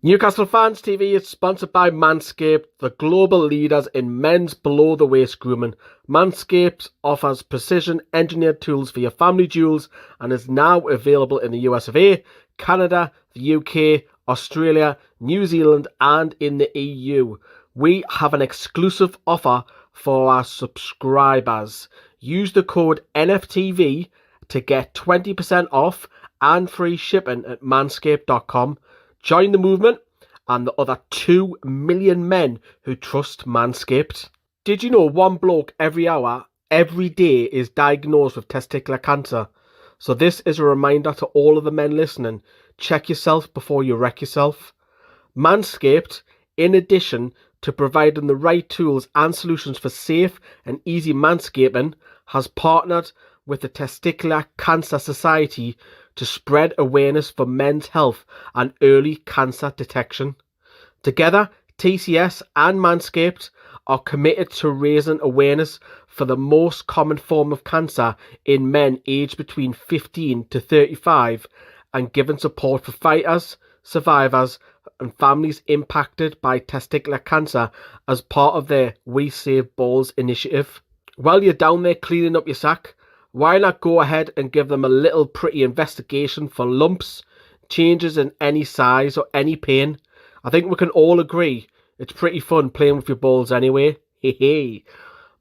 Newcastle Fans TV is sponsored by Manscaped, the global leaders in men's below-the-waist grooming. Manscaped offers precision-engineered tools for your family jewels and is now available in the US of A, Canada, the UK, Australia, New Zealand and in the EU. We have an exclusive offer for our subscribers. Use the code NFTV to get 20% off and free shipping at manscaped.com. Join the movement and the other 2 million men who trust Manscaped. Did you know one bloke every hour, every day is diagnosed with testicular cancer? So this is a reminder to all of the men listening. Check yourself before you wreck yourself. Manscaped, in addition to providing the right tools and solutions for safe and easy manscaping, has partnered with the Testicular Cancer Society to spread awareness for men's health and early cancer detection. Together, TCS and Manscaped are committed to raising awareness for the most common form of cancer in men aged between 15 to 35 and giving support for fighters, survivors and families impacted by testicular cancer as part of their We Save Balls initiative. While you're down there cleaning up your sack, why not go ahead and give them a little pretty investigation for lumps, changes in any size or any pain? I think we can all agree it's pretty fun playing with your balls anyway. Hey.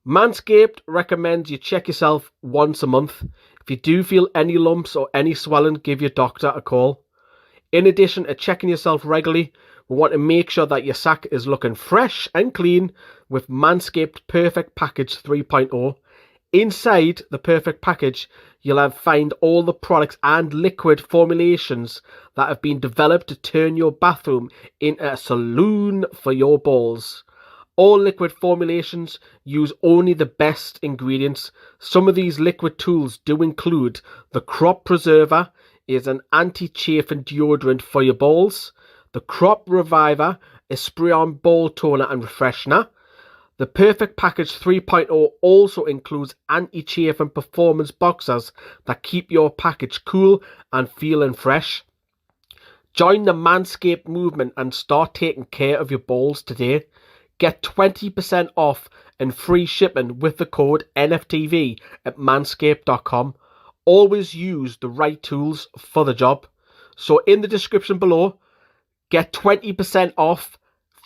Manscaped recommends you check yourself once a month. If you do feel any lumps or any swelling, give your doctor a call. In addition to checking yourself regularly, we want to make sure that your sack is looking fresh and clean with Manscaped Perfect Package 3.0. Inside the Perfect Package, you'll find all the products and liquid formulations that have been developed to turn your bathroom into a saloon for your balls. All liquid formulations use only the best ingredients. Some of these liquid tools do include the Crop Preserver, is an anti-chafing deodorant for your balls. The Crop Reviver, a spray-on ball toner and refreshener. The Perfect Package 3.0 also includes anti-chafing performance boxers that keep your package cool and feeling fresh. Join the Manscaped movement and start taking care of your balls today. Get 20% off and free shipping with the code NFTV at manscaped.com. Always use the right tools for the job. So in the description below, get 20% off,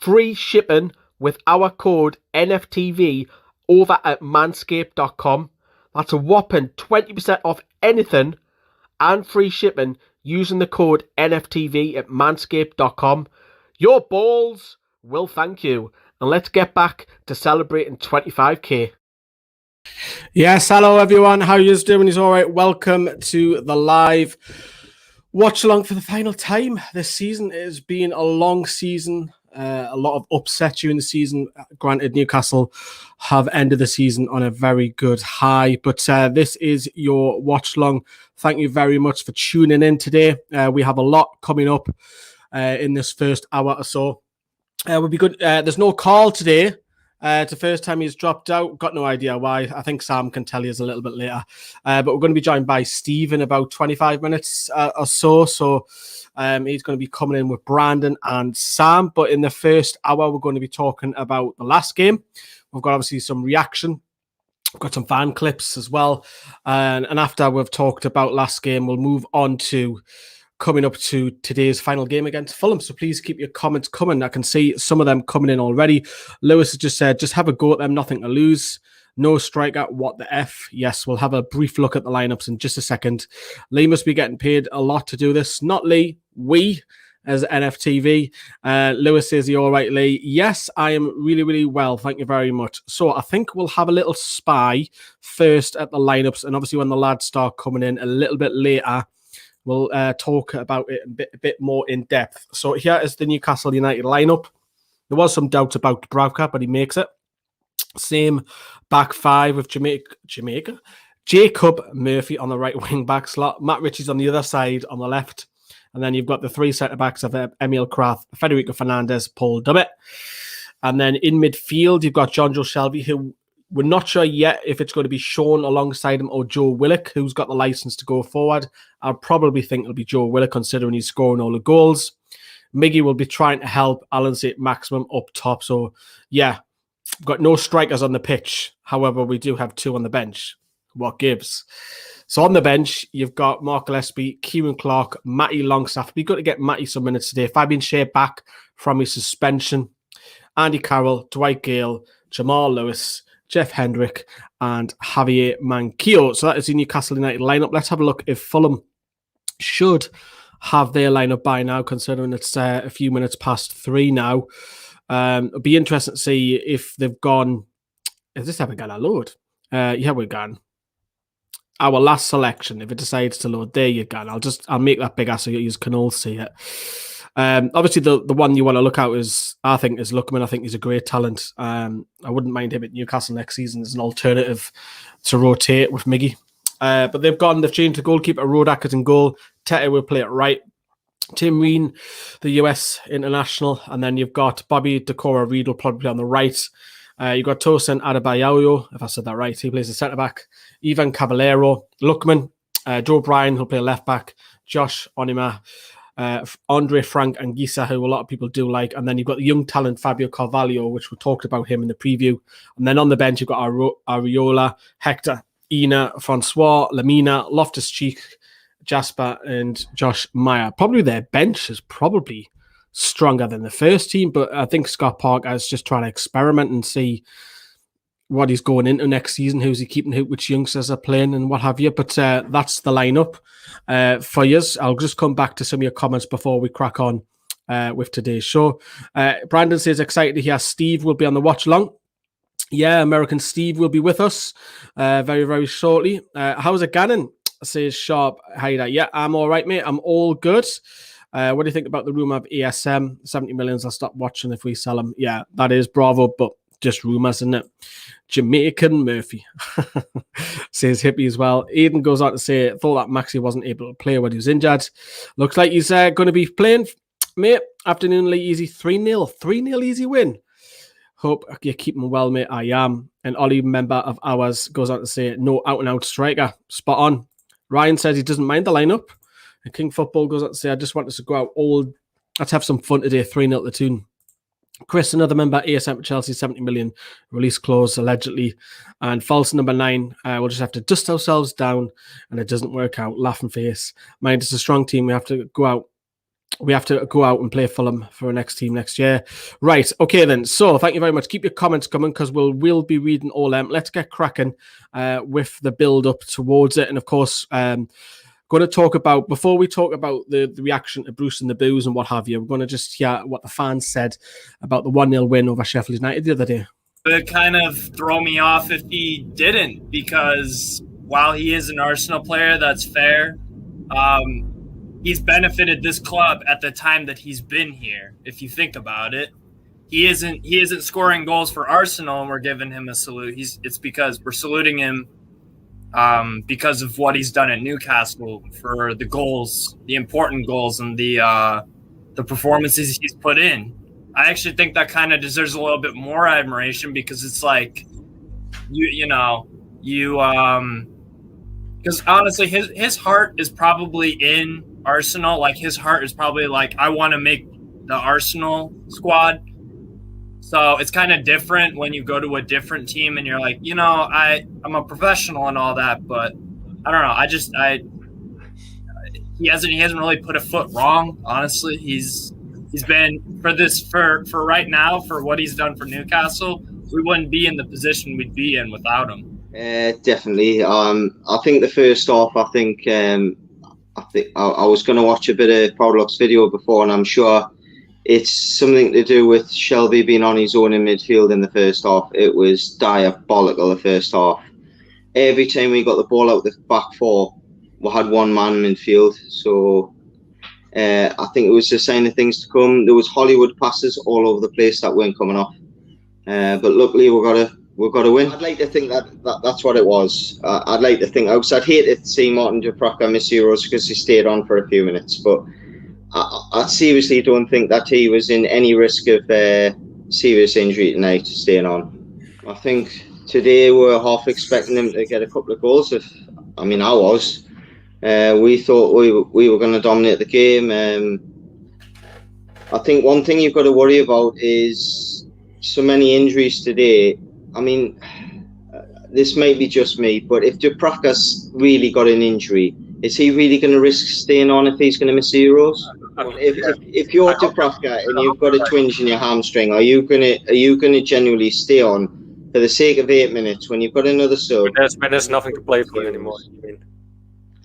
free shipping with our code NFTV over at manscaped.com. That's a whopping 20% off anything and free shipping using the code NFTV at manscaped.com. Your balls will thank you. And let's get back to celebrating 25k. Yes, hello everyone. How are you doing? Is all right? Welcome to the live watch along for the final time this season. It has been a long season. A lot of upset during the season. Granted, Newcastle have ended the season on a very good high, but this is your watch long. Thank you very much for tuning in today. We have a lot coming up in this first hour or so. Would be good. There's no call today. It's the first time he's dropped out. Got no idea why. I think Sam can tell you a little bit later. But we're going to be joined by Steve in about 25 minutes or so. So he's going to be coming in with Brandon and Sam. But in the first hour, we're going to be talking about the last game. We've got obviously some reaction. We've got some fan clips as well. And after we've talked about last game, we'll move on to coming up to today's final game against Fulham. So please keep your comments coming. I can see some of them coming in already. Lewis has just said, just have a go at them, nothing to lose. No striker, what the F? Yes, we'll have a brief look at the lineups in just a second. Lee must be getting paid a lot to do this. Not Lee, we as NFTV. Lewis says, you all right, Lee? Yes, I am really, really well. Thank you very much. So I think we'll have a little spy first at the lineups. And obviously when the lads start coming in a little bit later, we'll talk about it a bit more in depth. So here is the Newcastle United lineup. There was some doubts about Dubravka, but he makes it. Same back five with Jacob Murphy on the right wing back slot. Matt Ritchie's on the other side on the left. And then you've got the three centre backs of Emil Kraft, Federico Fernandez, Paul Dummett. And then in midfield, you've got Jonjo Shelvey, who we're not sure yet if it's going to be Sean alongside him or Joe Willock, who's got the license to go forward. I'll probably think it'll be Joe Willock, considering he's scoring all the goals. Miggy will be trying to help Alan Saint-Maximin up top. So, yeah, we've got no strikers on the pitch. However, we do have 2 on the bench. What gives? So on the bench, you've got Mark Gillespie, Kieran Clark, Matty Longstaff. We've got to get Matty some minutes today. Fabian Shea back from his suspension. Andy Carroll, Dwight Gale, Jamal Lewis, Jeff Hendrick, and Javier Manquillo. So that is the Newcastle United lineup. Let's have a look if Fulham should have their lineup by now, considering it's a few minutes past 3 now. It'll be interesting to see if they've gone. Is this ever going to load? Yeah, we're gone. Our last selection, if it decides to load, there you go. I'll make that bigger so you can all see it. Obviously, the one you want to look out is Lookman. I think he's a great talent. I wouldn't mind him at Newcastle next season as an alternative to rotate with Miggy. But they've changed the goalkeeper. Rodak is in goal. Tete will play it right. Tim Reen, the US international. And then you've got Bobby Decora Reed will probably play on the right. You've got Tosin Adebayo, if I said that right. He plays the centre-back. Ivan Caballero, Lookman, Joe Bryan, who'll play left-back. Josh Onima, Andre Frank Anguissa, who a lot of people do like. And then you've got the young talent, Fabio Carvalho, which we talked about him in the preview. And then on the bench, you've got Ariola, Hector, Ina, Francois, Lamina, Loftus-Cheek, Jasper, and Josh Meyer. Probably their bench is probably stronger than the first team, but I think Scott Parker is just trying to experiment and see what he's going into next season, who's he keeping, which youngsters are playing and what have you. But that's the lineup for you. I'll just come back to some of your comments before we crack on with today's show. Brandon says excited to hear Steve will be on the watch long. Yeah, American Steve will be with us very, very shortly. How's it going? Says Sharp. Hi there. Yeah, I'm all right, mate. I'm all good. What do you think about the rumour of ASM? 70 millions, I'll stop watching if we sell them. Yeah, that is bravo, but just rumours, isn't it? Jamaican Murphy says Hippie as well. Aiden goes on to say, thought that Maxi wasn't able to play when he was injured. Looks like he's going to be playing, mate. Afternoonly easy 3-0. 3-0 easy win. Hope you're keeping well, mate. I am. And Ollie, member of ours, goes on to say, no out-and-out striker. Spot on. Ryan says he doesn't mind the lineup. And King Football goes on to say, I just want us to go out all. Let's have some fun today. 3-0 to Toon. Chris, another member, ASM at Chelsea, 70 million release clause, allegedly. And false number 9, we'll just have to dust ourselves down and it doesn't work out. Laughing face. Mind, it's a strong team. We have to go out. We have to go out and play Fulham for our next team next year. Right. Okay, then. So thank you very much. Keep your comments coming because we'll be reading all them. Let's get cracking with the build up towards it. And of course, going to talk about, before we talk about the reaction to Bruce and the Boos and what have you, we're going to just hear what the fans said about the 1-0 win over Sheffield United the other day. It would kind of throw me off if he didn't, because while he is an Arsenal player, that's fair. He's benefited this club at the time that he's been here. If you think about it, he isn't scoring goals for Arsenal, and we're giving him a salute. It's because we're saluting him because of what he's done at Newcastle for the goals, the important goals, and the performances he's put in. I actually think that kind of deserves a little bit more admiration, because it's like because honestly his heart is probably in Arsenal. Like, his heart is probably like, I want to make the Arsenal squad. So it's kind of different when you go to a different team and you're like, I'm a professional and all that, but I don't know. He hasn't really put a foot wrong. Honestly, he's been for right now, for what he's done for Newcastle, we wouldn't be in the position we'd be in without him. Definitely. I think the first half, I was going to watch a bit of Proudlock's video before, and I'm sure it's something to do with Shelby being on his own in midfield in the first half. It was diabolical, the first half. Every time we got the ball out the back four, we had one man in midfield. So I think it was a sign of things to come. There was Hollywood passes all over the place that weren't coming off. But luckily we've got to win. I'd like to think that's what it was. I'd like to think. I'd hate to see Martin Dupraka miss Euros because he stayed on for a few minutes, but I seriously don't think that he was in any risk of serious injury tonight, staying on. I think today we're half expecting him to get a couple of goals. I was. We thought we were going to dominate the game. I think one thing you've got to worry about is so many injuries today. I mean, this might be just me, but if Dubravka's really got an injury, is he really going to risk staying on if he's going to miss the Euros? If you're Dubravka and you've got a twinge in your hamstring, are you gonna genuinely stay on for the sake of 8 minutes when you've got another sub? When there's nothing to play for anymore.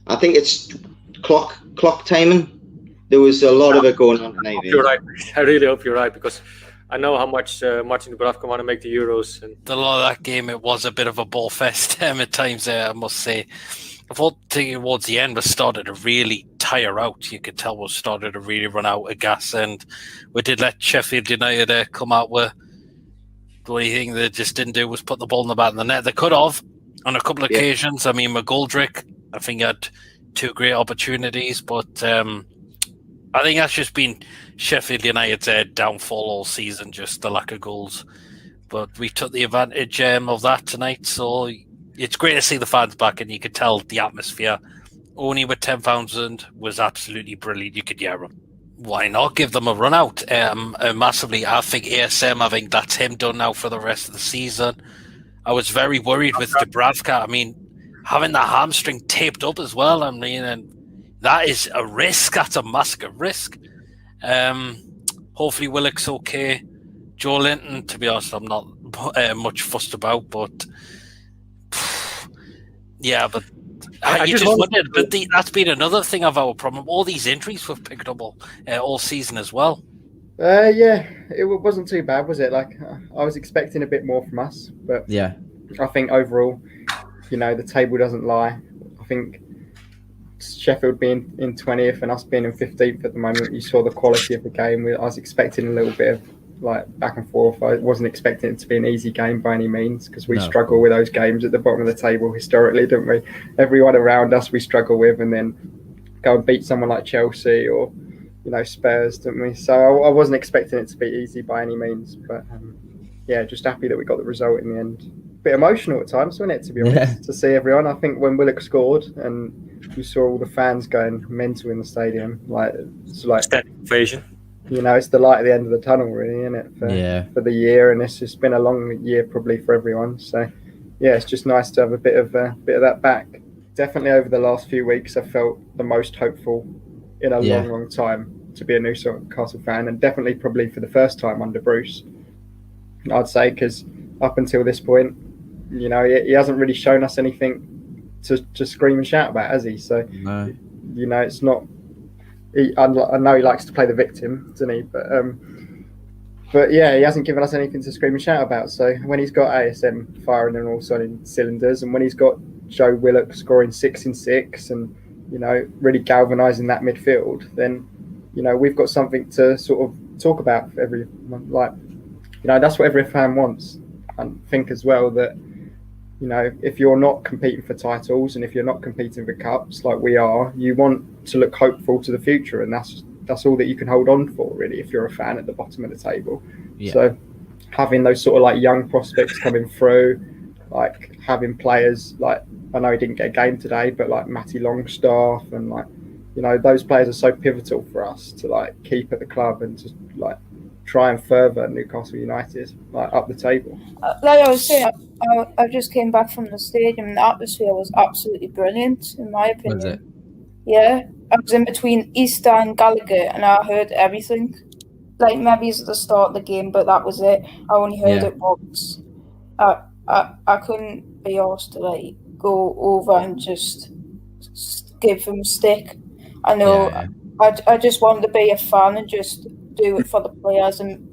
I think it's clock timing. There was a lot of it going on tonight. You're right. I really hope you're right, because I know how much Martin Dubravka want to make the Euros. And a lot of that game, it was a bit of a ball fest at times. I must say, I thought towards the end we started to really tire out. You could tell we started to really run out of gas, and we did let Sheffield United come out with the only thing they just didn't do was put the ball in the back of the net. They could have on a couple of occasions. I mean, McGoldrick, I think, had 2 great opportunities, but I think that's just been Sheffield United's downfall all season, just the lack of goals. But we took the advantage of that tonight, so it's great to see the fans back, and you could tell the atmosphere, only with 10,000, was absolutely brilliant. You could why not give them a run out massively. I think ASM, I think that's him done now for the rest of the season. I was very worried with Dubravka. I mean, having the hamstring taped up as well, I mean, and that is a risk. That's a massive risk. Hopefully Willock's okay. Joe Linton, to be honest, I'm not much fussed about, but yeah, but I just wondered. But that's been another thing of our problem. All these injuries we've picked up all season as well. Yeah, it wasn't too bad, was it? Like, I was expecting a bit more from us, but yeah, I think overall, the table doesn't lie. I think Sheffield being in 20th and us being in 15th at the moment, you saw the quality of the game. I was expecting a little bit of back and forth. I wasn't expecting it to be an easy game by any means, because we struggle with those games at the bottom of the table historically, don't we? Everyone around us we struggle with, and then go and beat someone like Chelsea or Spurs, don't we? So I wasn't expecting it to be easy by any means, but just happy that we got the result in the end. Bit emotional at times, wasn't it, to be honest, to see everyone. I think when Willock scored and you saw all the fans going mental in the stadium, it's like invasion. It's the light at the end of the tunnel, really, isn't it? For the year, and it's just been a long year probably for everyone. So, it's just nice to have a bit of that back. Definitely over the last few weeks, I felt the most hopeful in a long time to be a Newcastle fan, and definitely probably for the first time under Bruce, I'd say, because up until this point, he hasn't really shown us anything to scream and shout about, has he? So, it's not. I know he likes to play the victim, doesn't he? But he hasn't given us anything to scream and shout about. So when he's got ASM firing on all cylinders, and when he's got Joe Willock scoring 6 in 6, and really galvanising that midfield, then we've got something to sort of talk about for everyone. That's what every fan wants. And think as well that if you're not competing for titles and if you're not competing for cups like we are, you want to look hopeful to the future, and that's all that you can hold on for, really, if you're a fan at the bottom of the table. So having those sort of young prospects coming through, having players I know he didn't get a game today, but Matty Longstaff and those players are so pivotal for us to keep at the club and to try and further Newcastle United up the table. Like I was saying, I just came back from the stadium, and the atmosphere was absolutely brilliant, in my opinion. Was it? Yeah, I was in between Easter and Gallagher, and I heard everything. Maybe it's at the start of the game, but that was it. I only heard it once. I couldn't be asked to go over and just give them stick. I know. I just wanted to be a fan and just do it for the players and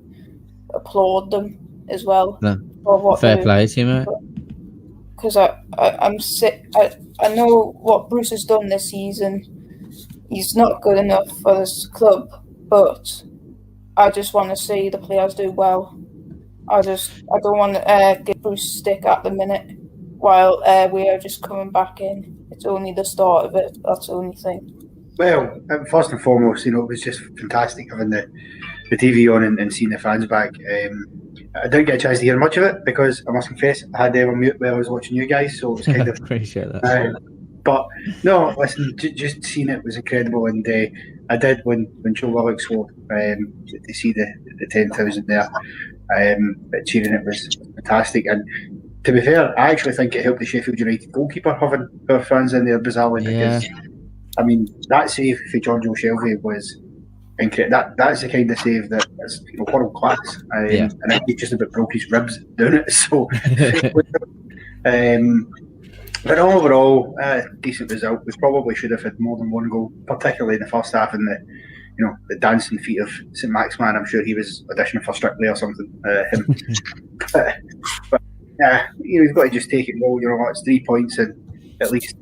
applaud them as well. For what fair play to you, mate. Because I'm sick. I know what Bruce has done this season. He's not good enough for this club, but I just want to see the players do well. I don't want to give Bruce stick at the minute while we are just coming back in. It's only the start of it. That's the only thing. Well, first and foremost, it was just fantastic having the TV on and seeing the fans back. I didn't get a chance to hear much of it because I must confess I had them on mute while I was watching you guys, so it was kind of appreciate that. But no, listen, just seeing it was incredible, and I did when Joe Willock scored, to see the 10,000 there, but cheering it was fantastic. And to be fair, I actually think it helped the Sheffield United goalkeeper having our fans in there bizarrely, because I mean, that save for John Joe Shelby was incredible. That's the kind of save that is, you know, world class. And I think he just about broke his ribs doing it. So, but overall, decent result. We probably should have had more than one goal, particularly in the first half, and the dancing feet of Saint-Maximin. I'm sure he was auditioning for Strictly or something. But you've got to just take it all. You know, it's 3 points and at least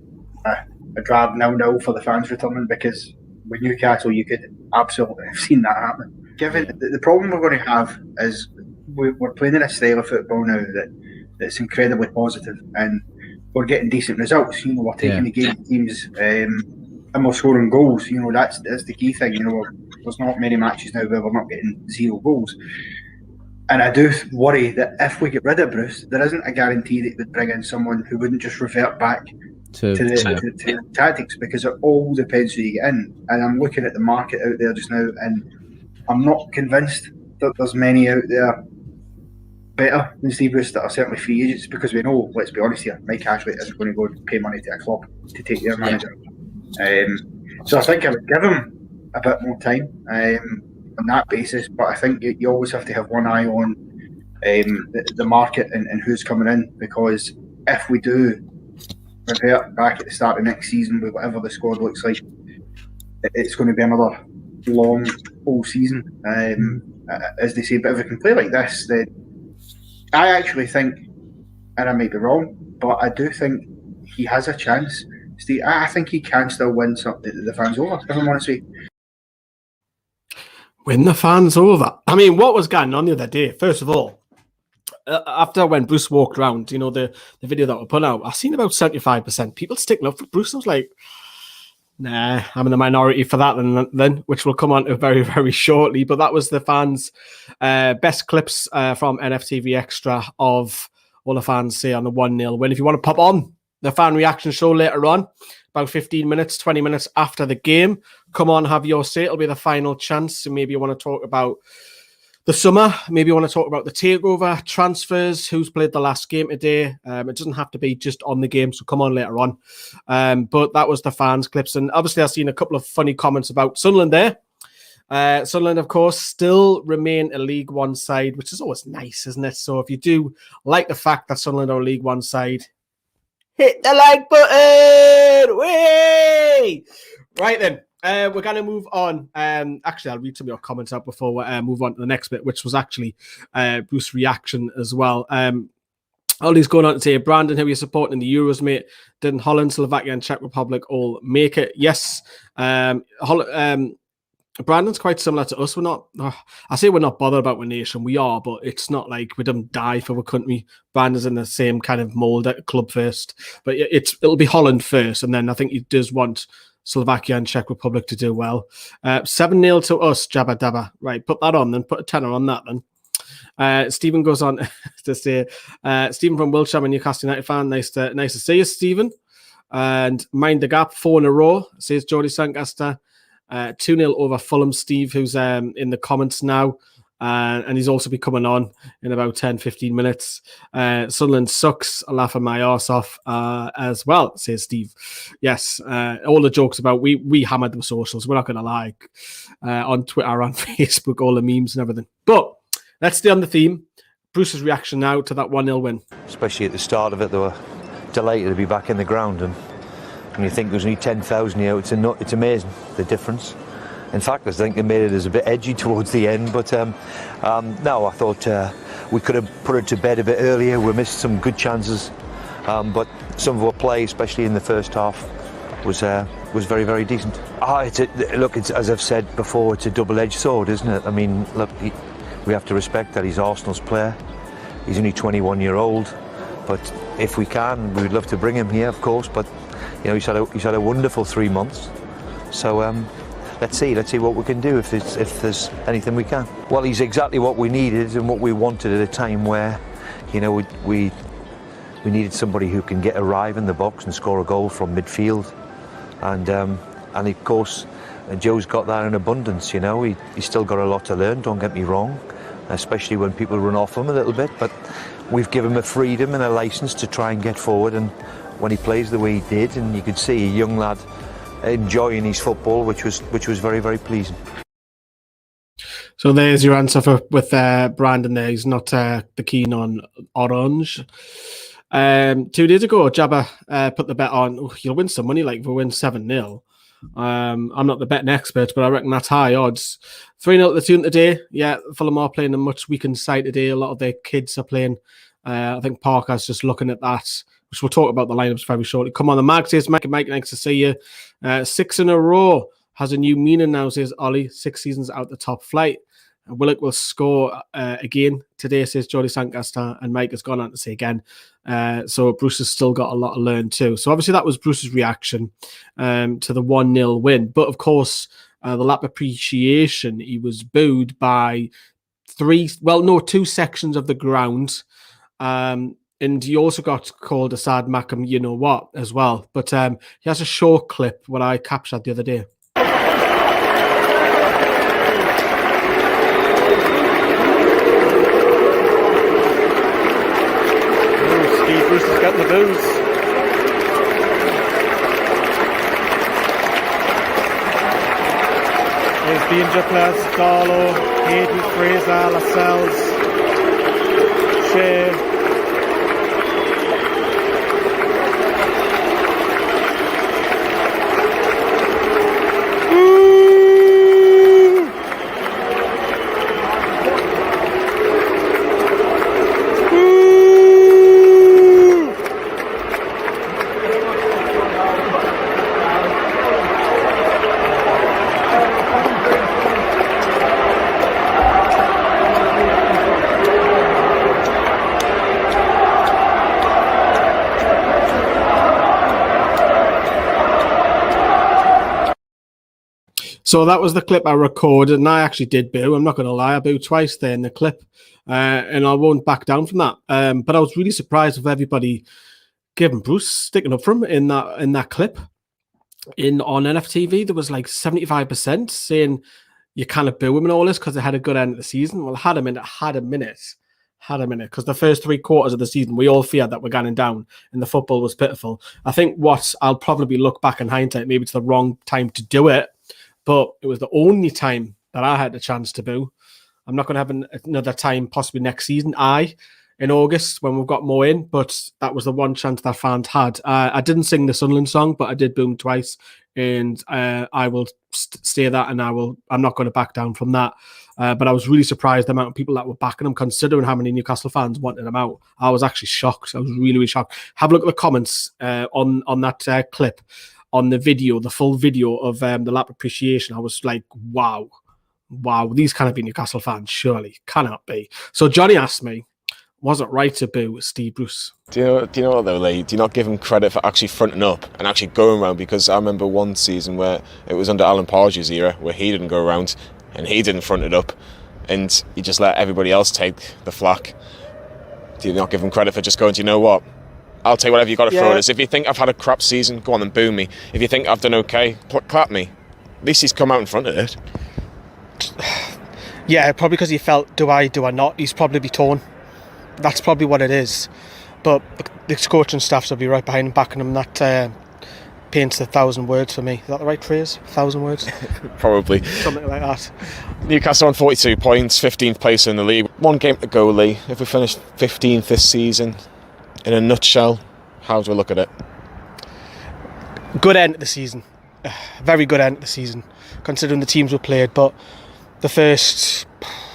a drab 0-0 for the fans returning, because with Newcastle you could absolutely have seen that happen. Given the problem we're going to have is we're playing in a style of football now that's incredibly positive, and we're getting decent results. You know, we're taking the game to teams and we're scoring goals. You know, that's the key thing. You know, there's not many matches now where we're not getting 0 goals. And I do worry that if we get rid of Bruce, there isn't a guarantee that would bring in someone who wouldn't just revert back to the tactics, because it all depends who you get in. And I'm looking at the market out there just now, and I'm not convinced that there's many out there better than Steve Bruce that are certainly free agents, because we know, let's be honest here, Mike Ashley isn't going to go and pay money to a club to take their manager. So I think I would give him a bit more time on that basis, but I think you always have to have one eye on the market and who's coming in, because if we do revert back at the start of next season with whatever the squad looks like, it's going to be another long whole season, as they say. But if we can play like this, then I actually think, and I might be wrong, but I do think he has a chance. Steve, I think he can still win the fans over, if I'm honest with you. Win the fans over? I mean, what was going on the other day? First of all, after when Bruce walked around, you know, the video that we put out, I've seen about 75% people sticking up for Bruce. I was like, nah, I'm in the minority for that then, which we'll come on to very, very shortly. But that was the fans' best clips from NFTV Extra of all the fans say on the 1-0 win. If you want to pop on the fan reaction show later on, about 15 minutes, 20 minutes after the game, come on, have your say. It'll be the final chance. So maybe you want to talk about the summer, maybe you want to talk about the takeover, transfers, who's played the last game today. It doesn't have to be just on the game, so come on later on. But that was the fans' clips. And obviously I've seen a couple of funny comments about Sunderland there. Sunderland, of course, still remain a League One side, which is always nice, isn't it? So if you do like the fact that Sunderland are a League One side, hit the like button! Way! Right then. We're going to move on. Actually, I'll read some of your comments out before we move on to the next bit, which was actually Bruce's reaction as well. Ollie's going on to say, Brandon, who are you supporting in the Euros, mate? Didn't Holland, Slovakia and Czech Republic all make it? Yes. Brandon's quite similar to us. We're not, I say we're not bothered about our nation. We are, but it's not like we don't die for our country. Brandon's in the same kind of mould at club first. But it'll be Holland first, and then I think he does want Slovakia and Czech Republic to do well. 7-0 to us, Jabba Dabba. Right, put that on then. Put a tenner on that then. Stephen goes on to say, Stephen from Wiltshire, I'm a Newcastle United fan. Nice to see you, Stephen. And mind the gap, 4 in a row, says Jody Sancaster. 2-0 over Fulham, Steve, who's in the comments now. And he's also be coming on in about 10-15 minutes. Sunderland sucks. I'm laughing my arse off as well, says Steve. Yes, all the jokes about we hammered the socials. We're not going to lie, on Twitter, on Facebook, all the memes and everything. But let's stay on the theme. Bruce's reaction now to that 1-0 win. Especially at the start of it, they were delighted to be back in the ground. And when you think there's only 10,000 here, it's amazing, the difference. In fact, I think they made it as a bit edgy towards the end, but no, I thought we could have put it to bed a bit earlier. We missed some good chances, but some of our play, especially in the first half, was very, very decent. It's as I've said before, it's a double-edged sword, isn't it? I mean, look, we have to respect that he's Arsenal's player. He's only 21-year-old, but if we can, we'd love to bring him here, of course. But you know, he's had a wonderful 3 months, so. Let's see what we can do if there's anything we can. Well, he's exactly what we needed and what we wanted at a time where, you know, we needed somebody who can arrive in the box and score a goal from midfield, and of course, And Joe's got that in abundance, you know. He's still got a lot to learn, don't get me wrong, especially when people run off him a little bit, but we've given him a freedom and a licence to try and get forward, and when he plays the way he did, and you could see a young lad enjoying his football, which was very, very pleasing. So there's your answer with Brandon there. He's not the keen on orange. 2 days ago, Jabba put the bet on, you'll win some money, like we'll win 7-0. I'm not the betting expert, but I reckon that's high odds. 3-0 to the tune today. Yeah, Fulham are playing a much weakened side today. A lot of their kids are playing. I think Parker's just looking at that, which we'll talk about the lineups very shortly. Come on, the Mag says, Mike, nice to see you. 6 in a row has a new meaning now, says Ollie. 6 seasons out the top flight. Willock will score again today, says Jody Sancaster, and Mike has gone on to say again. So Bruce has still got a lot to learn too. So obviously that was Bruce's reaction to the 1-0 win. But of course, the lap appreciation, he was booed by 2 sections of the ground. And he also got called a saint-maximin, you know what, as well. But he has a short clip, what I captured the other day. Bruce is getting the booze. There's the injured players, Darlow, Hayden, Fraser, Lascelles, Shea. So that was the clip I recorded, and I actually did boo. I'm not going to lie, I booed twice there in the clip, and I won't back down from that. But I was really surprised with everybody giving Bruce, sticking up for him in that clip. On NFTV, there was like 75% saying you kind of boo him and all this because they had a good end of the season. Well, had a minute, because the first 3 quarters of the season, we all feared that we're going down, and the football was pitiful. I think what I'll probably look back in hindsight, maybe it's the wrong time to do it, but it was the only time that I had a chance to boo. I'm not going to have another time, possibly next season, in August when we've got more in, but that was the one chance that fans had. I didn't sing the Sunderland song, but I did boo him twice, and I will say that, and I'm not going to back down from that. But I was really surprised the amount of people that were backing him, considering how many Newcastle fans wanted him out. I was actually shocked. I was really, really shocked. Have a look at the comments on that clip, on the video, the full video of the lap appreciation. I was like, wow, these cannot be Newcastle fans, surely. Cannot be. So Johnny asked me, was it right to boo Steve Bruce? Do you know what though, Lee? Do you not give him credit for actually fronting up and actually going around? Because I remember one season where it was under Alan Pardew's era where he didn't go around and he didn't front it up, and he just let everybody else take the flak. Do you not give him credit for just going, do you know what? I'll take whatever you got to throw at us. If you think I've had a crap season, go on and boo me. If you think I've done okay, clap me. At least he's come out in front of it. Yeah, probably because he felt, do I not? He's probably be torn. That's probably what it is. But the coaching staffs will be right behind him, backing him. That paints 1,000 words for me. Is that the right phrase? 1,000 words? Probably. Something like that. Newcastle on 42 points, 15th place in the league. 1 game to go, Lee. If we finish 15th this season, in a nutshell, how do we look at it? Good end of the season. Very good end of the season, considering the teams we played. But the first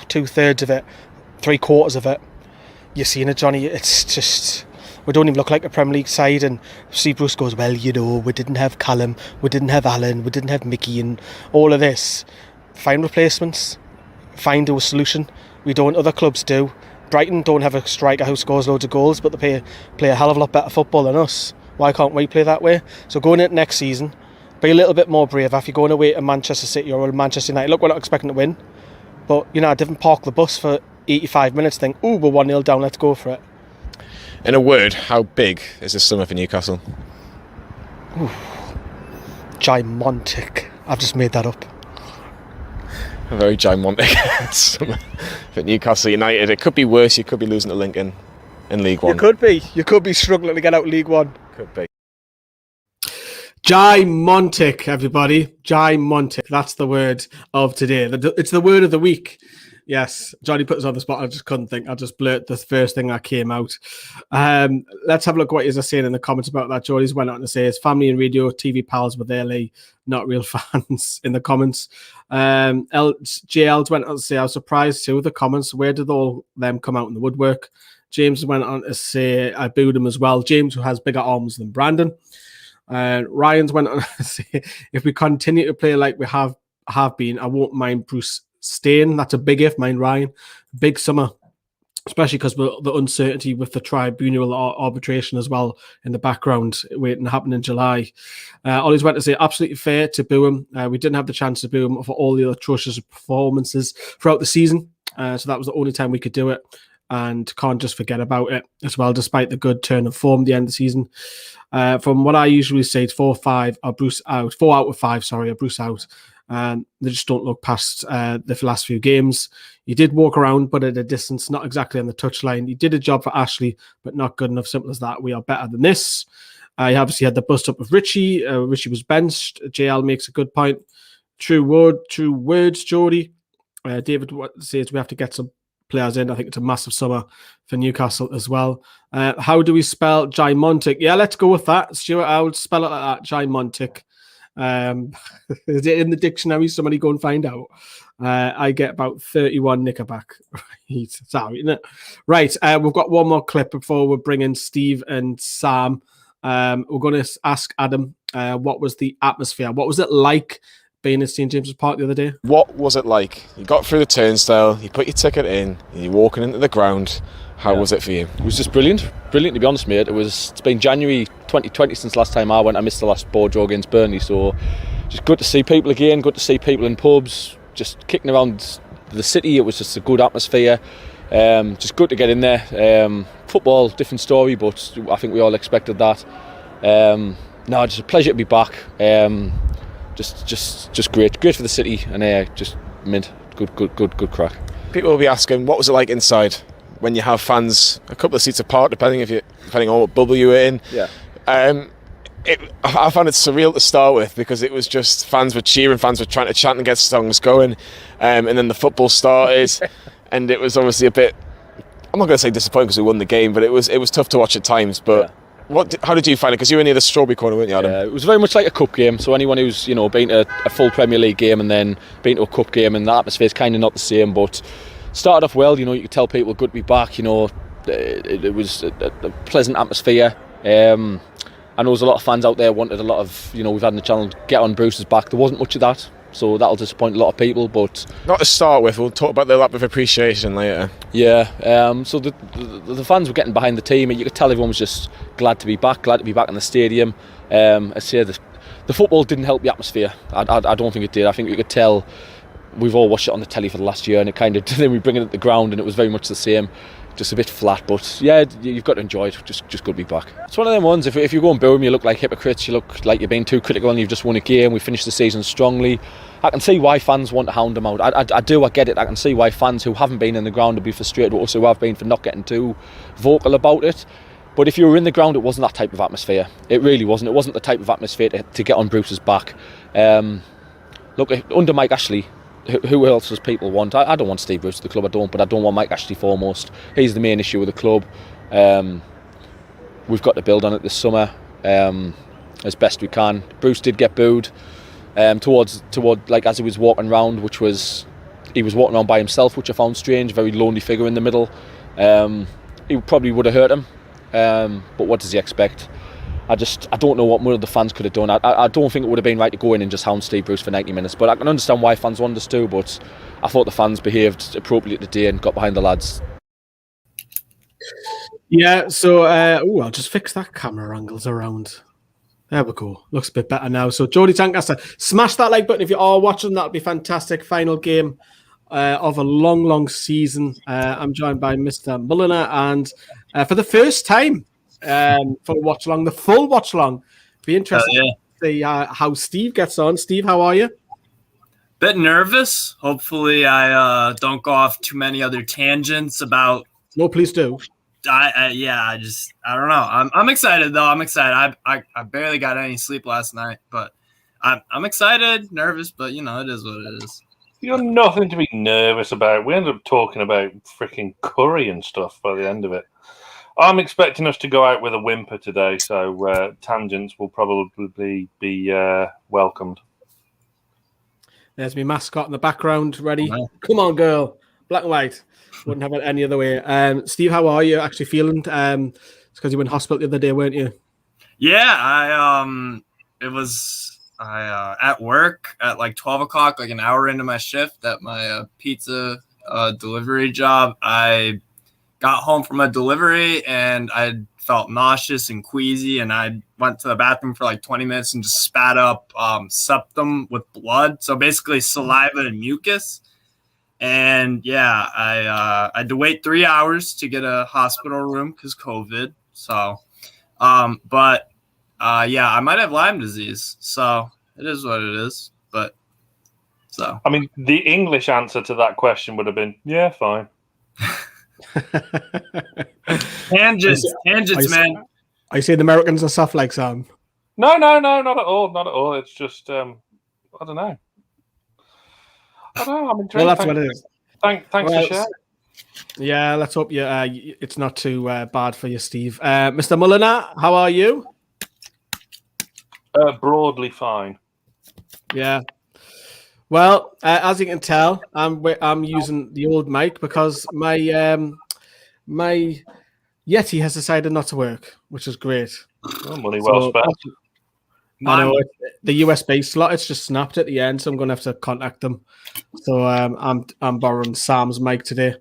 2/3 of it, 3/4 of it, you're seeing it, Johnny. It's just, we don't even look like a Premier League side. And Steve Bruce goes, well, you know, we didn't have Callum, we didn't have Alan, we didn't have Mickey, and all of this. Find replacements, find a solution. We don't, other clubs do. Brighton don't have a striker who scores loads of goals, but they play a hell of a lot better football than us. Why can't we play that way? So going into next season, be a little bit more brave. If you're going away to Manchester City or Manchester United, look, we're not expecting to win, but you know, I didn't park the bus for 85 minutes, think, ooh, we're 1-0 down, let's go for it. In a word, how big is this summer for Newcastle? Ooh, gigantic. I've just made that up. Very gigantic. But Newcastle United, it could be worse. You could be losing to Lincoln in League One. You could be struggling to get out League One. Could be. Gigantic, everybody. Gigantic. That's the word of today. It's the word of the week. Yes, Johnny put us on the spot. I just couldn't think. I just blurted the first thing that came out. Let's have a look what he's saying in the comments about that. Johnny's went on to say his family and radio, TV pals with LA, not real fans in the comments. JL's went on to say, I was surprised too with the comments. Where did all them come out in the woodwork? James went on to say, I booed him as well. James, who has bigger arms than Brandon. Ryan's went on to say, if we continue to play like we have been, I won't mind Bruce staying. That's a big if, mind Ryan. Big summer, especially because the uncertainty with the tribunal arbitration as well in the background waiting to happen in July. Ollie's went to say, absolutely fair to boo him. We didn't have the chance to boo him for all the atrocious performances throughout the season. So that was the only time we could do it. And can't just forget about it as well, despite the good turn of form at the end of the season. From what I usually say, it's 4 out of 5 are Bruce out. They just don't look past the last few games. He did walk around, but at a distance, not exactly on the touchline. He did a job for Ashley, but not good enough. Simple as that. We are better than this. He obviously had the bust up of Richie. Richie was benched. JL makes a good point. True words, Jody. David says we have to get some players in. I think it's a massive summer for Newcastle as well. How do we spell Gigantic? Yeah, let's go with that. Stuart, I would spell it like that, Gigantic. Is it in the dictionary? Somebody go and find out. I get about 31 Nickelback. Right, sorry, isn't it? Right, we've got one more clip before we bring in Steve and Sam. We're going to ask Adam, what was the atmosphere? What was it like being at St. James's Park the other day? What was it like? You got through the turnstile, you put your ticket in, and you're walking into the ground. How was it for you? It was just brilliant to be honest, mate. It's been January 2020 since last time I went. I missed the last board draw against Burnley, so just good to see people again, good to see people in pubs, just kicking around the city. It was just a good atmosphere, just good to get in there. Football, different story, but I think we all expected that. No, just a pleasure to be back. Just great for the city, and just mint, good crack. People will be asking, what was it like inside when you have fans a couple of seats apart, depending on what bubble you were in? Yeah. I found it surreal to start with because it was just fans were cheering, fans were trying to chant and get songs going, and then the football started, and it was obviously a bit. I'm not going to say disappointing because we won the game, but it was tough to watch at times. But how did you find it? Because you were near the strawberry corner, weren't you, Adam? Yeah, it was very much like a cup game. So anyone who's been to a full Premier League game and then been to a cup game, and the atmosphere is kind of not the same. But started off well. You could tell people good to be back. It was a pleasant atmosphere. I know there's a lot of fans out there wanted a lot of. We've had in the channel get on Bruce's back. There wasn't much of that. So that'll disappoint a lot of people, but not to start with. We'll talk about the lap of appreciation later. Yeah. So the fans were getting behind the team, and you could tell everyone was just glad to be back in the stadium. I say the football didn't help the atmosphere. I don't think it did. I think you could tell. We've all watched it on the telly for the last year, and it kind of then we bring it at the ground, and it was very much the same. Just a bit flat, but yeah, you've got to enjoy it. Just good to be back. It's one of them ones. If you go and boo them, you look like hypocrites. You look like you're being too critical, and you've just won a game. We finished the season strongly. I can see why fans want to hound them out. I do. I get it. I can see why fans who haven't been in the ground would be frustrated, but also who have been for not getting too vocal about it. But if you were in the ground, it wasn't that type of atmosphere. It really wasn't. It wasn't the type of atmosphere to get on Bruce's back. Look, under Mike Ashley. Who else does people want? I don't want Steve Bruce at the club, but I don't want Mike Ashley foremost. He's the main issue with the club. We've got to build on it this summer as best we can. Bruce did get booed toward like as he was walking around, he was walking around by himself, which I found strange. Very lonely figure in the middle. He probably would have hurt him, but what does he expect? I don't know what more the fans could have done. I don't think it would have been right to go in and just hound Steve Bruce for 90 minutes, but I can understand why fans want us to, but I thought the fans behaved appropriately today and got behind the lads. Yeah, so I'll just fix that camera angles around. There we go. Looks a bit better now. So Jody Tancaster, smash that like button if you are watching. That'll be fantastic. Final game of a long season. I'm joined by Mr. Mulliner, and for the first time, for the watch along, the full watch along. Be interesting see how Steve gets on. Steve, how are you? Bit nervous. Hopefully, I don't go off too many other tangents about. No, please do. I don't know. I'm excited though. I'm excited. I barely got any sleep last night, but I'm excited, nervous, but it is what it is. You're nothing to be nervous about. We ended up talking about freaking curry and stuff by the end of it. I'm expecting us to go out with a whimper today, so tangents will probably be welcomed. There's my mascot in the background, ready. Wow. Come on, girl. Black and white. Wouldn't have it any other way. Steve, how are you actually feeling? It's because you were in hospital the other day, weren't you? Yeah, I at work at like 12 o'clock, like an hour into my shift at my pizza delivery job. I got home from a delivery and I felt nauseous and queasy, and I went to the bathroom for like 20 minutes and just spat up septum with blood. So basically saliva and mucus. And yeah, I had to wait 3 hours to get a hospital room because COVID. So, but I might have Lyme disease. So it is what it is. But so, I mean, the English answer to that question would have been, yeah, fine. Tangents, man. I say the Americans are soft like Sam. No, not at all. Not at all. It's just, I don't know. I'm intrigued. Well, that's what it is. Thanks for sharing. Yeah, let's hope it's not too bad for you, Steve. Mr. Mulliner, how are you? Broadly fine. Yeah. Well, as you can tell, I'm using the old mic because my Yeti has decided not to work, which is great. Oh, money well spent. I know the USB slot. It's just snapped at the end, so I'm going to have to contact them. So I'm borrowing Sam's mic today.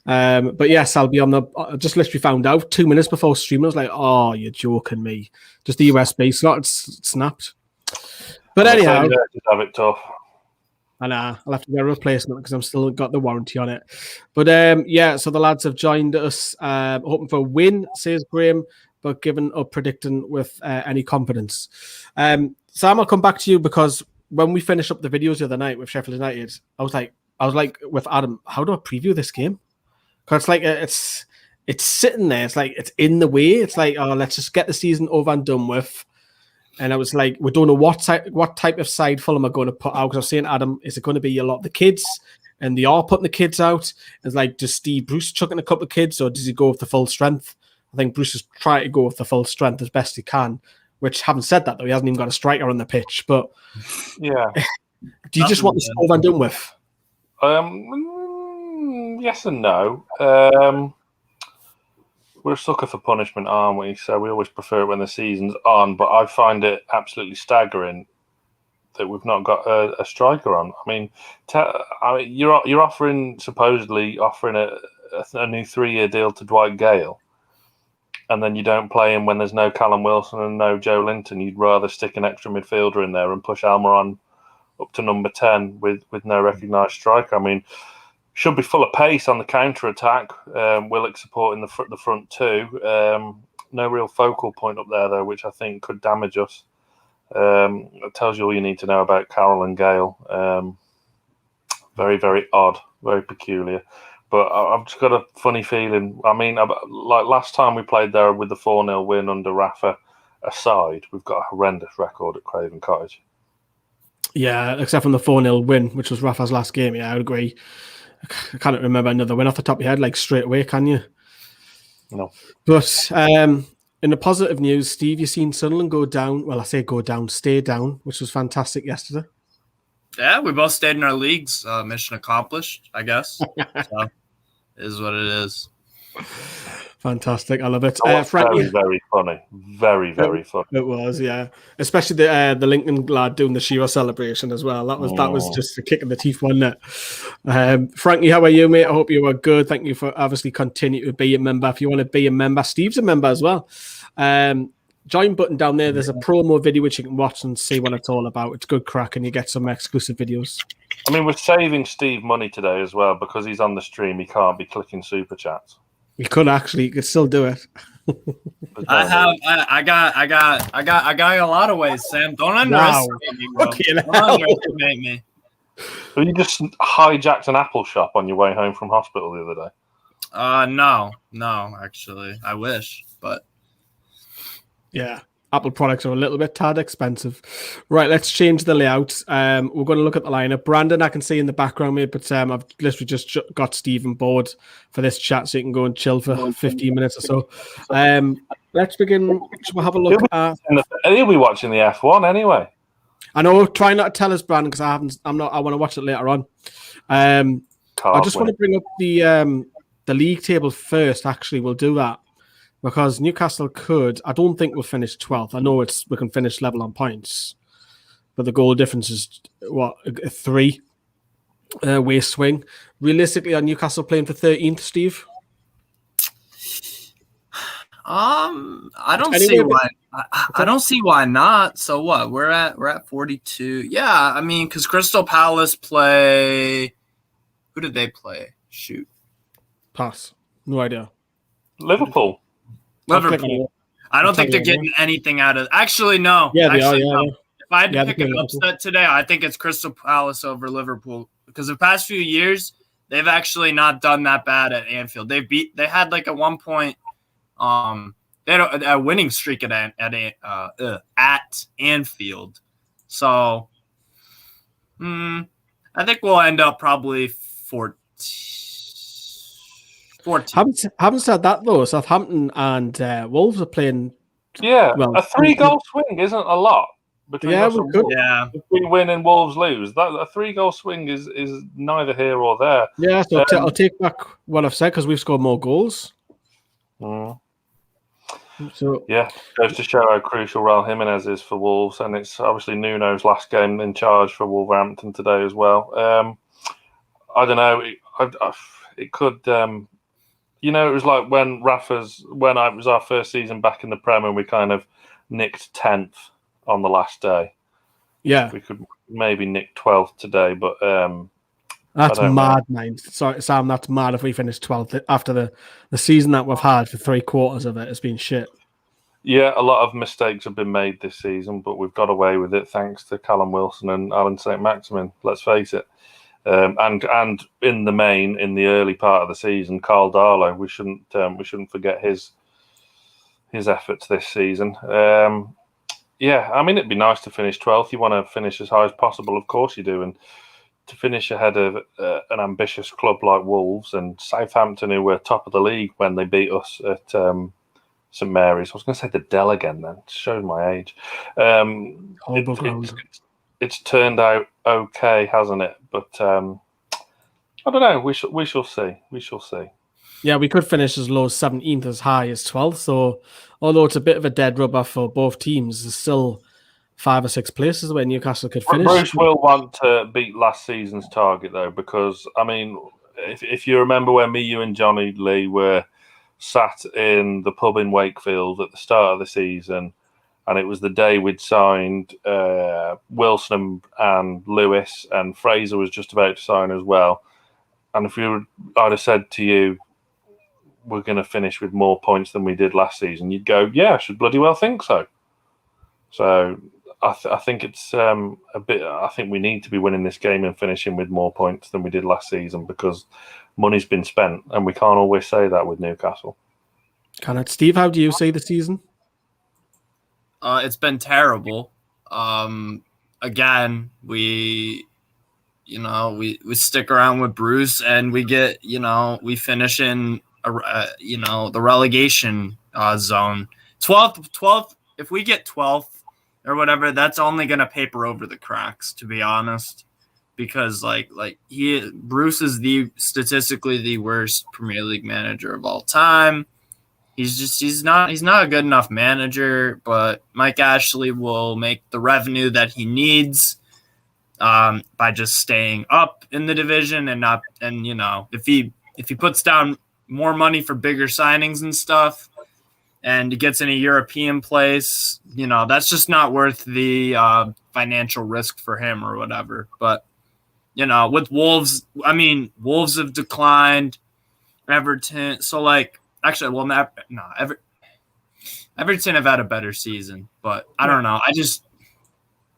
But yes, I'll be on the. Just literally found out 2 minutes before streaming. I was like, "Oh, you're joking me!" Just the USB slot. It's snapped. But anyhow, just have it tough. And I'll have to get a replacement because I'm still got the warranty on it. But so the lads have joined us, hoping for a win, says Graham, but given up predicting with any confidence. Sam, I'll come back to you because when we finished up the videos the other night with Sheffield United, I was like with Adam, how do I preview this game? Because it's like it's sitting there. It's like it's in the way. It's like, oh, let's just get the season over and done with. And I was like, we don't know what type of side Fulham are going to put out. Because I was saying, Adam, is it going to be a lot of the kids? And they are putting the kids out. It's like, does Steve Bruce chuck in a couple of kids, or does he go with the full strength? I think Bruce is trying to go with the full strength as best he can. Which, having said that, though, he hasn't even got a striker on the pitch. But yeah, do you just want this over and done with? Yes and no. We're a sucker for punishment, aren't we? So we always prefer it when the season's on. But I find it absolutely staggering that we've not got a striker on. I mean, you're supposedly offering a new 3-year deal to Dwight Gale, and then you don't play him when there's no Callum Wilson and no Joe Linton. You'd rather stick an extra midfielder in there and push Almiron up to number 10 with no recognised striker. I mean, should be full of pace on the counter attack. Willock supporting the front two. No real focal point up there though, which I think could damage us. It tells you all you need to know about Carroll and Gale. Very, very odd, very peculiar. But I've just got a funny feeling. I mean, like last time we played there with the 4-0 win under Rafa aside, we've got a horrendous record at Craven Cottage. Yeah, except from the 4-0 win, which was Rafa's last game. Yeah, I would agree. I can't remember another win off the top of your head, like straight away, can you? No. But in the positive news, Steve, you've seen Sunderland go down. Well, I say go down, stay down, which was fantastic yesterday. Yeah, we both stayed in our leagues. Mission accomplished, I guess. So, it is what it is. Fantastic. I love it. Frankie, very funny. Very, very funny. It was, yeah. Especially the Lincoln lad doing the Shira celebration as well. That was just a kick in the teeth, wasn't it? Frankie, how are you, mate? I hope you are good. Thank you for obviously continuing to be a member. If you want to be a member, Steve's a member as well. Join button down there. There's a promo video which you can watch and see what it's all about. It's good crack and you get some exclusive videos. I mean, we're saving Steve money today as well because he's on the stream. He can't be clicking super chats. You could still do it. I got a lot of ways, Sam. Don't underestimate me, bro. Don't underestimate me. So you just hijacked an Apple shop on your way home from hospital the other day? No, actually, I wish, but yeah, Apple products are a little bit tad expensive. Right, let's change the layout. We're going to look at the lineup. Brandon, I can see in the background, mate, but I've literally just got Stephen board for this chat, so you can go and chill for 15 minutes or so. Let's begin. We'll have a look at. He'll be watching the F1 anyway. I know. Try not to tell us, Brandon, because I want to watch it later on. I just want to bring up the league table first. Actually, we'll do that because Newcastle could. I don't think we'll finish 12th. I know we can finish level on points, but the goal difference is a 3 way swing. Realistically, are Newcastle playing for 13th, Steve? I don't see why. I don't see why not. So what? We're at 42. Yeah, I mean, because Crystal Palace play. Who did they play? Shoot. Pass. No idea. Liverpool. I don't think they're getting anything out of. Actually, no. Yeah, they actually, are. No. If I had to pick an upset today, I think it's Crystal Palace over Liverpool because the past few years they've actually not done that bad at Anfield. They had like a 1 point. They had a winning streak at Anfield, so I think we'll end up probably 14. Haven't said that though. Southampton and Wolves are playing. Yeah, a 3-goal swing isn't a lot. Between us and Wolves. Yeah, if we win and Wolves lose, that a 3-goal swing is neither here or there. Yeah, so I'll take back what I've said because we've scored more goals. So yeah, goes to show how crucial Raul Jimenez is for Wolves, and it's obviously Nuno's last game in charge for Wolverhampton today as well. I don't know. It could. It was like when it was our first season back in the Prem, and we kind of nicked 10th on the last day. Yeah, we could maybe nick 12th today, but that's mad, man. Sorry, Sam, that's mad if we finish 12th after the season that we've had for 3/4 of it has been shit. Yeah, a lot of mistakes have been made this season, but we've got away with it thanks to Callum Wilson and Alan Saint-Maximin, let's face it. And in the main, in the early part of the season, Carl Darlow, we shouldn't forget his efforts this season. Yeah, I mean, it'd be nice to finish 12th. You want to finish as high as possible, of course you do, and to finish ahead of an ambitious club like Wolves and Southampton, who were top of the league when they beat us at St Mary's. I was going to say the Dell again then. It shows my age. It's turned out okay, hasn't it? But I don't know. We shall see. We shall see. Yeah, we could finish as low as 17th, as high as 12th. So although it's a bit of a dead rubber for both teams, there's still 5 or 6 places where Newcastle could finish. Bruce will want to beat last season's target, though, because, I mean, if you remember when you and Johnny Lee were sat in the pub in Wakefield at the start of the season, and it was the day we'd signed Wilson and Lewis, and Fraser was just about to sign as well. And if I'd have said to you, we're going to finish with more points than we did last season, you'd go, yeah, I should bloody well think so. So I think it's a bit. I think we need to be winning this game and finishing with more points than we did last season because money's been spent, and we can't always say that with Newcastle. Can it, Steve? How do you see the season? It's been terrible. Again, we stick around with Bruce, and we get we finish in the relegation zone. 12th. If we get 12th. Or whatever, that's only gonna paper over the cracks, to be honest, because Bruce is statistically the worst Premier League manager of all time. He's not a good enough manager, but Mike Ashley will make the revenue that he needs by just staying up in the division if he puts down more money for bigger signings and stuff. And he gets in a European place, that's just not worth the financial risk for him or whatever. But, with Wolves, Wolves have declined. Everton. So, Everton have had a better season, but I don't know. I just,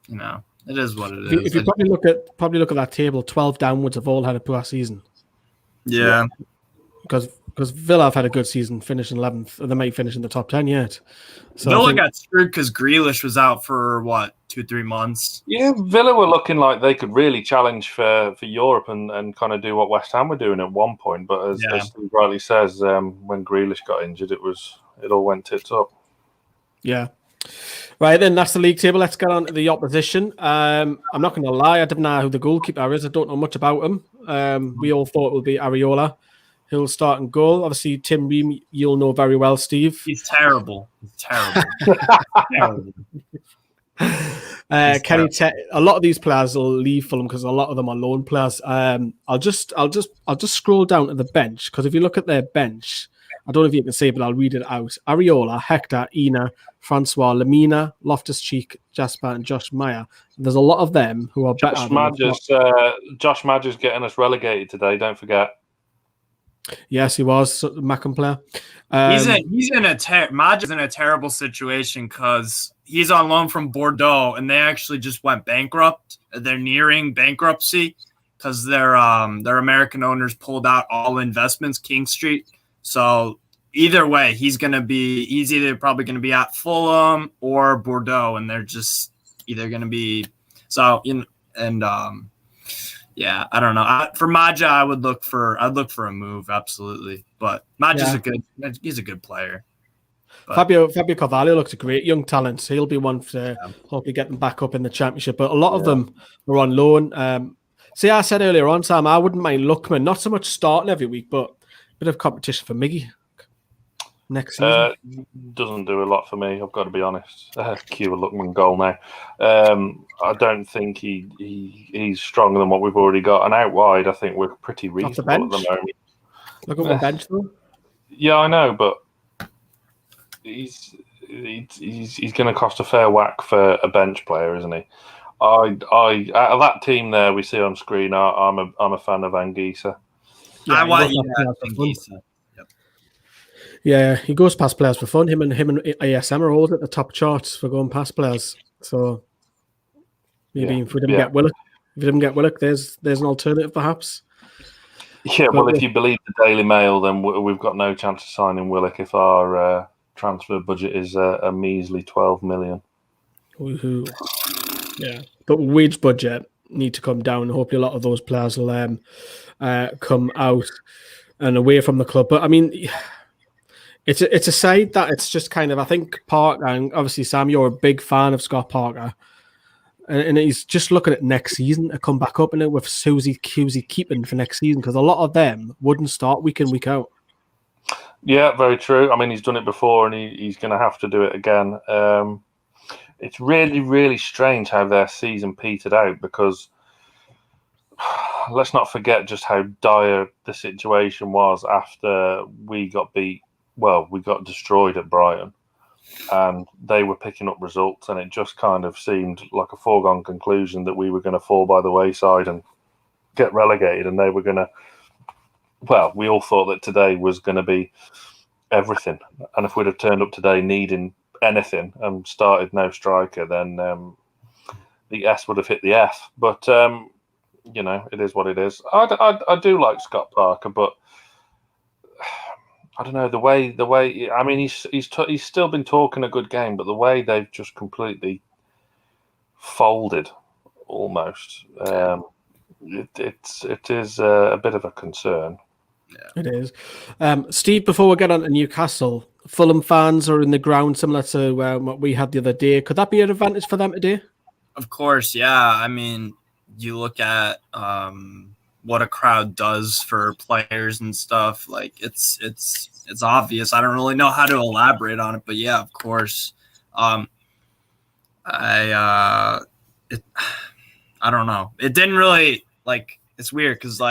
it is what it is. If you probably look at that table, 12 downwards have all had a poor season. Yeah. Because Villa have had a good season, finishing 11th. They might finish in the top 10 yet. So Villa got screwed because Grealish was out for, 2-3 months? Yeah, Villa were looking like they could really challenge for Europe and kind of do what West Ham were doing at one point. But as Steve rightly says, when Grealish got injured, it all went tits up. Yeah. Right, then that's the league table. Let's get on to the opposition. I'm not going to lie, I didn't know who the goalkeeper is. I don't know much about him. We all thought it would be Areola who'll start in goal. Obviously, Tim Ream, you'll know very well, Steve. He's terrible. Terrible. Kenny, a lot of these players will leave Fulham because a lot of them are loan players. I'll just scroll down to the bench, because if you look at their bench, I don't know if you can see, but I'll read it out. Areola, Hector, Ina, Francois, Lamina, Loftus-Cheek, Jasper, and Josh Meyer. There's a lot of them who are better. Josh Madger's getting us relegated today. Don't forget. Yes, he was Mackham player. He's in a terrible situation because he's on loan from Bordeaux, and they actually just went bankrupt. They're nearing bankruptcy because their American owners pulled out all investments, King Street. So either way, he's either probably going to be at Fulham or Bordeaux, and they're just either going to be yeah, I don't know. For Maja, I'd look for a move, absolutely. But Maja's he's a good player. But Fabio Carvalho looks a great young talent. So he'll be one to hopefully get them back up in the Championship. But a lot of them are on loan. See, I said earlier on, Sam, I wouldn't mind Luckman, not so much starting every week, but a bit of competition for Miggy next season. Doesn't do a lot for me, I've got to be honest. Cue a Luckman goal now. I don't think he's stronger than what we've already got. And out wide, I think we're pretty reasonable at the moment. Look at the bench, though. Yeah, I know, but he's going to cost a fair whack for a bench player, isn't he? Out of that team there we see on screen, I'm a fan of Anguissa. Yeah, he goes past players for fun. Him and ASM are always at the top charts for going past players. So maybe if we didn't get Willock, there's an alternative perhaps. Yeah, well, if you believe the Daily Mail, then we've got no chance of signing Willock if our transfer budget is a measly 12 million. Yeah, but wage budget need to come down. Hopefully, a lot of those players will come out and away from the club. But I mean, it's a side that it's just kind of, I think Parker, and obviously Sam, you're a big fan of Scott Parker, and he's just looking at next season to come back up in it with Susie keeping for next season, because a lot of them wouldn't start week in, week out. Yeah, very true. I mean, he's done it before, and he's going to have to do it again. It's really, really strange how their season petered out, because let's not forget just how dire the situation was after we got beat. Well, we got destroyed at Brighton, and they were picking up results, and it just kind of seemed like a foregone conclusion that we were going to fall by the wayside and get relegated, and they were going to. Well, we all thought that today was going to be everything, and if we'd have turned up today needing anything and started no striker, then the S would have hit the F. But it is what it is. I do like Scott Parker, but I don't know the way. I mean, he's still been talking a good game, but the way they've just completely folded, almost, it is a bit of a concern. Yeah. It is. Steve, before we get on to Newcastle, Fulham fans are in the ground similar to what we had the other day. Could that be an advantage for them today? Of course, yeah. I mean, you look at what a crowd does for players and stuff. Like it's obvious. I don't really know how to elaborate on it, but yeah, of course. I don't know. It didn't really it's weird because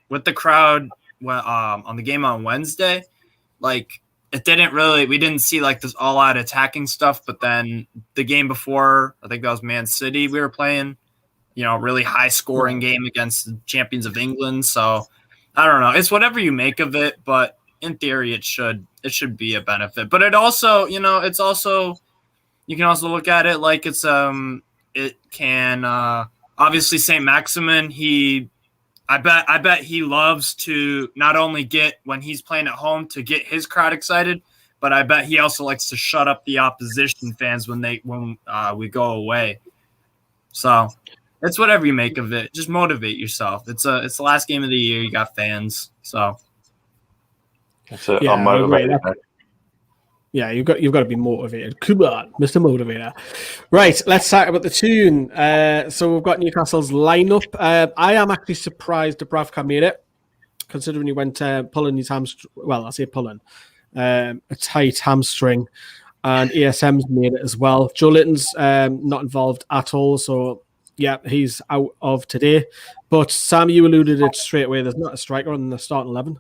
with the crowd on the game on Wednesday, it didn't really. We didn't see this all-out attacking stuff. But then the game before, I think that was Man City, we were playing. Really high-scoring game against the champions of England. So I don't know. It's whatever you make of it. But in theory, it should be a benefit. But it also, it's also, you can also look at it like it can obviously Saint-Maximin. I bet he loves to not only get when he's playing at home to get his crowd excited, but I bet he also likes to shut up the opposition fans when we go away. So it's whatever you make of it. Just motivate yourself. It's the last game of the year. You got fans, so it's unmotivated. Yeah, you've got to be motivated. Come on, Mr. Motivator. Right, let's talk about the tune. So we've got Newcastle's lineup. I am actually surprised Dubravka made it, considering he went pulling his hamstring. Well, I say pulling a tight hamstring, and ASM's made it as well. Joe Linton's not involved at all, so yeah, he's out of today. But Sam, you alluded it straight away. There's not a striker on the starting 11.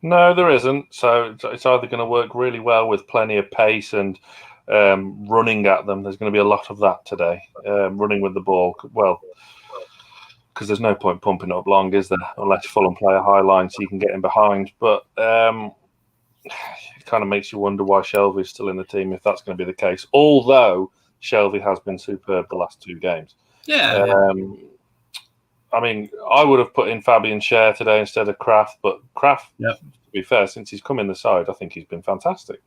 No, there isn't. So it's either going to work really well with plenty of pace and running at them. There's going to be a lot of that today, running with the ball. Well, because there's no point pumping it up long, is there? Unless Fulham play a high line so you can get in behind. But it kind of makes you wonder why Shelvey's still in the team if that's going to be the case. Although Shelvey has been superb the last 2 games. Yeah. I mean, I would have put in Fabian Schär today instead of Kraft, but Kraft, to be fair, since he's come in the side, I think he's been fantastic.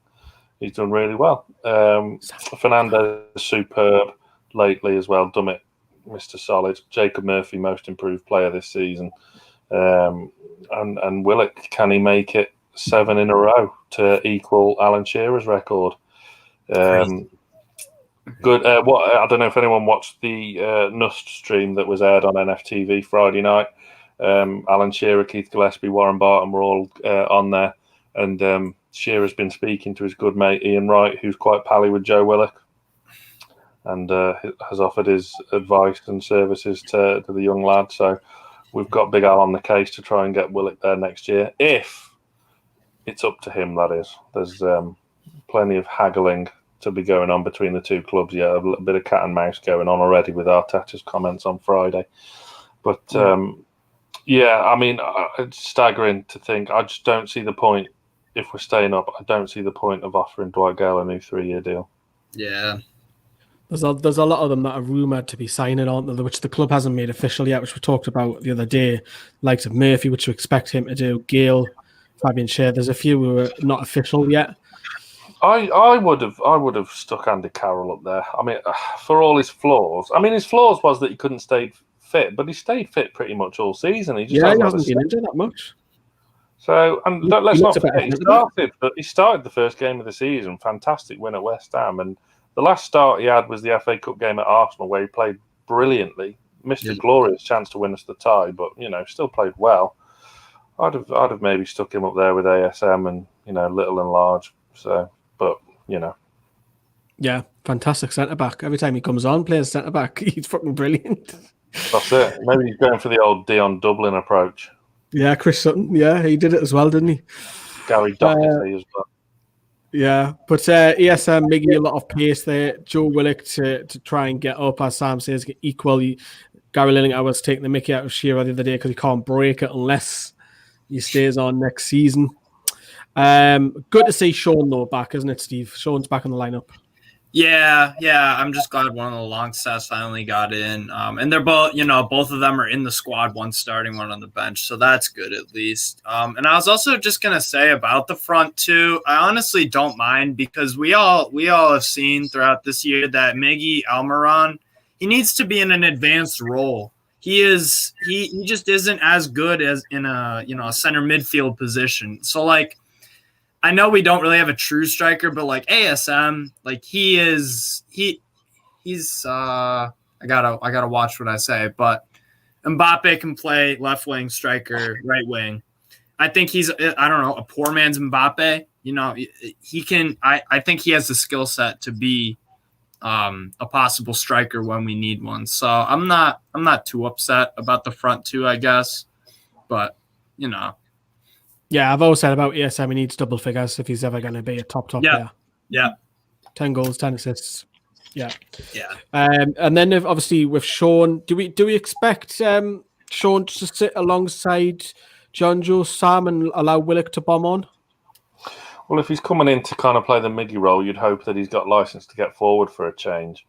He's done really well. Fernandes is superb lately as well. Dummett, Mr. Solid. Jacob Murphy, most improved player this season. And Willock, can he make it 7 in a row to equal Alan Shearer's record? Good. I don't know if anyone watched the NUFC stream that was aired on NFTV Friday night. Alan Shearer, Keith Gillespie, Warren Barton were all on there. And Shearer's been speaking to his good mate Ian Wright, who's quite pally with Joe Willock, and has offered his advice and services to the young lad. So we've got Big Al on the case to try and get Willock there next year. If it's up to him, that is. There's plenty of haggling to be going on between the 2 clubs. Yeah, a little bit of cat and mouse going on already with Arteta's comments on Friday. But I mean, it's staggering to think. I just don't see the point. If we're staying up, I don't see the point of offering Dwight Gale a new 3-year deal. Yeah. There's a lot of them that are rumoured to be signing, aren't there, which the club hasn't made official yet, which we talked about the other day, likes of Murphy, which we expect him to do, Gale, Fabian Schär. There's a few who are not official yet. I would have stuck Andy Carroll up there. I mean, for all his flaws. I mean, his flaws was that he couldn't stay fit, but he stayed fit pretty much all season. He hasn't been injured that much. So, and let's not forget, he started the first game of the season, fantastic win at West Ham, and the last start he had was the FA Cup game at Arsenal, where he played brilliantly, missed a glorious chance to win us the tie, but still played well. I'd have maybe stuck him up there with ASM and little and large. So, but yeah, fantastic centre back. Every time he comes on, plays centre back, he's fucking brilliant. That's it. Maybe he's going for the old Dion Dublin approach. Yeah, Chris Sutton. Yeah, he did it as well, didn't he? Gary Doherty as well. Yeah, but ESM making a lot of pace there. Joe Willock to try and get up, as Sam says, equally. Gary Lineker was taking the mickey out of Shearer the other day because he can't break it unless he stays on next season. Good to see Sean though back, isn't it, Steve? Sean's back in the lineup. Yeah. I'm just glad one of the long stats finally got in. And they're both, both of them are in the squad, one starting, one on the bench. So that's good at least. And I was also just going to say about the front two, I honestly don't mind because we all have seen throughout this year that Miggy Almiron, he needs to be in an advanced role. He just isn't as good as in a center midfield position. So I know we don't really have a true striker, but ASM, he's I gotta watch what I say, but Mbappe can play left wing, striker, right wing. I think he's a poor man's Mbappe. He can. I think he has the skill set to be a possible striker when we need one. So I'm not too upset about the front two, I guess, but Yeah, I've always said about ESM, he needs double figures if he's ever going to be a top player. Yeah. 10 goals, 10 assists. Yeah. Yeah. And then obviously with Sean, do we expect Sean to sit alongside John Joe, Sam, and allow Willock to bomb on? Well, if he's coming in to kind of play the Miggy role, you'd hope that he's got license to get forward for a change.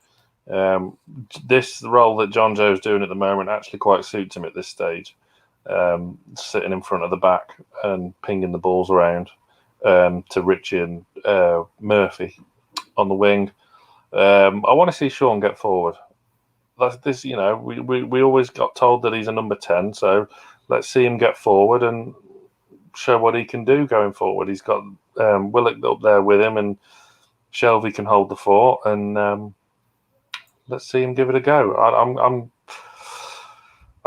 This role that John Joe's doing at the moment actually quite suits him at this stage. Sitting in front of the back and pinging the balls around to Richie and Murphy on the wing. I want to see Sean get forward. That's this, you know, we always got told that he's a number 10, so let's see him get forward and show what he can do going forward. He's got Willock up there with him, and Shelby can hold the fort, and let's see him give it a go. I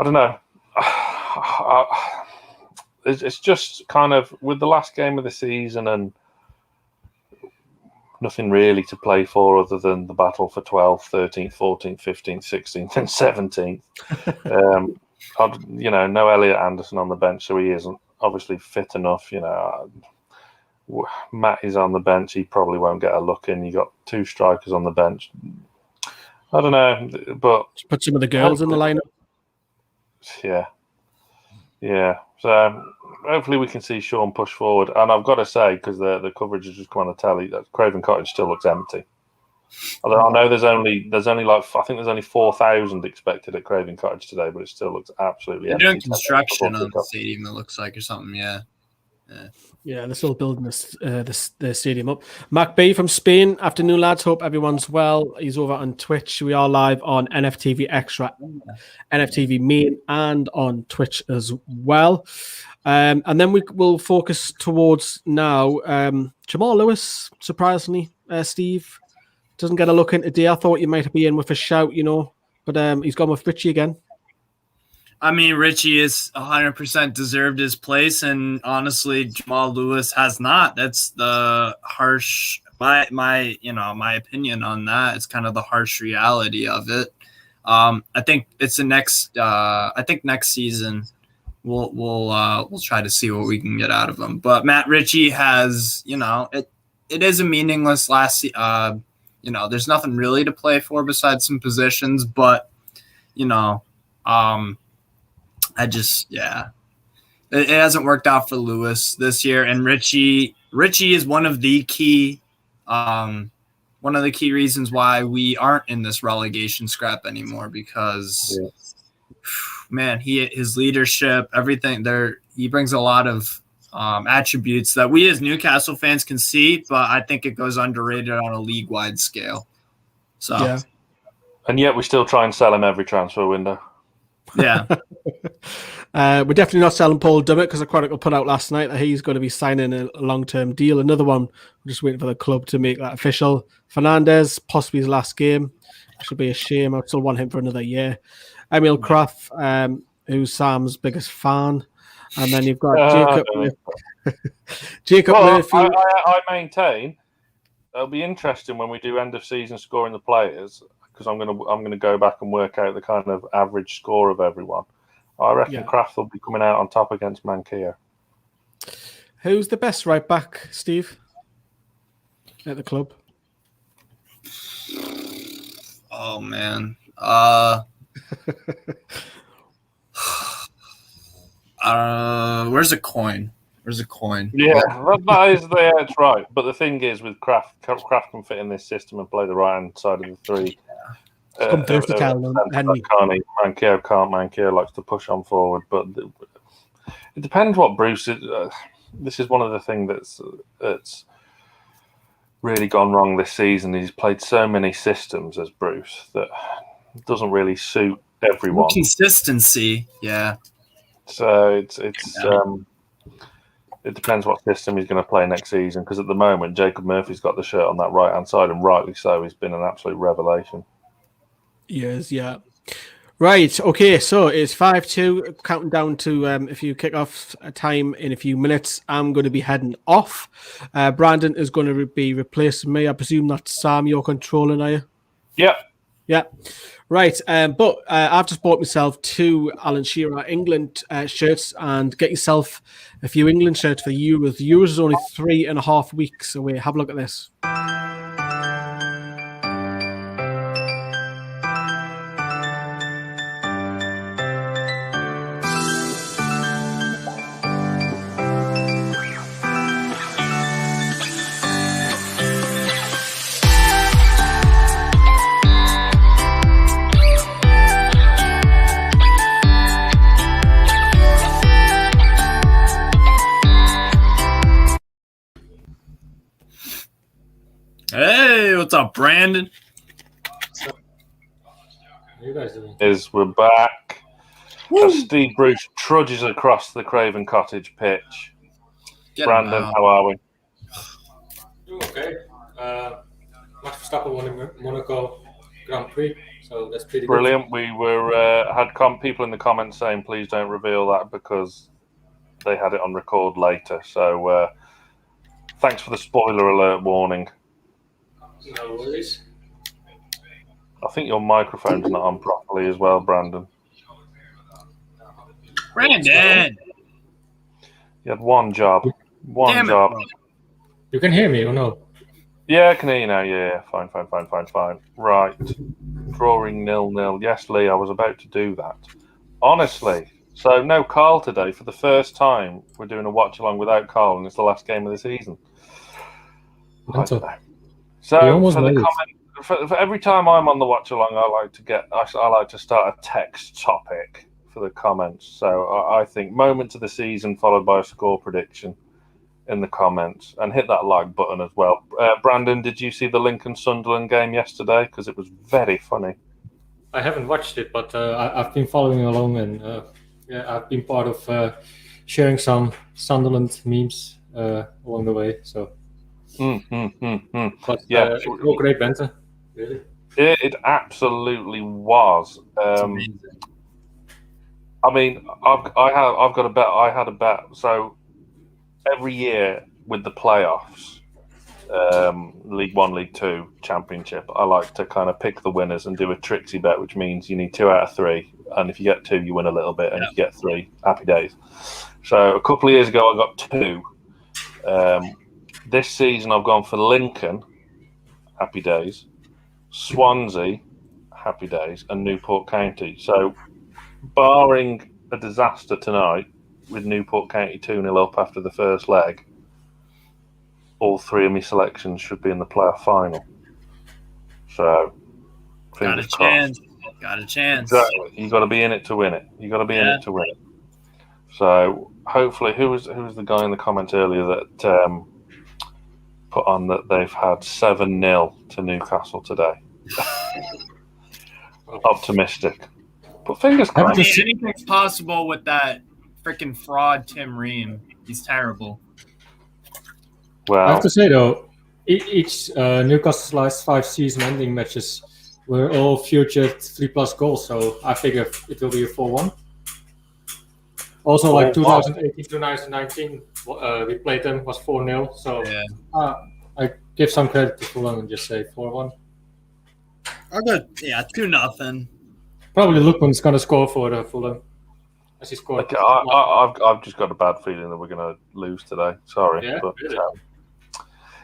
don't know. It's just kind of with the last game of the season and nothing really to play for other than the battle for 12th, 13th, 14th, 15th, 16th, and 17th. You know, no Elliot Anderson on the bench, so he isn't obviously fit enough. You know, Matt is on the bench. He probably won't get a look in. You got 2 strikers on the bench. I don't know, but just put some of the girls in the lineup. Yeah. So hopefully we can see Sean push forward. And I've got to say, because the coverage has just come on the telly, that Craven Cottage still looks empty. Although I know there's only like I think there's only 4,000 expected at Craven Cottage today, but it still looks absolutely empty. They're doing construction on the stadium, it looks like, or something. Yeah, they're still building the stadium up. Mac B from Spain. Afternoon, lads. Hope everyone's well. He's over on Twitch. We are live on NFTV Extra, NFTV Main, and on Twitch as well. And then we will focus towards now. Jamal Lewis, surprisingly, Steve, doesn't get a look in today. I thought you might be in with a shout, you know, but he's gone with Richie again. I mean, Richie is 100% deserved his place, and honestly, Jamal Lewis has not. That's the harsh, my opinion on that. It's kind of the harsh reality of it. I think it's the next. I think next season we'll try to see what we can get out of him. But Matt Ritchie has, you know, it is a meaningless last. You know, there's nothing really to play for besides some positions, but you know, it hasn't worked out for Lewis this year, and Richie is one of the key reasons why we aren't in this relegation scrap anymore, because man, his leadership, everything there, he brings a lot of attributes that we as Newcastle fans can see, but I think it goes underrated on a league-wide scale. So, yeah. And yet we still try and sell him every transfer window. Yeah. We're definitely not selling Paul Dummett, because the Chronicle put out last night that he's going to be signing a long-term deal. Another one, we're just waiting for the club to make that official. Fernandez, possibly his last game. Should be a shame. I still want him for another year. Emil Kraft, who's Sam's biggest fan. And then you've got Jacob Murphy. I maintain it'll be interesting when we do end of season scoring the players, because I'm gonna go back and work out the kind of average score of everyone. I reckon Kraft will be coming out on top against Mankia. Who's the best right back, Steve, at the club? Oh man. Where's a coin? Yeah, that is there. It's right. But the thing is, with Kraft can fit in this system and play the right hand side of the three. Come first to tell them. Mankia likes to push on forward, but it depends what Bruce is. This is one of the things that's really gone wrong this season. He's played so many systems as Bruce that doesn't really suit everyone. Consistency, yeah. So it depends what system he's going to play next season, because at the moment Jacob Murphy's got the shirt on that right hand side, and rightly so. He's been an absolute revelation. Yes, yeah. Right, okay, so it's 5-2, counting down to a few kickoff time in a few minutes. I'm going to be heading off. Brandon is going to be replacing me. I presume that's Sam you're controlling, are you? Yeah. Yeah. Right, but I've just bought myself 2 Alan Shearer England shirts, and get yourself a few England shirts for the Euros. The Euros is only 3.5 weeks away. Have a look at this. Hey, what's up, Brandon? How you guys doing? We're back. As Steve Bruce trudges across the Craven Cottage pitch. Brandon, how are we? Doing okay. Max Verstappen won in Monaco Grand Prix, so that's pretty Brilliant. good. We had people in the comments saying, please don't reveal that because they had it on record later. So thanks for the spoiler alert warning. No worries. I think your microphone's not on properly as well, Brandon. Brandon! You had one job. One job. You can hear me or no? Yeah, I can hear you now. Yeah, fine. Right. Drawing 0-0. Yes, Lee, I was about to do that. Honestly. So, no Carl today. For the first time, we're doing a watch-along without Carl, and it's the last game of the season. I don't know. So, for every time I'm on the watch-along, I like to start a text topic for the comments. So, I think moment of the season followed by a score prediction in the comments, and hit that like button as well. Brandon, did you see the Lincoln-Sunderland game yesterday? Because it was very funny. I haven't watched it, but I've been following along, and I've been part of sharing some Sunderland memes along the way. So, But yeah, it was great banter. Really, it absolutely was. I mean, I've got a bet. I had a bet. So every year with the playoffs, League One, League Two, Championship, I like to kind of pick the winners and do a tricksy bet, which means you need 2 out of 3, and if you get 2, you win a little bit, and if you get 3, happy days. So a couple of years ago, I got 2. This season, I've gone for Lincoln, happy days, Swansea, happy days, and Newport County. So, barring a disaster tonight, with Newport County 2-0 up after the first leg, all 3 of my selections should be in the playoff final. So, got a chance. Got a chance. Exactly. You got to be in it to win it. You got to be in it to win it. So, hopefully, who was the guy in the comments earlier that put on that they've had 7-0 to Newcastle today? Optimistic, but fingers crossed. Anything's possible with that freaking fraud Tim Ream. He's terrible. Well, I have to say though, each Newcastle's last 5 season-ending matches were all featured 3+ goals. So I figure it will be a 4-1. Also, like 2018 to 2019, we played them, was 4-0. So I give some credit to Fulham and just say 4-1. I'll go, 2-0. Probably Lookman's going to score for Fulham. As he scored. Okay, I've just got a bad feeling that we're going to lose today. Sorry. Yeah, but, really?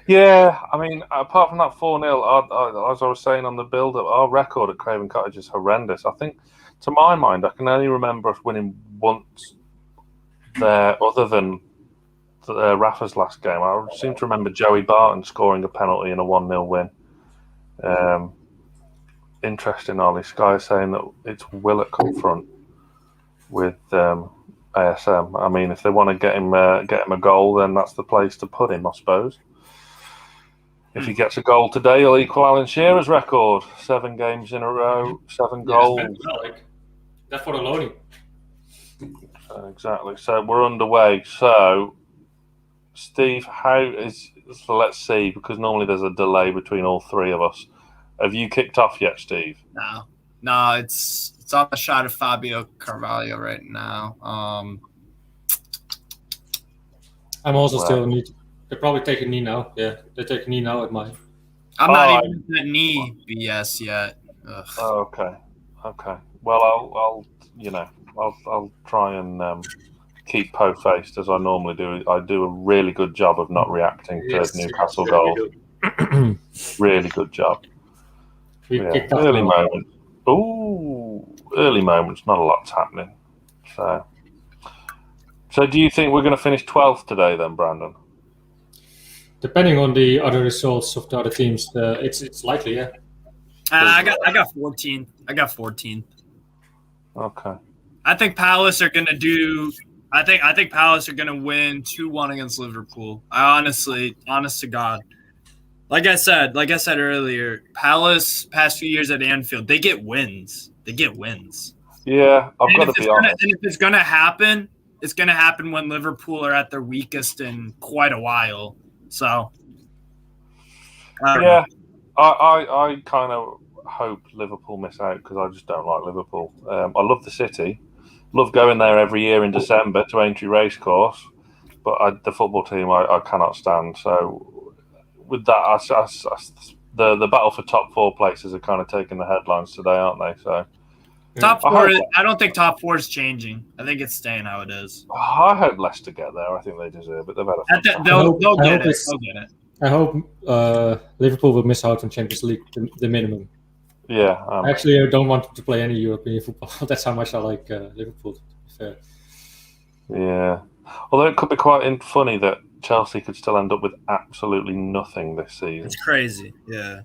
Yeah, I mean, apart from that 4-0, as I was saying on the build-up, our record at Craven Cottage is horrendous. I think, to my mind, I can only remember us winning once there, other than Rafa's last game. I seem to remember Joey Barton scoring a penalty in a 1-0 win. Interesting, Ollie. Sky saying that it's Willett up front with ASM. I mean, if they want to get him a goal, then that's the place to put him, I suppose. If he gets a goal today, he'll equal Alan Shearer's record. 7 games in a row, 7 goals. That's for the loading. Exactly. So we're underway. So, Steve, so let's see, because normally there's a delay between all 3 of us. Have you kicked off yet, Steve? No, it's on the shot of Fabio Carvalho right now. I'm also still need. They're probably taking knee now. Yeah, they're taking knee now at mine. I'm not even at knee BS yet. Ugh. Okay. Well, I'll try and keep po-faced as I normally do. I do a really good job of not reacting to Newcastle goals. Really good job. Early moments. Early moments. Not a lot's happening. So do you think we're going to finish 12th today, then, Brandon? Depending on the other results of the other teams, it's likely, yeah. I got 14th. I got 14th. Okay. I think Palace are going to do. I think Palace are going to win 2-1 against Liverpool. Honest to God. Like I said earlier, Palace past few years at Anfield, they get wins. Yeah, I've got to be honest. And if it's going to happen, it's going to happen when Liverpool are at their weakest in quite a while. So, I kind of hope Liverpool miss out because I just don't like Liverpool. I love the city, love going there every year in December to Aintree Racecourse, but the football team I cannot stand. So with that, the battle for top 4 places are kind of taking the headlines today, aren't they? So top 4, I don't think top 4 is changing. I think it's staying how it is. I hope Leicester get there. I think they deserve it. They've had they'll get it. I hope Liverpool will miss out on Champions League, the minimum. Yeah. Actually, I don't want them to play any European football. That's how much I like Liverpool, to be fair. Yeah. Although it could be quite funny that Chelsea could still end up with absolutely nothing this season. It's crazy. Yeah.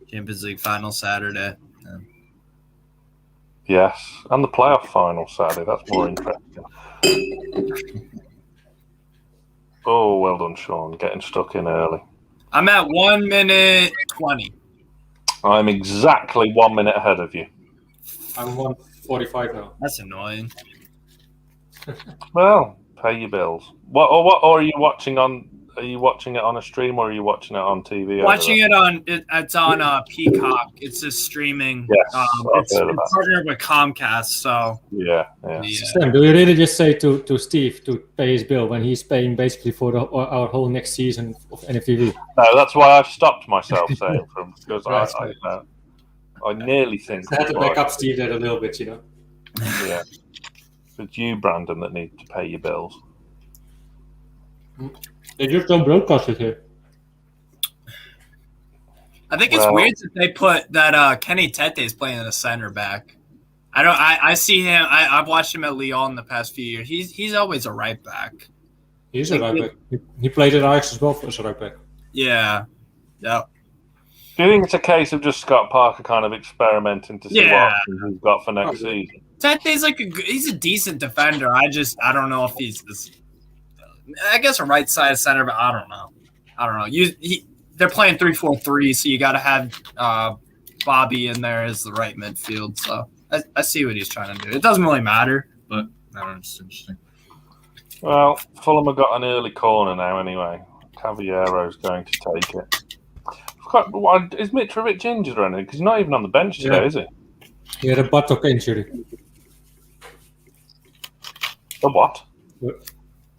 Champions League final Saturday. Yeah. Yes. And the playoff final Saturday. That's more interesting. Oh, well done, Sean. Getting stuck in early. I'm at 1 minute 20. I'm exactly 1 minute ahead of you. I'm 1:45 now. That's annoying. Well, pay your bills. Or are you watching on? Are you watching it on a stream or are you watching it on TV? Watching it on it's on Peacock. It's a streaming. Yes, it's partnered with Comcast. So yeah. Sam, do you really just say to Steve to pay his bill when he's paying basically for our whole next season of NFTV? No, that's why I've stopped myself saying from because I nearly think I had to back up Steve there a little bit, Yeah, it's you, Brandon, that need to pay your bills. They just don't broadcast it here. I think it's weird that they put that Kenny Tete is playing in a center back. I see him. I've watched him at Lyon the past few years. He's always a right back. He's a right back. He played at Ajax as well as a right back. Yeah. Yep. Do you think it's a case of just Scott Parker kind of experimenting to see what he's got for next season? Tete's he's a decent defender. I don't know if he's this. I guess a right side center, but I don't know. They're playing 3-4-3, so you got to have Bobby in there as the right midfield. So I see what he's trying to do. It doesn't really matter, but I don't know. It's interesting. Well, Fulham have got an early corner now anyway. Cavaliero's going to take it. Is Mitrovic injured or anything? Because he's not even on the bench today, is he? He had a buttock injury. A what?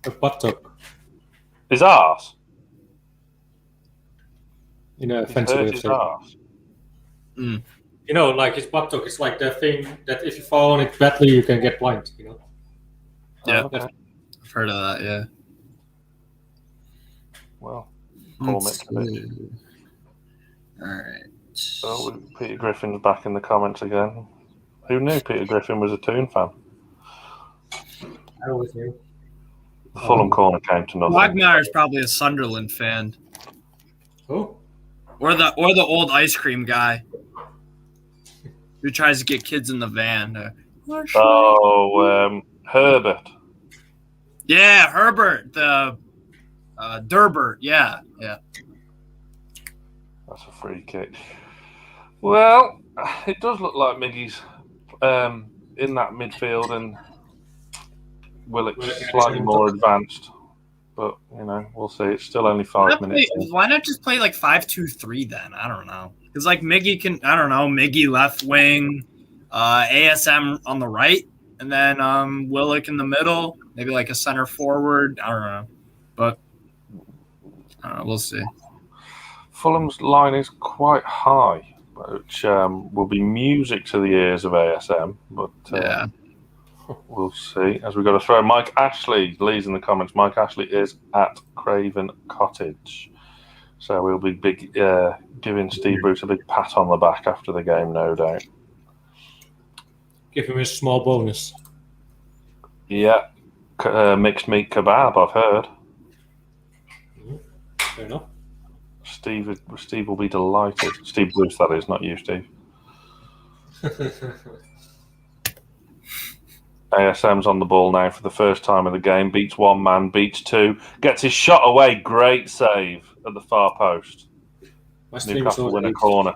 A buttock. His arse? Fancy way of saying. Mm. Like his buttock is like the thing that if you fall on it badly, you can get blind, Yeah, I've heard of that, yeah. Well, Paul Mitrovic. All right. Oh, Peter Griffin's back in the comments again. Who knew Peter Griffin was a Toon fan? I always knew. The Fulham corner came to nothing. Wagner is probably a Sunderland fan. Who? Or the old ice cream guy who tries to get kids in the van. Herbert. Yeah, Herbert. The Durbert. Yeah. That's a free kick. Well, it does look like Miggy's in that midfield and Willock's slightly more advanced. But, we'll see. It's still only 5 minutes. Why not just play 5-2-3 then? I don't know. Because Miggy can, I don't know, Miggy left wing, ASM on the right, and then Willock in the middle, maybe a center forward. I don't know. But we'll see. Fulham's line is quite high, which will be music to the ears of ASM. But we'll see. As we've got to throw Mike Ashley, Lee's in the comments. Mike Ashley is at Craven Cottage. So we'll be giving Steve Bruce a big pat on the back after the game, no doubt. Give him a small bonus. Yeah. Mixed meat kebab, I've heard. Fair enough. Steve will be delighted. Steve Bruce, that is, not you, Steve. ASM's on the ball now for the first time in the game. Beats one man, beats two. Gets his shot away. Great save. at the far post. Newcastle win a corner.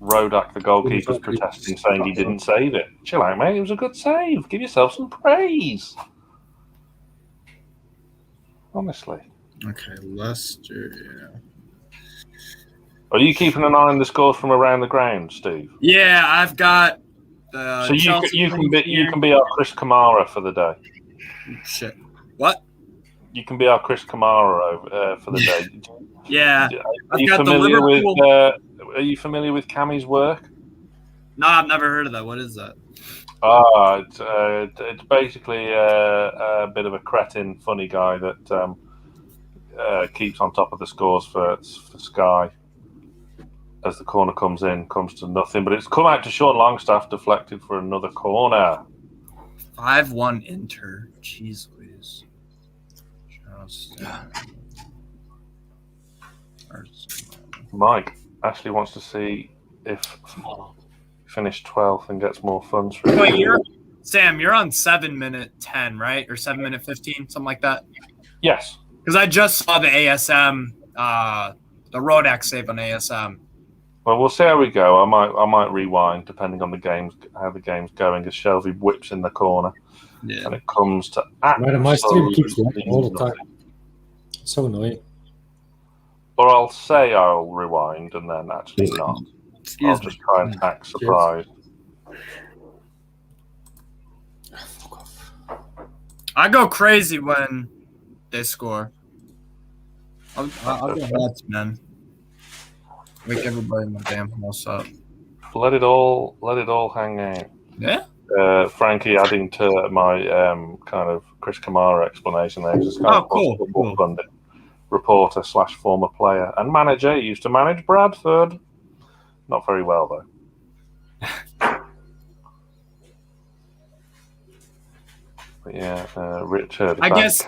Rodak, the goalkeeper's protesting, saying he didn't save it. Chill out, mate. It was a good save. Give yourself some praise. Honestly. Okay, Leicester. Are you keeping an eye on the scores from around the ground, Steve? Yeah, I've got. So you can be our Chris Kamara for the day. Shit. What? You can be our Chris Kamara for the day. Yeah. Are you familiar with? Are you familiar with Cammy's work? No, I've never heard of that. What is that? It's basically a bit of a cretin, funny guy that keeps on top of the scores for Sky. As the corner comes to nothing, but it's come out to Sean Longstaff, deflected for another corner. 5-1 Inter. Jeez Louise. Mike actually wants to see if finish 12th and gets more funds for it. Wait, Sam, you're on 7-minute 10, right? Or 7-minute 15, something like that? Yes. Because I just saw the ASM, the Rodak save on ASM. Well, we'll see how we go. I might rewind depending on how the game's going. As Shelby whips in the corner, and it comes to My stream keeps lagging all the time. It's so annoying. Or I'll say I'll rewind and then actually not. I'll just try and act surprised. I go crazy when they score. I'll go nuts, man. Wake everybody in the damn house up. Let it all hang out. Yeah. Frankie adding to my kind of Chris Kamara explanation there. Just kind of cool. Football Pundit reporter / former player and manager. He used to manage Bradford. Not very well though. But yeah, Richard. I guess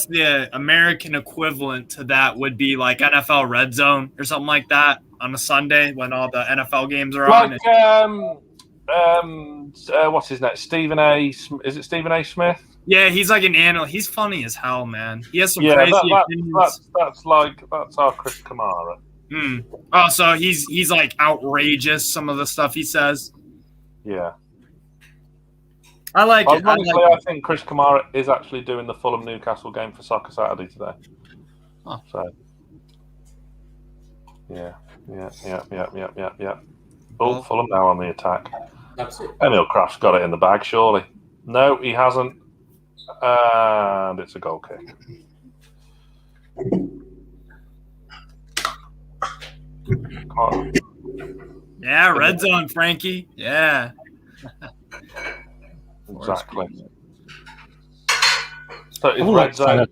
the American equivalent to that would be like NFL Red Zone or something like that on a Sunday when all the NFL games are on. What's his name? Stephen A. Is it Stephen A. Smith? Yeah, he's like an analyst. He's funny as hell, man. He has some crazy opinions. That's our Chris Kamara. Oh, so he's like outrageous. Some of the stuff he says. Yeah. I like it. I think Chris Kamara is actually doing the Fulham Newcastle game for Soccer Saturday today. Oh. So. Yeah. Oh, Fulham now on the attack. That's it. Emil Kraft's got it in the bag, surely. No, he hasn't. And it's a goal kick. Come on. Yeah, red zone, Frankie. Yeah. Exactly. So is red zone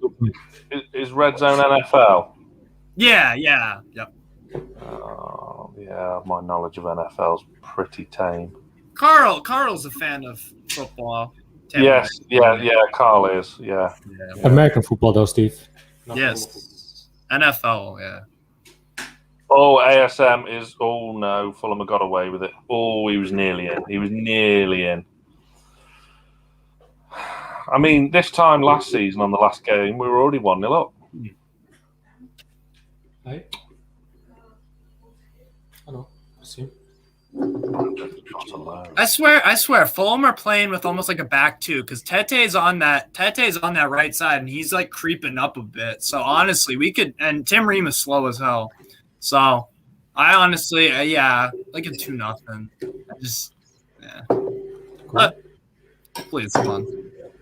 NFL? Yeah. Yep. Yeah, my knowledge of NFL is pretty tame. Carl's a fan of football. Yes, yeah, Carl is, yeah. American football though, Steve. Yes. NFL, yeah. Oh, ASM is, oh no, Fulham have got away with it. Oh, he was nearly in. I mean, this time last season on the last game, we were already 1-0 up. Hey. Hello. I see. I swear, Fulham are playing with almost like a back two because Tete's on that right side and he's like creeping up a bit. So honestly, we could, and Tim Ream is slow as hell. So I honestly, like a 2-0. But hopefully it's fun.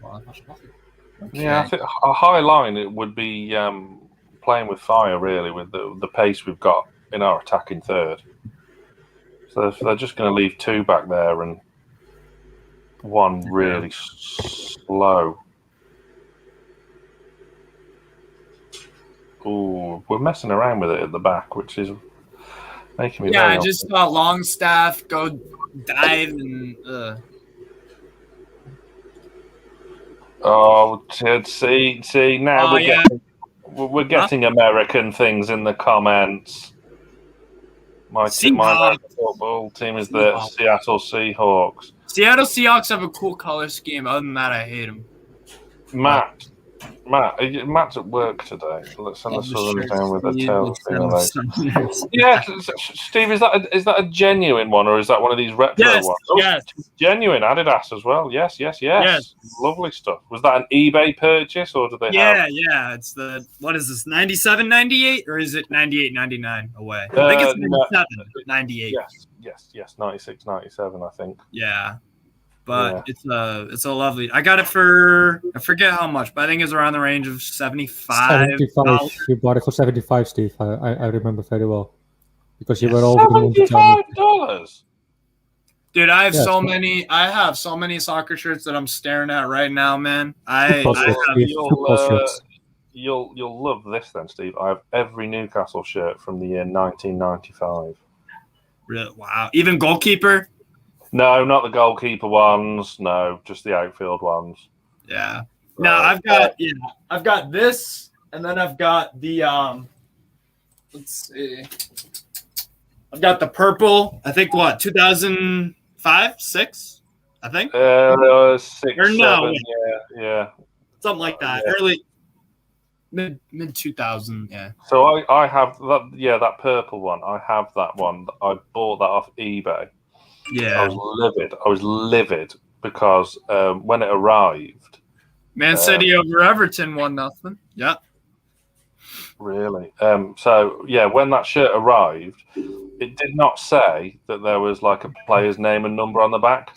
Okay. Yeah, I think a high line it would be playing with fire really with the pace we've got in our attacking third. So if they're just going to leave two back there and one really slow. Ooh, we're messing around with it at the back, which is making me. Yeah, I just saw Longstaff go dive and. Oh, see now we're getting American things in the comments. My football team is the Seattle Seahawks. Seattle Seahawks have a cool color scheme. Other than that, I hate them. Matt's at work today. Let's send the Southern down with a tail. Yeah, Steve, is that a genuine one, or is that one of these retro ones? Yes, genuine Adidas as well. Yes. Lovely stuff. Was that an eBay purchase, or did they have? Yeah. It's the what is this? 97, 98, or is it 98, 99 away? I think it's 97, 98. Yes. 96, 97, I think. Yeah. But it's a lovely. I got it for I forget how much, but I think it's around the range of 75. You bought it for 75, Steve. I remember very well because you were over the moon to tell me. $75. Dude, I have so many. I have so many soccer shirts that I'm staring at right now, man. You'll love this then, Steve. I have every Newcastle shirt from the year 1995. Really? Wow. Even goalkeeper? No, not the goalkeeper ones. No, just the outfield ones. Yeah. No, I've got this, and then I've got the let's see. I've got the purple. I think 2005, 6. I think. 6, or 7, no, yeah, something like that. Early mid 2000. Yeah. So I have that. Yeah, that purple one. I have that one. I bought that off eBay. Yeah. I was livid because when it arrived, Man City over Everton 1-0. Yeah. Really? So yeah, when that shirt arrived, it did not say that there was like a player's name and number on the back.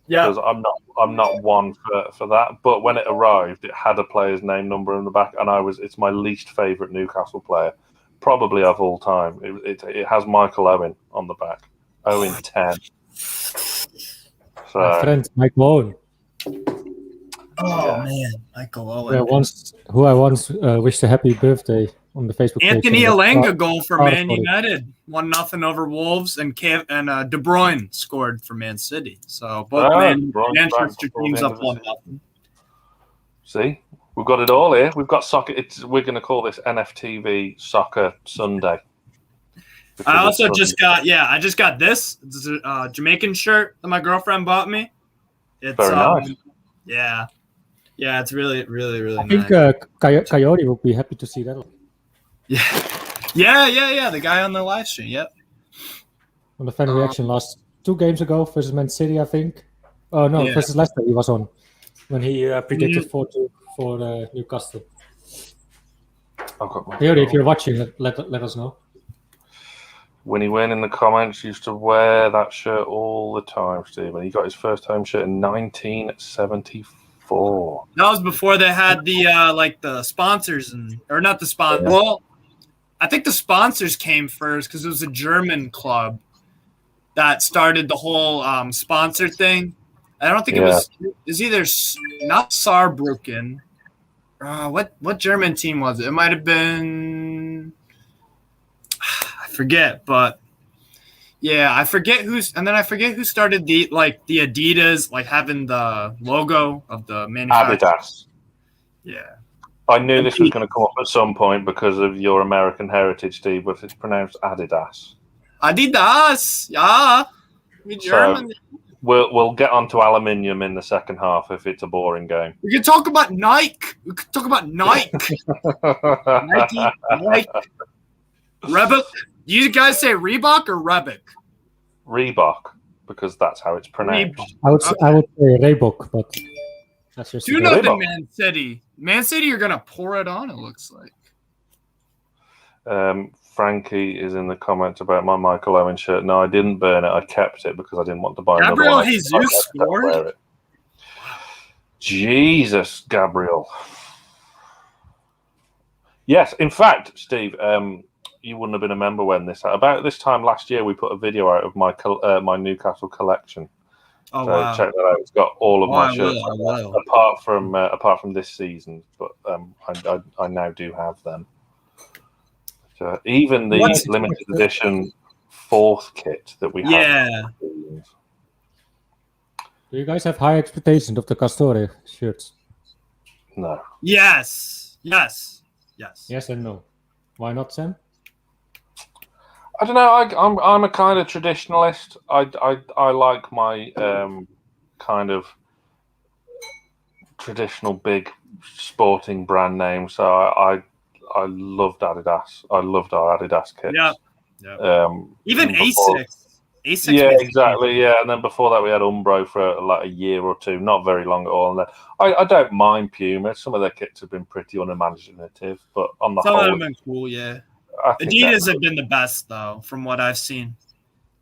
Yeah. Because I'm not one for that. But when it arrived, it had a player's name, number on the back, and it's my least favourite Newcastle player, probably of all time. It has Michael Owen on the back. Owen 10. So, my friend Michael Owen. Man, Michael Owen. Who I once wished a happy birthday on the Facebook page. Anthony Elanga goal for Man United, 1-0 over Wolves, and De Bruyne scored for Man City. So both Manchester teams up 1-0. See, we've got it all here. We've got soccer. We're going to call this NFTV Soccer Sunday. I also just got this. It's a Jamaican shirt that my girlfriend bought me. It's very nice. Yeah, it's really, really, really I nice. think Coyote will be happy to see that. Yeah. The guy on the live stream. Yep. On the fan reaction last 2 games ago versus Man City, I think. Oh no, versus Leicester he was on when he predicted 4-2 for Newcastle. Coyote, if you're watching, let us know. Winnie Wynn in the comments used to wear that shirt all the time, Stephen. He got his first home shirt in 1974. That was before they had the the sponsors or not the sponsors. Yeah. Well, I think the sponsors came first because it was a German club that started the whole sponsor thing. I don't think it was either not Saarbrücken. What German team was it? It might have been. I forget, but I forget who started the Adidas, like having the logo of the manufacturer. Adidas. Yeah. I knew this was going to come up at some point because of your American heritage, Steve, but it's pronounced Adidas. Adidas, yeah. Me German. So we'll get onto aluminium in the second half if it's a boring game. We can talk about Nike. Nike. Reebok. You guys say Reebok or Reebok? Reebok, because that's how it's pronounced. I would say Reebok, but that's just 2-0 Man City. Man City, you're gonna pour it on. It looks like. Frankie is in the comments about my Michael Owen shirt. No, I didn't burn it. I kept it because I didn't want to buy another one. Gabriel Jesus scored. Jesus, Gabriel. Yes, in fact, Steve. You wouldn't have been a member when about this time last year we put a video out of my Newcastle collection. Oh, so wow. check that out. It's got all of my shirts apart from this season, but I now do have them. So even the limited edition 4th kit that we have. Yeah. Do you guys have high expectations of the Castore shirts? No. Yes. Yes and no. Why not, Sam? I don't know. I'm a kind of traditionalist. I like my kind of traditional big sporting brand name, so I loved Adidas. I loved our Adidas kits. Yeah. Even Asics. Asics. Yeah, exactly. Yeah, and then before that we had Umbro for like a year or two, not very long at all. And then I don't mind Puma. Some of their kits have been pretty unimaginative, but on the Some whole, of them have been cool. Yeah. Adidas have been the best though, from what I've seen.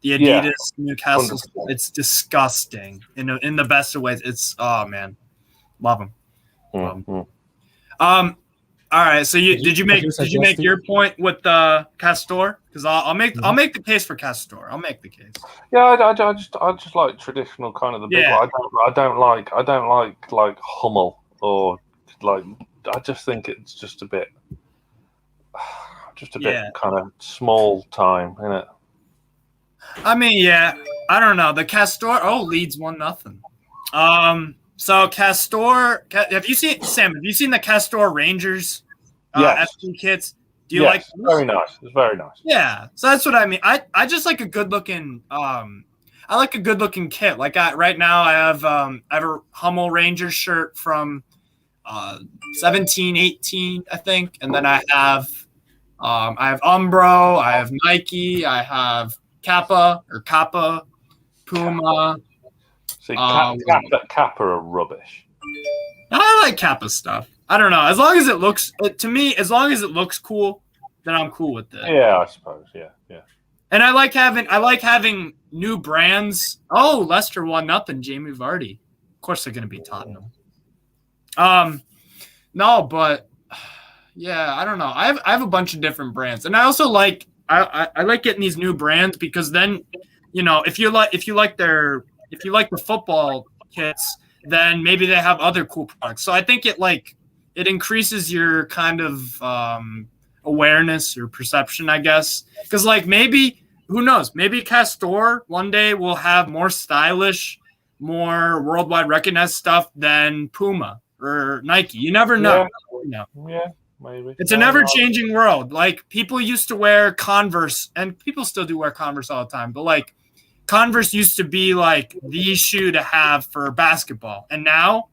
The Adidas Newcastle, 100%. it's disgusting in the best of ways. It's man, love them. All right. So did you make your point with Castor? Because I'll make the case for Castor. I'll make the case. Yeah, I just like traditional kind of the big one. I don't like Hummel or like. I just think it's just a bit kind of small time, isn't it? I mean, yeah, I don't know. The Castor, Leeds 1-0. So Castor, have you seen the Castor Rangers FC kits? Do you like those? Very nice. It's very nice. Yeah. So that's what I mean. I just like a good looking I like a good looking kit. Like right now I have a Hummel Rangers shirt from 17-18, I think. And then I have Umbro, I have Nike, I have Kappa, Puma. See, Kappa are rubbish. I like Kappa stuff. I don't know. As long as it looks cool, then I'm cool with it. Yeah, I suppose. Yeah. And I like having new brands. Oh, Leicester 1-0. Jamie Vardy. Of course, they're going to be Tottenham. No, but yeah, I don't know. I have a bunch of different brands, and I also like I like getting these new brands because then, if you like the football kits, then maybe they have other cool products. So I think it increases your kind of awareness or perception, I guess. Because maybe, who knows, maybe Castor one day will have more stylish, more worldwide recognized stuff than Puma or Nike. You never know. Yeah, maybe. It's an ever-changing world. People used to wear Converse, and people still do wear Converse all the time, but Converse used to be the shoe to have for basketball. And now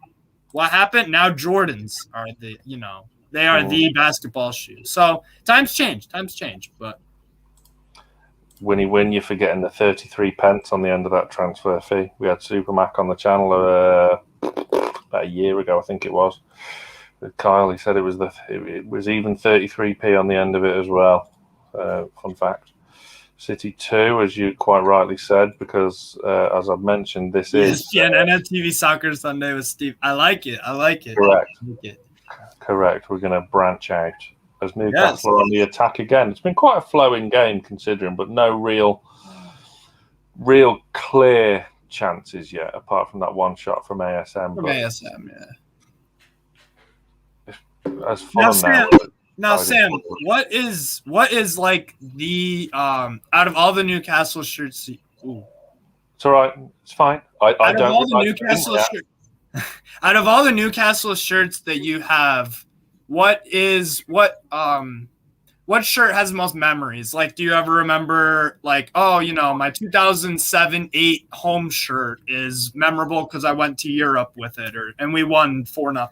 what happened? Now Jordans are they are the basketball shoe. So times change, but Winnie, you're forgetting the 33 pence on the end of that transfer fee. We had Supermac on the channel about a year ago, I think it was. With Kyle, he said it was even 33p on the end of it as well. Fun fact. City 2, as you quite rightly said, because as I've mentioned, this is NFTV Soccer Sunday with Steve. I like it. Correct. We're going to branch out as Newcastle are on the attack again. It's been quite a flowing game considering, but no real clear chances yet, apart from that one shot from ASM. As Fulham Now, Sam, what is the out of all the Newcastle shirts? Ooh. It's all right. It's fine. Out of all the Newcastle shirts that you have, what shirt has the most memories? Do you ever remember my 2007-8 home shirt is memorable because I went to Europe with it, and we won 4-0.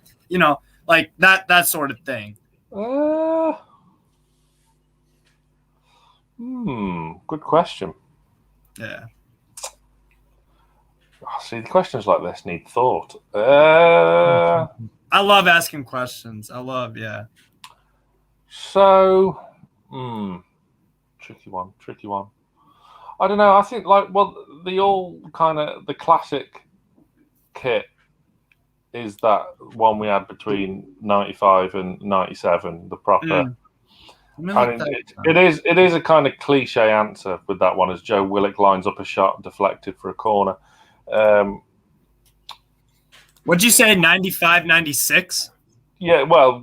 That sort of thing. Good question. Yeah. See, the questions like this need thought. I love asking questions. So, tricky one. I don't know. I think the classic kit is that one we had between 95 and 97, the proper. It is a kind of cliche answer with that one, as Joe Willock lines up a shot deflected for a corner. What'd you say, 95, 96? Yeah, well,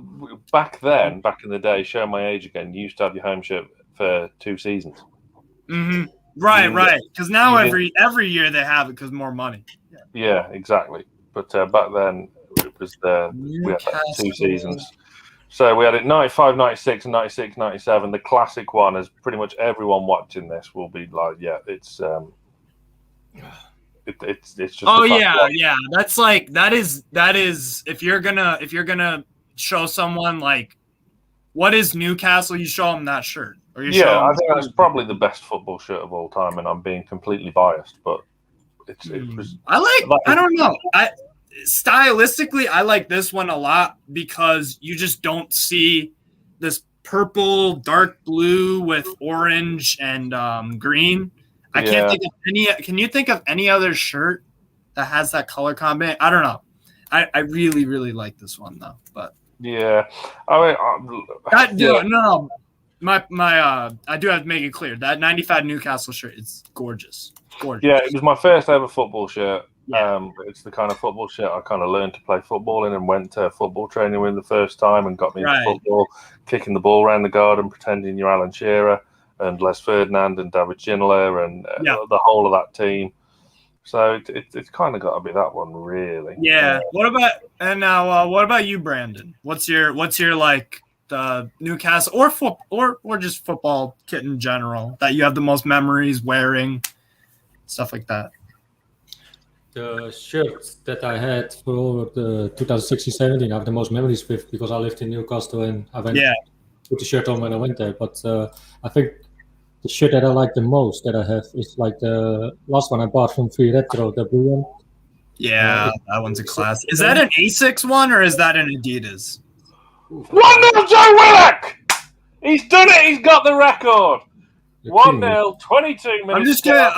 back in the day, showing my age again, you used to have your home shirt for 2 seasons. Mm-hmm. Right. Because now every year they have it because more money. Yeah, exactly. But back then, it was we had 2 seasons. So we had it 95, 96, and 96, 97. The classic one, as pretty much everyone watching this will be it's It's just. Oh yeah. That's like that is if you're gonna show someone like what is Newcastle, you show them that shirt. Or you show them I think that's probably the best football shirt of all time, and I'm being completely biased, but it was. I don't know. Stylistically, I like this one a lot because you just don't see this purple, dark blue with orange and green. I can't think of any. Can you think of any other shirt that has that color combination? I don't know. I really, really like this one though. But yeah, I mean, no. My I do have to make it clear that 95 Newcastle shirt is gorgeous. Yeah, it was my first ever football shirt. It's the kind of football shirt I kind of learned to play football in and went to football training with the first time and got me into football, kicking the ball around the garden, pretending you're Alan Shearer and Les Ferdinand and David Ginola and the whole of that team. So it's kind of got to be that one, really. Yeah. What about you, Brandon? What's your like the Newcastle or just football kit in general that you have the most memories wearing, stuff like that? The shirt that I had for the 2016-17, I have the most memories with because I lived in Newcastle and I went with the shirt on when I went there. But I think the shirt that I like the most that I have is like the last one I bought from Free Retro, the blue one. Yeah, that one's a classic. Is that an Asics one or is that an Adidas? 1-0 Joe Willock! He's done it. He's got the record. 1-0, 22 minutes. I'm just gonna.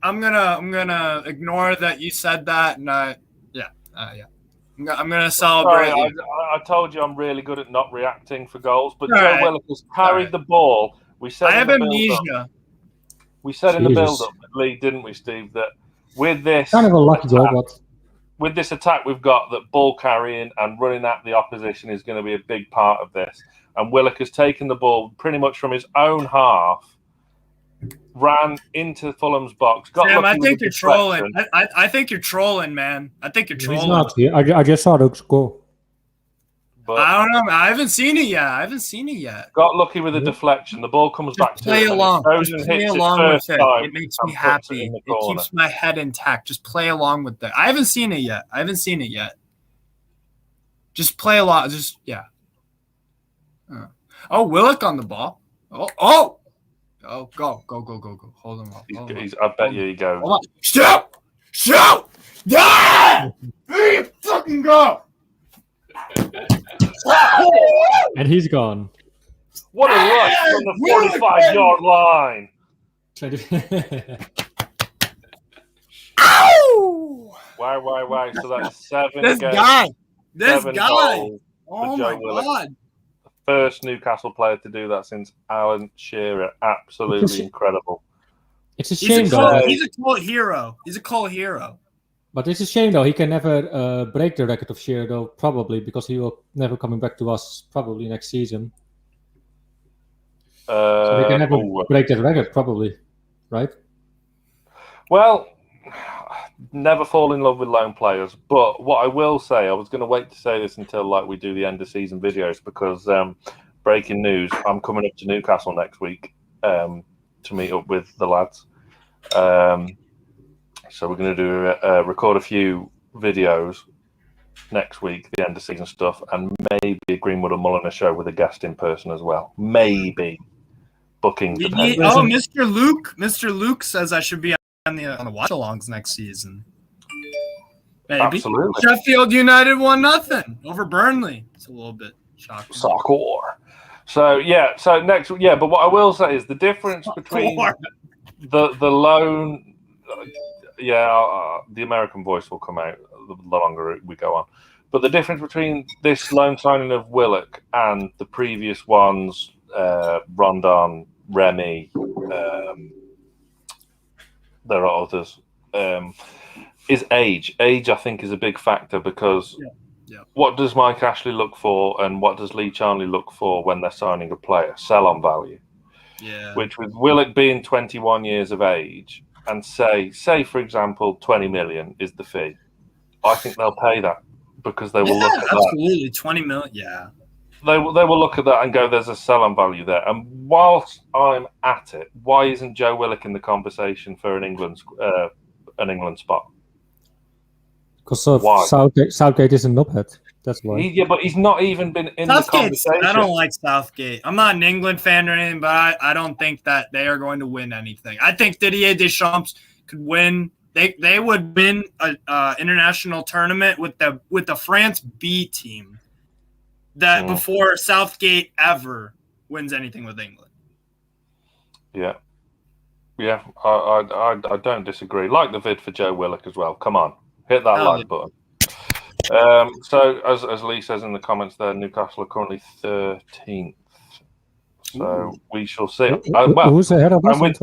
I'm gonna ignore that you said that, and I'm gonna celebrate. Sorry, I told you I'm really good at not reacting for goals, but Joe Willock has carried the ball. We said I have amnesia. We said in the build-up, Lee, didn't we, Steve, that with this kind of a lucky goal, but with this attack we've got, that ball carrying and running at the opposition is going to be a big part of this. And Willock has taken the ball pretty much from his own half. Ran into Fulham's box. Sam, I think you're trolling. I think you're trolling, man. I think you're trolling. He's not. I just saw the score. But I don't know. I haven't seen it yet. Got lucky with a deflection. The ball comes back to play him. along. Just play along with it. It makes me happy. It keeps my head intact. Just play along with that. I haven't seen it yet. Just play along. Oh, Willock on the ball. Oh, go. Hold him up. I bet you he goes. Hold on. Shoot! Yeah! Here you fucking go! And he's gone. What a rush from the 45-yard line. Ow! Why? So that's 7 This games. guy. Goals Oh, Joe my Willock. God. First Newcastle player to do that since Alan Shearer. Absolutely incredible. It's a shame, though. He's a cult hero. But it's a shame, though. He can never break the record of Shearer, though, probably, because he will never coming back to us probably next season. So he can never break that record, probably, right? Well, never fall in love with lone players. But what I will say, I was going to wait to say this until we do the end of season videos because breaking news, I'm coming up to Newcastle next week to meet up with the lads. So we're going to do record a few videos next week, the end of season stuff, and maybe a Greenwood and Mulliner show with a guest in person as well. Maybe booking. Mr. Luke says I should be on the watch-alongs next season. Maybe. Absolutely. Sheffield United 1-0 over Burnley. It's a little bit shocking. Soccer. So next, but what I will say is the difference between the loan. The American voice will come out the longer we go on. But the difference between this loan signing of Willock and the previous ones, Rondon, Remy, there are others, is age. Age, I think, is a big factor because what does Mike Ashley look for and what does Lee Charnley look for when they're signing a player? Sell on value. Yeah. Which with Willock being 21 years of age, and say for example 20 million is the fee, I think they'll pay that because they will look at absolutely 20 million. Yeah, they will look at that and go, there's a sell-on value there. And whilst I'm at it, why isn't Joe Willock in the conversation for an England an England spot. Because Southgate is a knobhead. That's why. Yeah, but he's not even been in the conversation. I don't like Southgate. I'm not an England fan or anything, but I don't think that they are going to win anything. I think Didier Deschamps could win. They would win an international tournament with the France B team that before Southgate ever wins anything with England. Yeah. Yeah, I don't disagree. Like the vid for Joe Willock as well. Come on, hit that like button. So, as Lee says in the comments there, Newcastle are currently 13th. So we shall see. Who's ahead of us?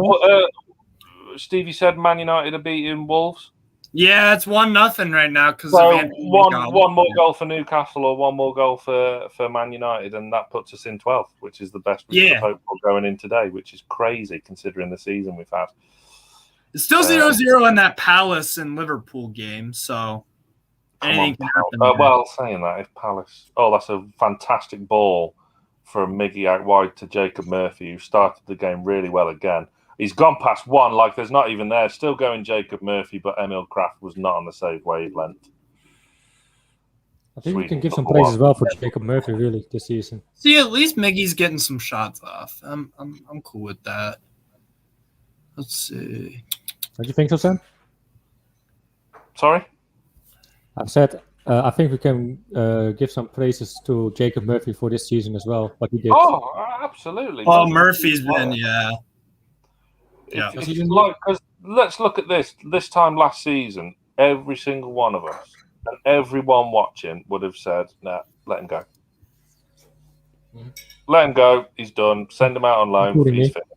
Stevie said Man United are beating Wolves. Yeah, it's 1-0 right now because one more goal for Newcastle or one more goal for Man United, and that puts us in 12th, which is the best we could hope for going in today, which is crazy considering the season we've had. It's still 0-0 in that Palace and Liverpool game, so anything can happen. Well, saying that, if Palace... Oh, that's a fantastic ball from Miggy out wide to Jacob Murphy, who started the game really well again. He's gone past one, like there's not even there. Still going Jacob Murphy, but Emil Kraft was not on the save wavelength. I think we can give some praise as well for Jacob Murphy, really, this season. See, at least Miggy's getting some shots off. I'm cool with that. Let's see. Don't you think so, Sam? Sorry? I said I think we can give some praises to Jacob Murphy for this season as well, what he did. Oh, absolutely. Oh, Murphy's been, yeah. Because let's look at this. This time last season, every single one of us and everyone watching would have said, "Nah, let him go. Let him go. He's done. Send him out on loan. He's finished.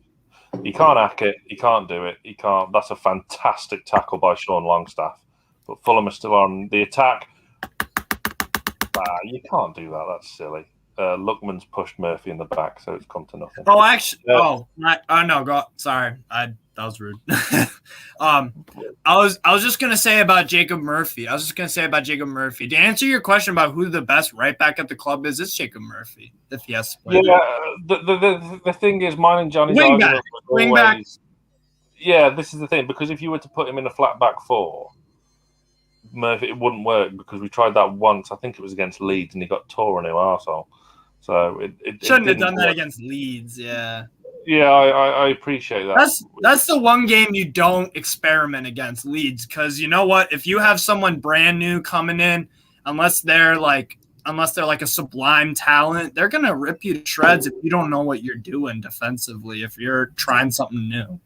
He can't hack it. He can't do it. He can't." That's a fantastic tackle by Sean Longstaff. But Fulham are still on the attack. You can't do that. That's silly. Lookman's pushed Murphy in the back, so it's come to nothing. Oh, actually, no, go. Sorry, that was rude. I was just gonna say about Jacob Murphy. To answer your question about who the best right back at the club is, it's Jacob Murphy. If he has to play. Yeah, the thing is, mine and Johnny's argument was always, wing back. Yeah, this is the thing, because if you were to put him in a flat back four, Murphy, it wouldn't work because we tried that once. I think it was against Leeds, and he got tore a new arsehole. So it shouldn't have done that against Leeds. Yeah. Yeah, I appreciate that. That's the one game you don't experiment against Leeds, because you know what? If you have someone brand new coming in, unless they're like a sublime talent, they're gonna rip you to shreds if you don't know what you're doing defensively. If you're trying something new,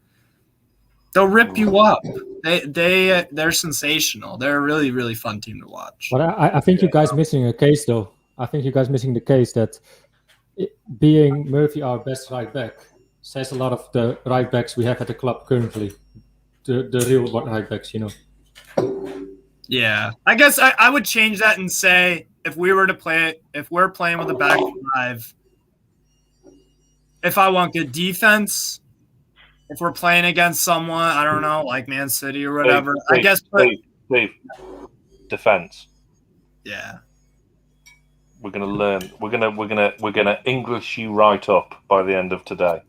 they'll rip you up. They're sensational. They're a really, really fun team to watch. But I think you guys missing a case though. I think you guys missing the case that being Murphy our best right back says a lot of the right backs we have at the club currently. The real right backs, you know. Yeah, I guess I would change that and say if we're playing with a back five, if I want good defense, if we're playing against someone, I don't know, like Man City or whatever, I guess. Steve, defense. Yeah. We're gonna learn. We're gonna English you right up by the end of today.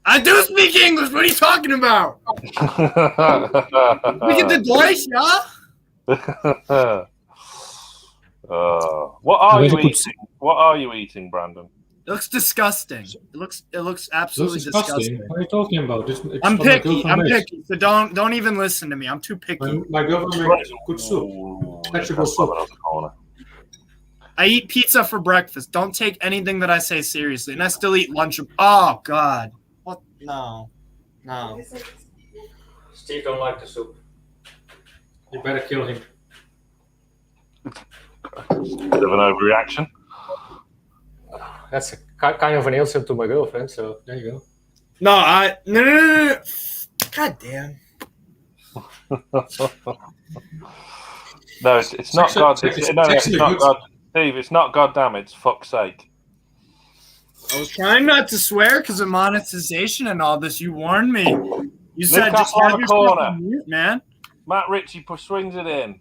I do speak English. What are you talking about? We get the Deutsch, yeah. What are you eating? What are you eating, Brandon? It looks disgusting. It looks absolutely disgusting. What are you talking about? I'm picky. So don't even listen to me. I'm too picky. My girlfriend makes good soup. Vegetable soup. I eat pizza for breakfast. Don't take anything that I say seriously. And I still eat lunch. Oh, God. What? No. Steve don't like the soup. You better kill him. Bit of an overreaction. That's kind of an insult to my girlfriend, so there you go. No. God damn. No, it's not God. It's not God. Steve, it's not goddamn. It's fuck's sake. I was trying not to swear because of monetization and all this. You warned me. You said just have yourself on mute, man. Matt Ritchie swings it in.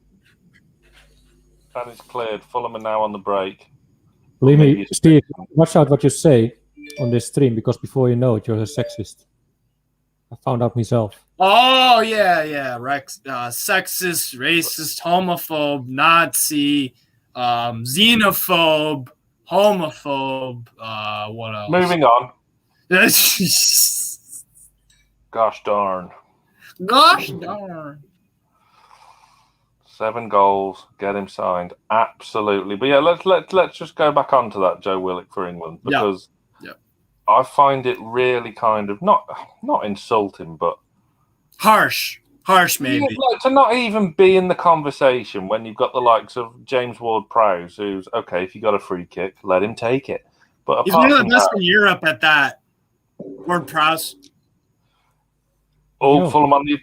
And it's cleared. Fulham are now on the break. Believe me, Steve, watch out what you say on this stream, because before you know it, you're a sexist. I found out myself. Oh yeah. Rex, sexist, racist, homophobe, Nazi, xenophobe, homophobe. What else? Moving on. Gosh darn. Gosh darn. 7 goals, get him signed. Absolutely. But yeah, let's just go back onto that Joe Willock for England, because I find it really kind of not insulting, but harsh maybe. Like to not even be in the conversation when you've got the likes of James Ward-Prowse, who's okay, if you got a free kick, let him take it. But he's one of the best in Europe at that. Ward-Prowse. Fulham on the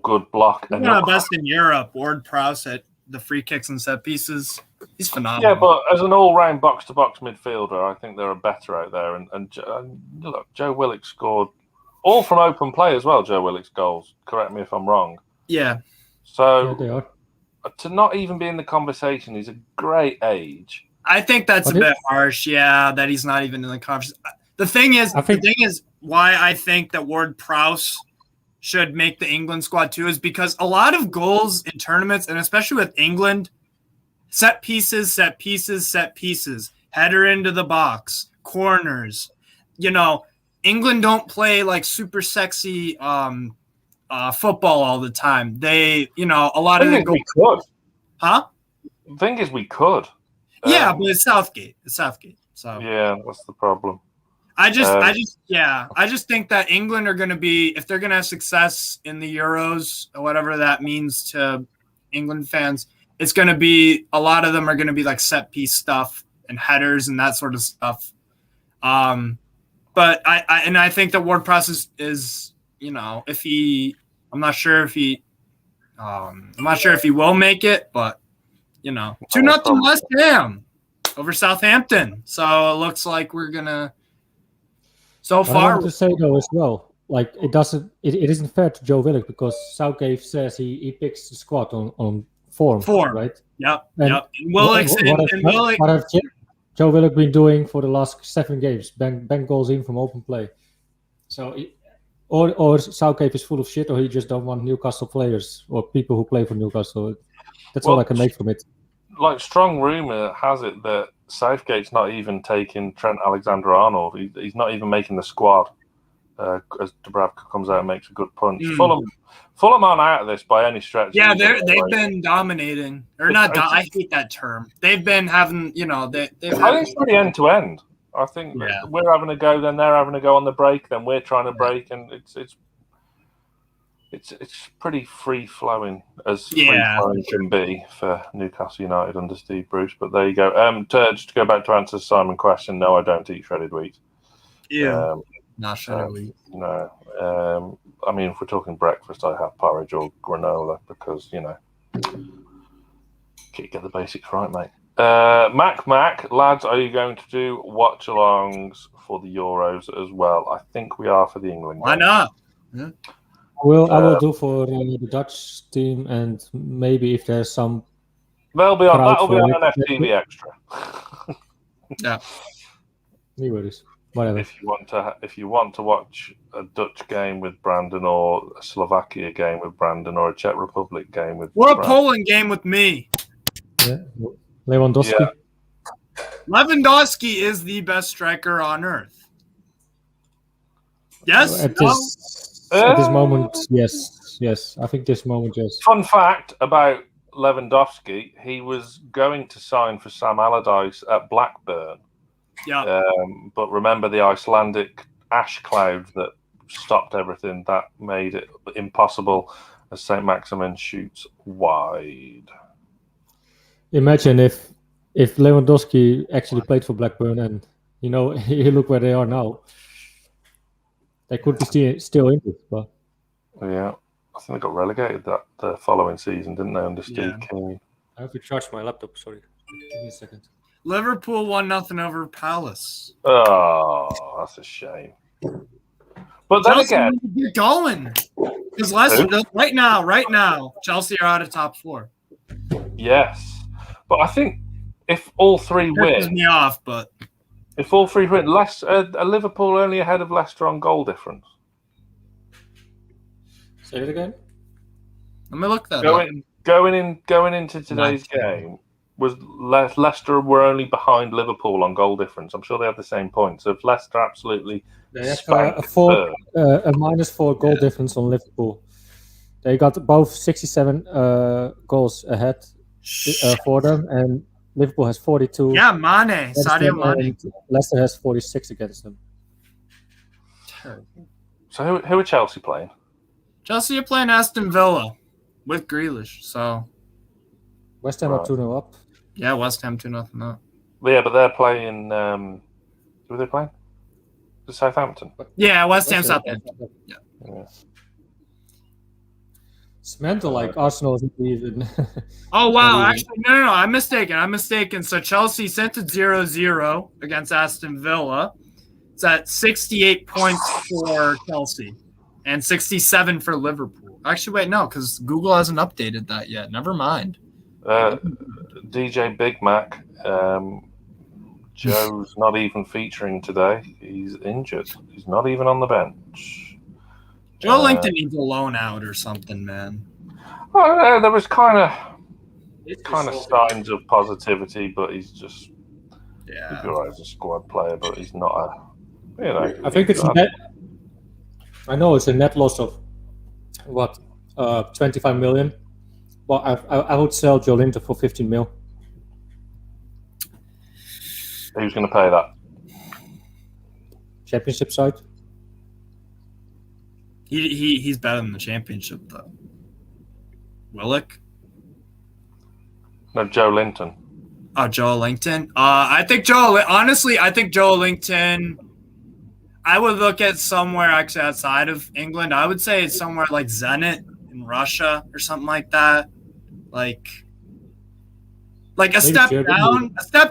good block. He's one of the best in Europe. Ward-Prowse at the free kicks and set pieces. He's phenomenal. Yeah, but as an all-round box-to-box midfielder, I think there are better out there. And look, Joe Willock scored all from open play as well. Joe Willock's goals. Correct me if I'm wrong. Yeah. So they are. To not even be in the conversation, he's a great age. I think that's a bit harsh. Yeah, that he's not even in the conversation. The thing is why I think that Ward-Prowse should make the England squad too is because a lot of goals in tournaments, and especially with England, set pieces, header into the box, corners. England don't play like super sexy football all the time. They, a lot of we could. Huh? The thing is, we could. Yeah, but it's Southgate. So yeah, that's the problem. I just think that England are going to be, if they're going to have success in the Euros or whatever that means to England fans, it's going to be, a lot of them are going to be like set piece stuff and headers and that sort of stuff. But I think that Ward-Prowse is, if he, I'm not sure if he will make it, but 2-0 West Ham over Southampton. So it looks like we're gonna. So far, I wanted to say though as well, like it isn't fair to Joe Willock because Southgate says he picks the squad on form, right? Yep. And What have Joe Willock been doing for the last 7 games? Bang goals in from open play. So, or Southgate is full of shit, or he just don't want Newcastle players or people who play for Newcastle. That's all I can make from it. Like, strong rumour has it that Southgate's not even taking Trent Alexander-Arnold. He's not even making the squad as Dubravka comes out and makes a good punch. Fulham aren't out of this by any stretch. Yeah, they've been dominating. Or not, I hate that term. They've been having, I think it's pretty end-to-end. I think we're having a go, then they're having a go on the break, then we're trying to break, and it's pretty free-flowing, as free-flowing can be for Newcastle United under Steve Bruce. But there you go. Just to go back to answer Simon's question, no, I don't eat shredded wheat. Yeah, not shredded wheat. No. I mean, if we're talking breakfast, I have porridge or granola because, get the basics right, mate. Mac, lads, are you going to do watch-alongs for the Euros as well? I think we are for the England game. Why not? Yeah. I will do for the Dutch team, and maybe if there's some. That'll be on an FTV extra. Yeah. No worries. Whatever. If you want to watch a Dutch game with Brandon, or a Slovakia game with Brandon, or a Czech Republic game with or a Brandon. Poland game with me. Yeah. Lewandowski. Yeah. Lewandowski is the best striker on earth. Yes. At this moment, yes. I think this moment, yes. Fun fact about Lewandowski: he was going to sign for Sam Allardyce at Blackburn. Yeah. But remember the Icelandic ash cloud that stopped everything. That made it impossible as Saint-Maximin shoots wide. Imagine if Lewandowski actually played for Blackburn, and you look where they are now. They could be still in it, but yeah, I think they got relegated the following season, didn't they, under Steve King? I have to charge my laptop. Sorry, give me a second. Liverpool 1-0 over Palace. Oh, that's a shame. But then again, you're going because right now, Chelsea are out of top 4. Yes, but I think if all 3 win, pisses me off. But if all 3 win, Liverpool only ahead of Leicester on goal difference. Say it again. Let me look that up. Going into today's game, was Leicester were only behind Liverpool on goal difference. I'm sure they have the same points. So if Leicester absolutely they have a -4 goal difference on Liverpool. They got both 67 goals ahead for them, and Liverpool has 42. Yeah, Mane, Sadio Mane. Leicester has 46 against them. So who are Chelsea playing? Chelsea are playing Aston Villa with Grealish. So West Ham are 2-0 up. Yeah, West Ham 2-0 up. Yeah, but they're playing. Who are they playing? Southampton. Yeah, West Ham, Southampton. Yeah. It's mental, like Arsenal isn't even. Oh wow! Actually, no. I'm mistaken. So Chelsea sent it 0-0 against Aston Villa. It's at 68 points for Chelsea and 67 for Liverpool. Actually, wait, no, because Google hasn't updated that yet. Never mind. DJ Big Mac. Joe's not even featuring today. He's injured. He's not even on the bench. Joe Linton needs a loan out or something, man. Well, there was kind of signs of positivity, but he's just he's all right as a squad player, but he's not a I think it's net. I know it's a net loss of 25 million, but I would sell Joe Linton for 15 mil. Who's going to pay that? Championship side. He's better than the Championship though. Willock? No, Joe Linton. Oh, Joe Linton. I think Joe Linton. I would look at somewhere actually outside of England. I would say it's somewhere like Zenit in Russia or something like that. Like a step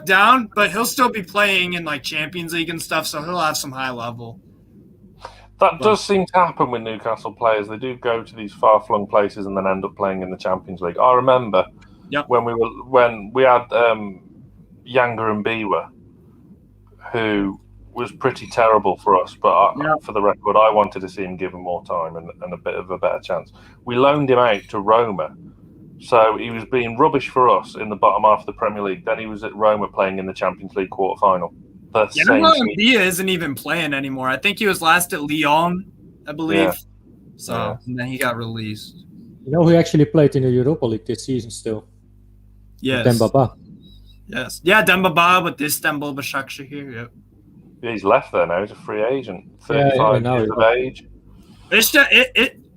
down, but he'll still be playing in like Champions League and stuff, so he'll have some high level. That does seem to happen with Newcastle players. They do go to these far-flung places and then end up playing in the Champions League. I remember when we had Younger and Biwa, who was pretty terrible for us. But for the record, I wanted to see him given more time and a bit of a better chance. We loaned him out to Roma, so he was being rubbish for us in the bottom half of the Premier League. Then he was at Roma playing in the Champions League quarter-final. Dia isn't even playing anymore. I think he was last at Lyon, I believe. Yeah. So and then he got released. You know who actually played in the Europa League this season still? Yes. Dembaba. Yes. Yeah, Dembaba with Istanbul Başakşehir. Yep. Yeah, he's left there now. He's a free agent. 35 years of age.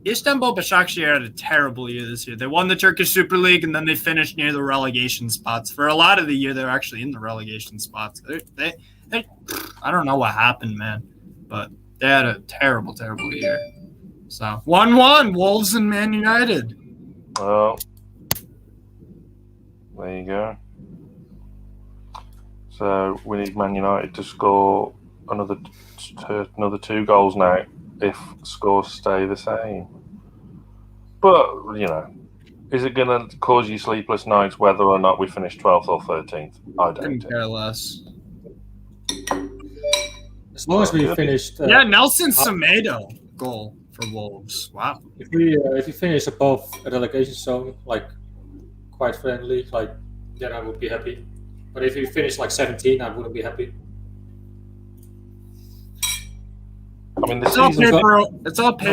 Istanbul Başakşehir had a terrible year this year. They won the Turkish Super League and then they finished near the relegation spots. For a lot of the year, they were actually in the relegation spots. They I don't know what happened, man, but they had a terrible, terrible year. So 1-1, Wolves and Man United. Well, there you go. So we need Man United to score another 2 goals now if scores stay the same. But, is it going to cause you sleepless nights whether or not we finish 12th or 13th? I don't care less. As long as we finished... Nelson Semedo goal for Wolves. Wow. If we finish above a relegation zone, quite friendly, then I would be happy. But if we finish 17, I wouldn't be happy. I mean, the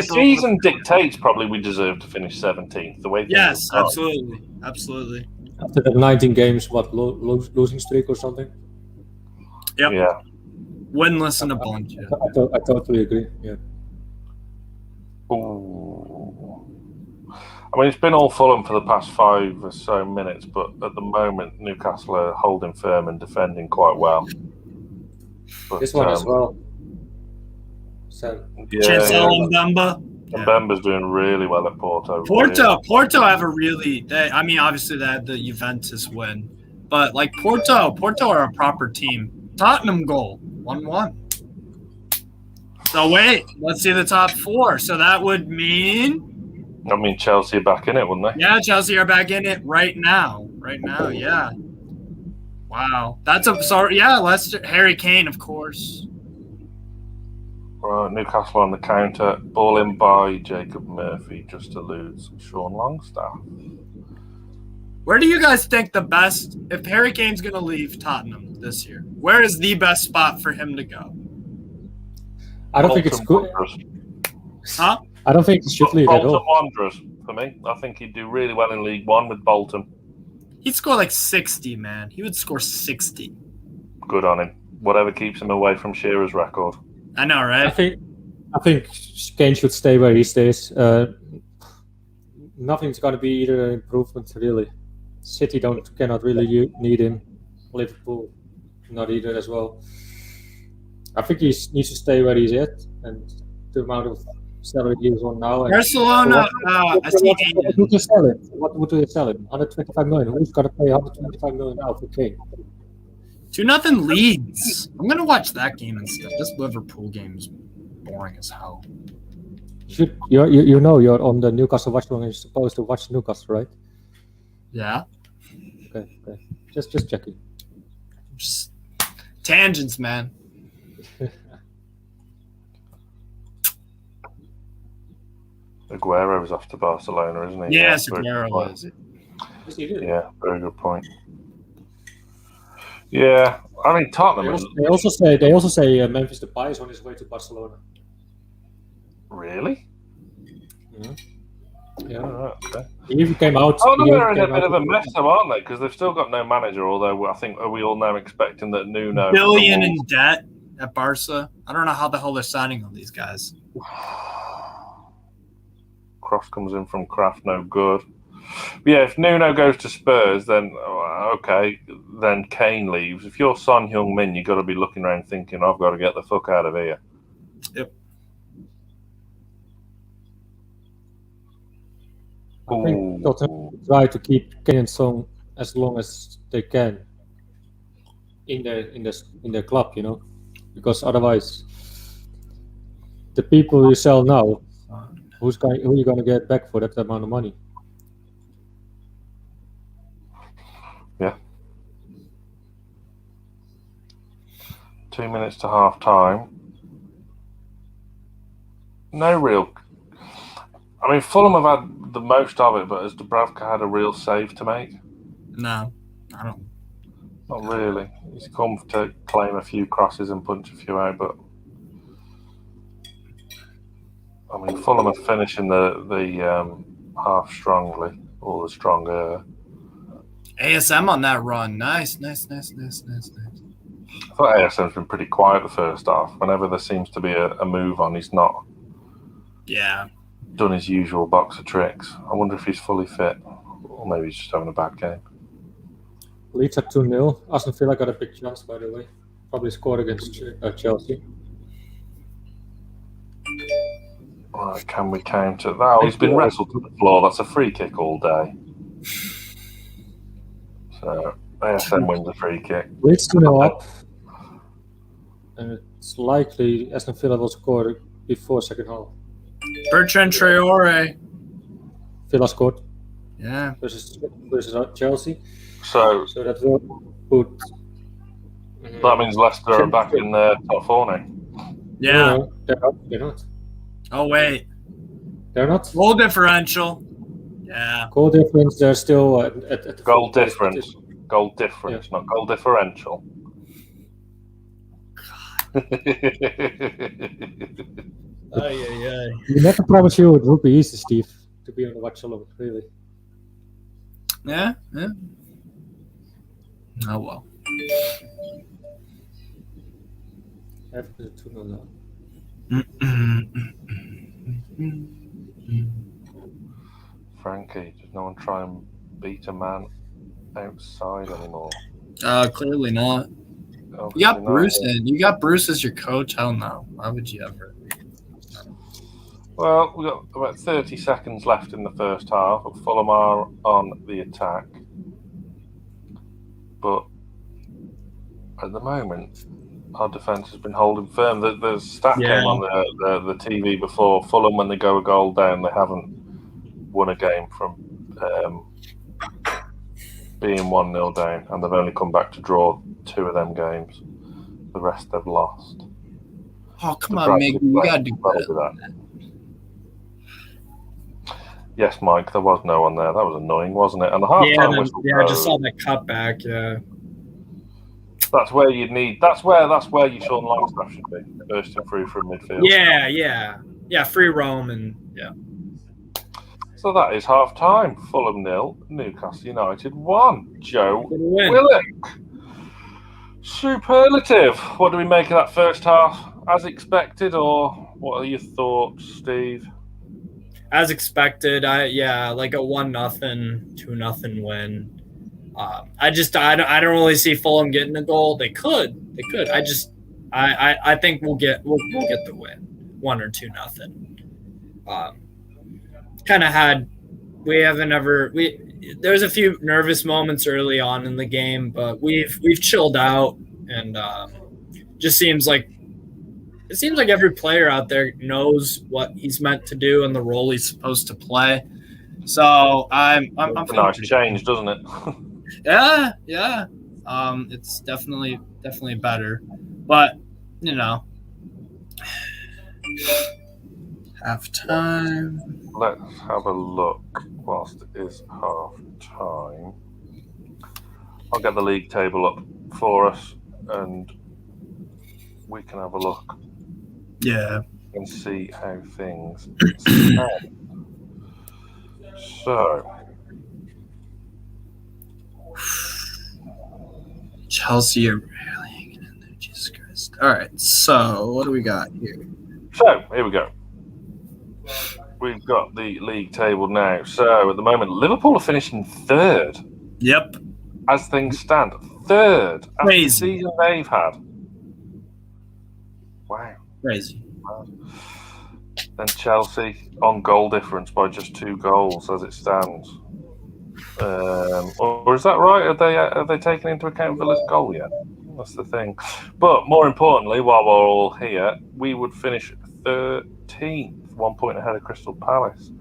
season dictates probably we deserve to finish 17th. The way absolutely. After the 19 games, losing streak or something? Yep. Yeah. Winless and a bunch. I totally agree. Yeah. Ooh. I mean, it's been all Fulham for the past 5 or so minutes, but at the moment, Newcastle are holding firm and defending quite well. But, this one as well. So, Chancel Mbemba. And Bemba's doing really well at Porto. Porto have a really... obviously they had the Juventus win, but Porto are a proper team. Tottenham goal, 1-1. So wait, let's see the top 4. So that would mean... Chelsea are back in it, wouldn't they? Yeah, Chelsea are back in it right now. Yeah. Wow. Leicester, Harry Kane, of course. Right, Newcastle on the counter. Ball in by Jacob Murphy just to lose Sean Longstaff. Where do you guys think the best, if Harry Kane's going to leave Tottenham this year, where is the best spot for him to go? I don't think it's good. Huh? I don't think he should leave at all. Bolton Wanderers, for me. I think he'd do really well in League One with Bolton. He'd score like 60, man. He would score 60. Good on him. Whatever keeps him away from Shearer's record. I know, right? I think Kane should stay where he stays. Nothing's going to be either an improvement, really. City cannot really need him. Liverpool, not either as well. I think he needs to stay where he's at, and the amount of salary he's on now. Barcelona, What would you sell him? What would you sell him? 125 million. Who's going to pay 125 million now for Kane? 2-0 Leeds. I'm gonna watch that game instead. This Liverpool game is boring as hell. You're on the Newcastle watch long. You're supposed to watch Newcastle, right? Yeah. Okay. Just checking. Just tangents, man. Aguero's off to Barcelona, isn't he? Yes, Aguero is. Yeah, very good point. Yeah, I mean Tottenham. They also say Memphis Depay is on his way to Barcelona. Really? Yeah. Oh, okay. He even came out. Oh, no, they're in a bit of a mess, though, aren't they? Because they've still got no manager. Although I think we all now expecting that Nuno billion in debt at Barca. I don't know how the hell they're signing all these guys. Cross comes in from Kraft, no good. But yeah, if Nuno goes to Spurs, then okay, then Kane leaves. If you're Son Heung-min, you've got to be looking around thinking, I've got to get the fuck out of here. Yep. I think Tottenham try to keep Kane and Son as long as they can in their club, because otherwise, the people you sell now, who are you going to get back for that amount of money? Yeah. 2 minutes to half time. No real. I mean, Fulham have had the most of it, but has Dubravka had a real save to make? No, I don't. Not really. He's come to claim a few crosses and punch a few out, but I mean, Fulham are finishing the half strongly, or the stronger. ASM on that run. Nice. I thought ASM's been pretty quiet the first half. Whenever there seems to be a move on, he's not done his usual box of tricks. I wonder if he's fully fit, or maybe he's just having a bad game. Leeds at 2-0. Aston Villa got a big chance, by the way. Probably scored against Chelsea. Right, can we counter that? Oh, he's been wrestled to the floor. That's a free kick all day. So ASM wins the free kick. Leeds 2-0 up. And it's likely Aston Villa will score before second half. Bertrand Traore. Villa scored. Yeah. Versus Chelsea. So that will put. That means Leicester are back in the top four now. Yeah. No, they're not. Oh, wait. They're not? Goal differential. Yeah. Goal difference, they're still at the goal difference. Goal difference, not goal differential. You never promised you it would be easy, Steve, to be on the watch along, really. Yeah. Oh, well. After the 2-0 now. Frankie, does no one try and beat a man outside anymore? Clearly not. Obviously You got Bruce not. in. You got Bruce as your coach? Hell no. Why would you ever? Well, we've got about 30 seconds left in the first half. Fulham are on the attack. But at the moment, our defence has been holding firm. The stat came on the TV before. Fulham, when they go a goal down, they haven't won a game from being 1-0 down, and they've only come back to draw 2 of them games. The rest they've lost. Oh, come on, Miggy. You got to do better than that. Yes, Mike, there was no one there. That was annoying, wasn't it? And the half-time whistle. Yeah, I just saw that cutback. Yeah. That's where you'd need. That's where you Sean Longstaff should be, bursting through from midfield. Yeah. Free roam and yeah. So that is half-time. Fulham 0, Newcastle United 1. Joe Willock. Superlative. What do we make of that first half? As expected, or what are your thoughts, Steve? As expected, like a 1-0, 2-0 win. I don't really see Fulham getting a goal. They could. I think we'll get the win, 1 or 2-0. There's a few nervous moments early on in the game, but we've chilled out, and it seems like every player out there knows what he's meant to do and the role he's supposed to play. So I'm a nice change, doesn't it? Yeah. It's definitely better, but halftime. Let's have a look whilst it is half time. I'll get the league table up for us and we can have a look. Yeah. And see how things stand. So Chelsea are really hanging in there, Jesus Christ. All right, so what do we got here? So here we go. We've got the league table now. So at the moment, Liverpool are finishing third. Yep. As things stand, third after the season they've had. Wow. Crazy. Wow. Then Chelsea on goal difference by just 2 goals as it stands. Or is that right? Are they taken into account Villa's goal yet? That's the thing. But more importantly, while we're all here, we would finish 13th, 1 point ahead of Crystal Palace,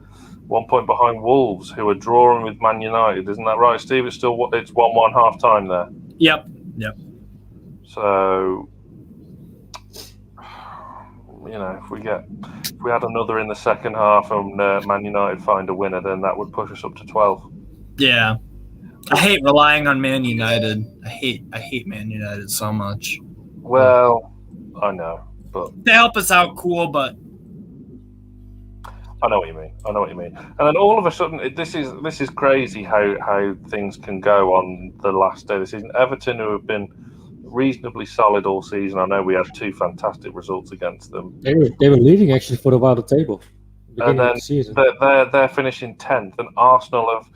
1 point behind Wolves, who are drawing with Man United. Isn't that right, Steve? It's 1-1 half time there. Yep. So, if we had another in the second half and Man United find a winner, then that would push us up to 12. Yeah. I hate relying on Man United. I hate Man United so much. Well, I know, but they help us out, cool, but I know what you mean. And then all of a sudden, this is crazy how things can go on the last day of the season. Everton, who have been reasonably solid all season. I know we had 2 fantastic results against them. They were leading actually for a while the table. And then they're finishing 10th, and Arsenal have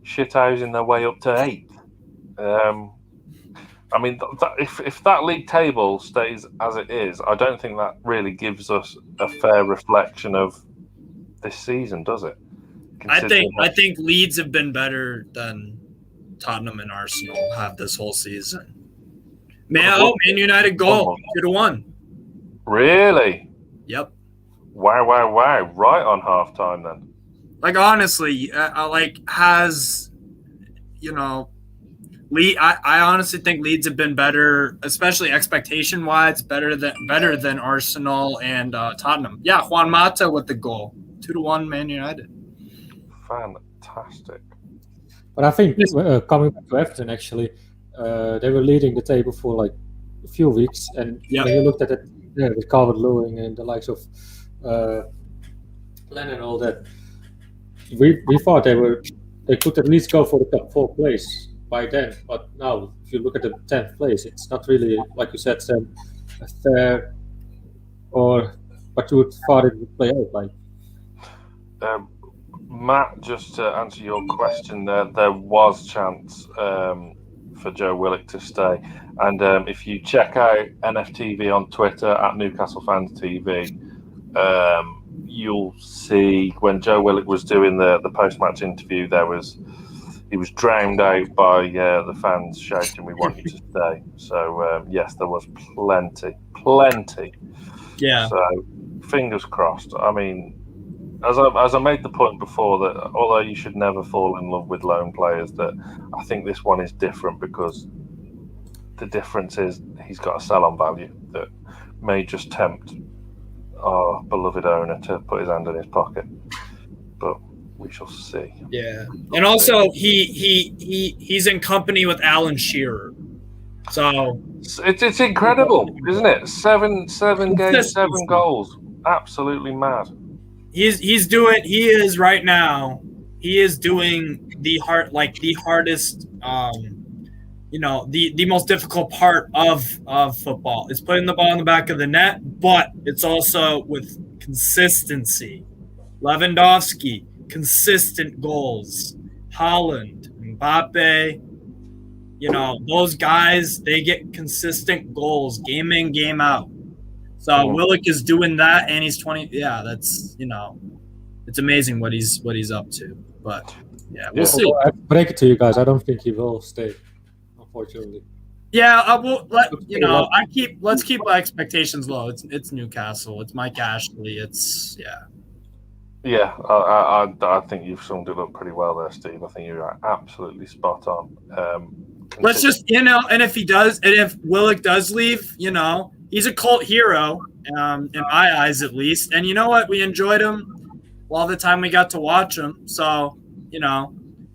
shithousing their way up to 8th. I mean, if that league table stays as it is, I don't think that really gives us a fair reflection of this season, does it? I think Leeds have been better than Tottenham and Arsenal have this whole season. Man United goal 2-1. Really? Yep. Wow! Right on halftime then. Like honestly, I honestly think Leeds have been better, especially expectation-wise, better than Arsenal and Tottenham. Yeah, Juan Mata with the goal, 2-1 Man United. Fantastic. But I think coming back to Everton, actually, they were leading the table for like a few weeks, and when you looked at it, with Calvert-Lewin and the likes of Lennon and all that, we thought they could at least go for the top 4 place by then. But now, if you look at the 10th place, it's not really, like you said, Sam, a fair or what you would thought it would play out like. Matt, just to answer your question, there was chance for Joe Willock to stay, and if you check out NFTV on Twitter at Newcastle Fans TV, you'll see when Joe Willock was doing the post-match interview, he was drowned out by the fans shouting, "We want you to stay." So yes, there was plenty. Yeah. So fingers crossed. I mean, as I made the point before, that although you should never fall in love with lone players, that I think this one is different because the difference is he's got a sell-on value that may just tempt our beloved owner to put his hand in his pocket. But we shall see. Yeah, and also he's in company with Alan Shearer, so it's incredible, isn't it? Seven games, 7 goals, absolutely mad. He is doing the hardest, the most difficult part of football. It's putting the ball in the back of the net, but it's also with consistency. Lewandowski, consistent goals. Haaland, Mbappe, those guys, they get consistent goals, game in, game out. So Willock is doing that, and he's 20. Yeah, that's it's amazing what he's up to. But yeah, we'll see. I break it to you guys. I don't think he will stay, unfortunately. Yeah, I will. Let's keep my expectations low. It's Newcastle. It's Mike Ashley. Yeah, I think you've summed it up pretty well there, Steve. I think you're absolutely spot on. Let's just and if Willock does leave, he's a cult hero, in my eyes at least. And you know what? We enjoyed him all the time we got to watch him. So,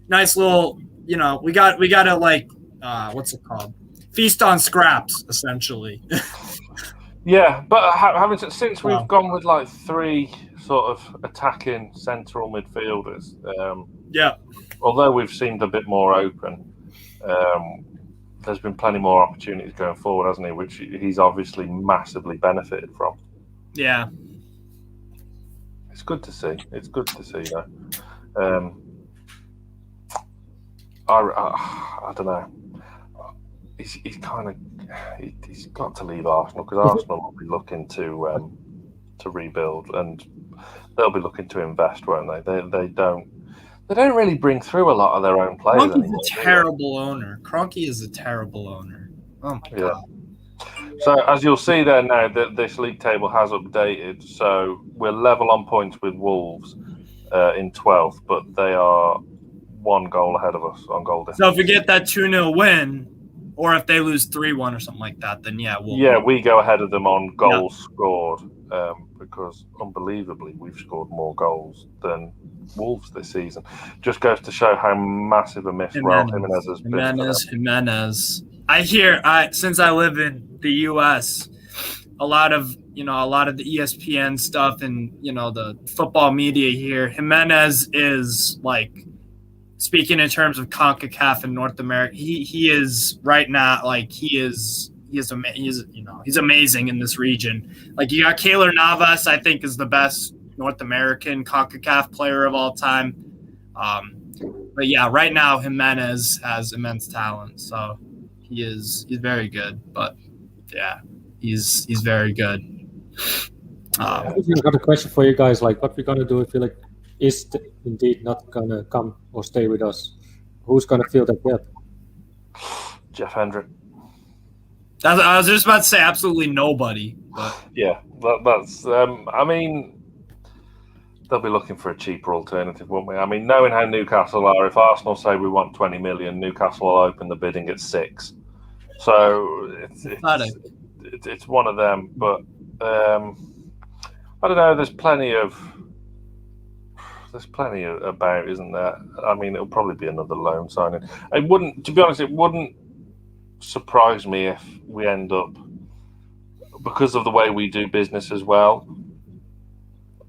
nice little, we got to what's it called? Feast on scraps, essentially. Yeah, but since we've gone with 3 sort of attacking central midfielders, although we've seemed a bit more open, there's been plenty more opportunities going forward, hasn't he? Which he's obviously massively benefited from. Yeah. It's good to see. It's good to see, though. I don't know. He's got to leave Arsenal because Arsenal will be looking to rebuild, and they'll be looking to invest, won't they? They don't really bring through a lot of their own players. Kroenke's a terrible owner. Kroenke is a terrible owner. Oh my god. So as you'll see there now, this league table has updated. So we're level on points with Wolves in 12th, but they are 1 goal ahead of us on goal difference. So if we get that 2-0 win, or if they lose 3-1 or something like that, then we go ahead of them on goals scored, because unbelievably we've scored more goals than Wolves this season. Just goes to show how massive a miss Raul Jimenez has been. Jimenez. I hear, since I live in the U.S., a lot of the ESPN stuff and the football media here, Jimenez is speaking in terms of CONCACAF in North America. He is right now he's amazing in this region. You got Keylor Navas, I think, is the best North American CONCACAF player of all time. But yeah, right now Jimenez has immense talent, so he's very good. But yeah, he's very good. I've got a question for you guys. What we're gonna do if you is indeed not gonna come or stay with us? Who's gonna fill that gap? Jeff Hendrick. I was just about to say absolutely nobody. But. Yeah, that's. I mean, they'll be looking for a cheaper alternative, won't we? I mean, knowing how Newcastle are, if Arsenal say we want 20 million, Newcastle will open the bidding at 6. So it's one of them. But I don't know. There's plenty about, isn't there? I mean, it'll probably be another loan signing. To be honest, it wouldn't surprise me if we end up, because of the way we do business as well,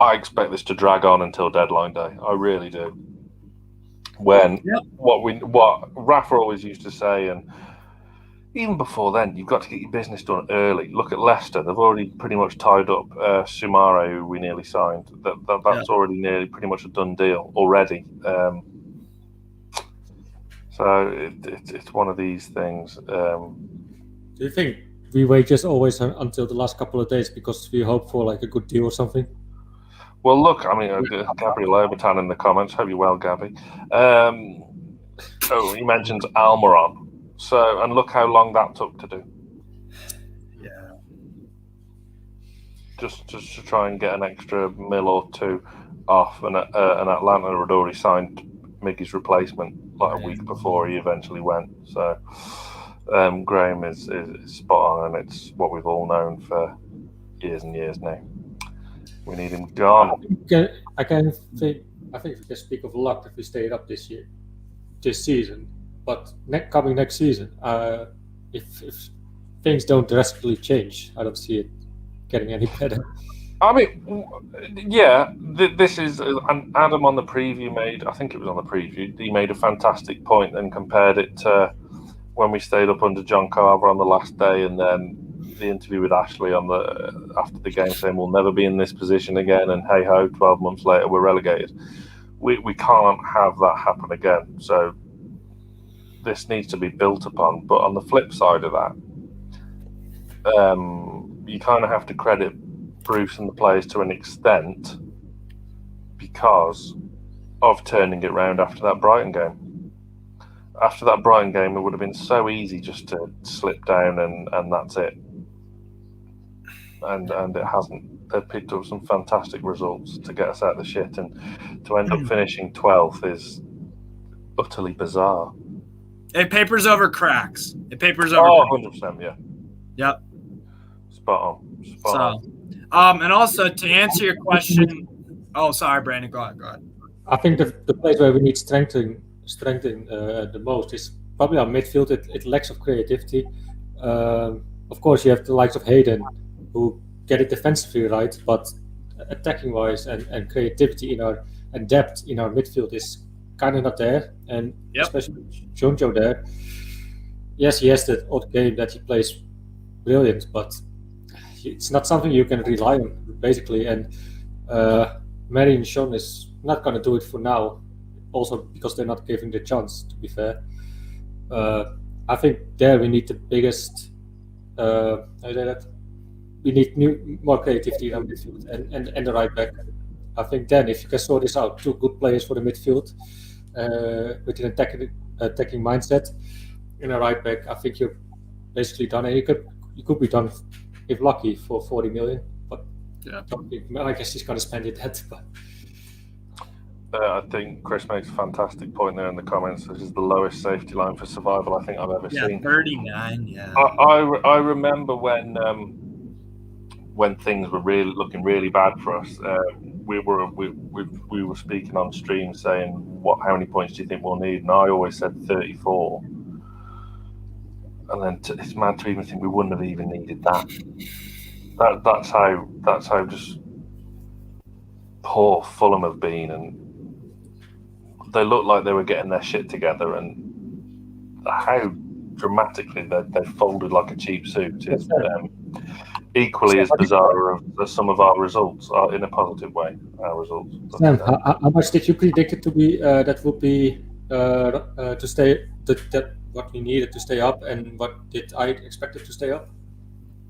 I expect this to drag on until deadline day. I really do. When what Rafa always used to say, and even before then, you've got to get your business done early. Look at Leicester; they've already pretty much tied up Sumare, who we nearly signed. That's already nearly pretty much a done deal already. So it's one of these things. Do you think we wait just always until the last couple of days because we hope for a good deal or something? Well, look, I mean, Gabriel Obertan in the comments. Hope you're well, Gabby. He mentions Almiron. So, and look how long that took to do. Yeah. Just to try and get an extra mil or 2 off, and Atlanta had already signed Miggy's replacement a week before he eventually went. So, Graham is spot on, and it's what we've all known for years and years now. We need him gone. I think we can speak of luck if we stay up this season. But coming next season, if things don't drastically change, I don't see it getting any better. I mean, yeah, this is Adam on the preview made. I think it was on the preview. He made a fantastic point and compared it to when we stayed up under John Carver on the last day, and then the interview with Ashley after the game saying we'll never be in this position again, and hey ho, 12 months later we're relegated. We can't have that happen again. So this needs to be built upon. But on the flip side of that, you kind of have to credit Bruce and the players to an extent because of turning it round after that Brighton game. After that Brighton game, it would have been so easy just to slip down and that's it. And it hasn't. They've picked up some fantastic results to get us out of the shit, and to end up finishing 12th is utterly bizarre. It papers over cracks. 100%, yeah. Yep. Spot on. And also to answer your question, sorry, Brandon, go ahead. I think the place where we need strengthening the most is probably our midfield. It lacks of creativity. Of course, you have the likes of Hayden, who get it defensively right, but attacking wise and creativity and depth in our midfield is kind of not there. And especially Jonjo there. Yes, he has that odd game that he plays brilliant, but it's not something you can rely on basically. And Mary and Sean is not going to do it for now, also because they're not giving the chance, to be fair. I think there we need the biggest we need more creativity in our midfield and the right back. I think then if you can sort this out, 2 good players for the midfield with an attacking mindset in a right back, I think you're basically done. And you could be done if lucky for 40 million, but I guess he's going to spend it that. But I think Chris makes a fantastic point there in the comments. This is the lowest safety line for survival I think I've ever seen. 39. Yeah. I remember when things were really looking really bad for us. We were speaking on stream saying how many points do you think we'll need, and I always said 34. And then it's mad to even think we wouldn't have even needed that. That's how just poor Fulham have been, and they looked like they were getting their shit together, and how dramatically they folded like a cheap suit is equally as bizarre as some of our results are in a positive way. Our results. Sam, how much did you predict it to be? That would be to stay. That what we needed to stay up, and what did I expect it to stay up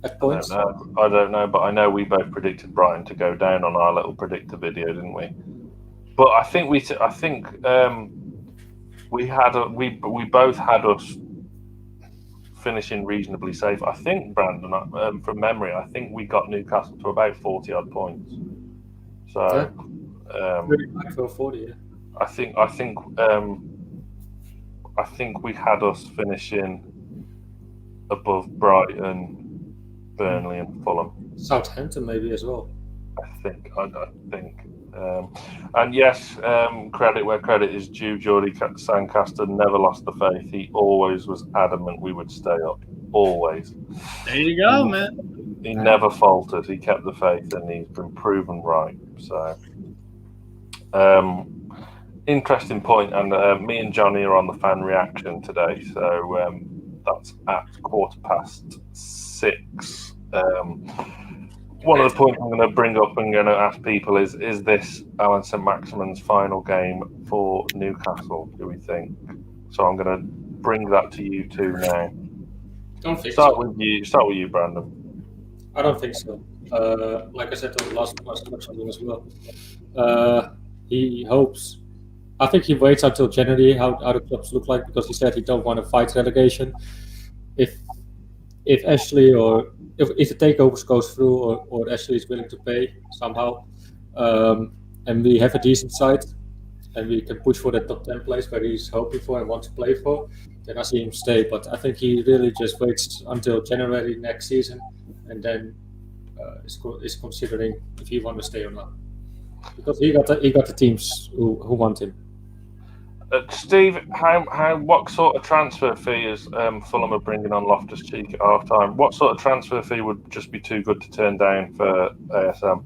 at points? I don't know, but I know we both predicted Brighton to go down on our little predictor video, didn't we? But I think we both had us finishing reasonably safe. I think, Brandon, from memory, I think we got Newcastle to about 40 odd points. So, for 40. Yeah. I think we had us finishing above Brighton, Burnley, and Fulham. Southampton maybe as well. I think. And yes, credit where credit is due. Geordie Sancaster never lost the faith. He always was adamant we would stay up. Always. There you go, man. He never faltered. He kept the faith, and he's been proven right. So, interesting point. And me and Johnny are on the fan reaction today. So that's at 6:15. One of the points I'm going to bring up and going to ask people is this Alan Saint-Maximin's final game for Newcastle, do we think? So I'm going to bring that to you two now. Don't think Start so. with you, Brandon. I don't think so. Like I said on the last match as well. He hopes. I think he waits until January how the clubs look like, because he said he don't want to fight relegation. If Ashley or if the takeovers goes through or Ashley is willing to pay somehow, and we have a decent side and we can push for the top 10 place where he's hoping for and wants to play for, then I see him stay. But I think he really just waits until January next season and then is considering if he want to stay or not, because he got the teams who want him. Steve, what sort of transfer fee is Fulham are bringing on Loftus-Cheek at half time? What sort of transfer fee would just be too good to turn down for ASM?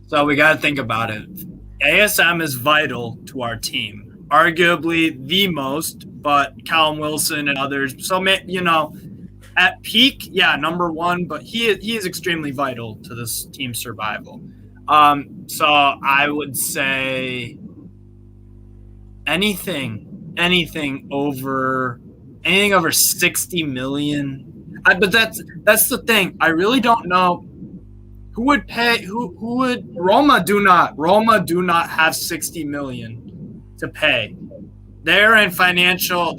So we got to think about it. ASM is vital to our team, arguably the most, but Callum Wilson and others. So, at peak, yeah, number one, but he is extremely vital to this team's survival. So I would say anything over 60 million. But that's the thing. I really don't know who would pay. Who would Roma do not have 60 million to pay. They're in financial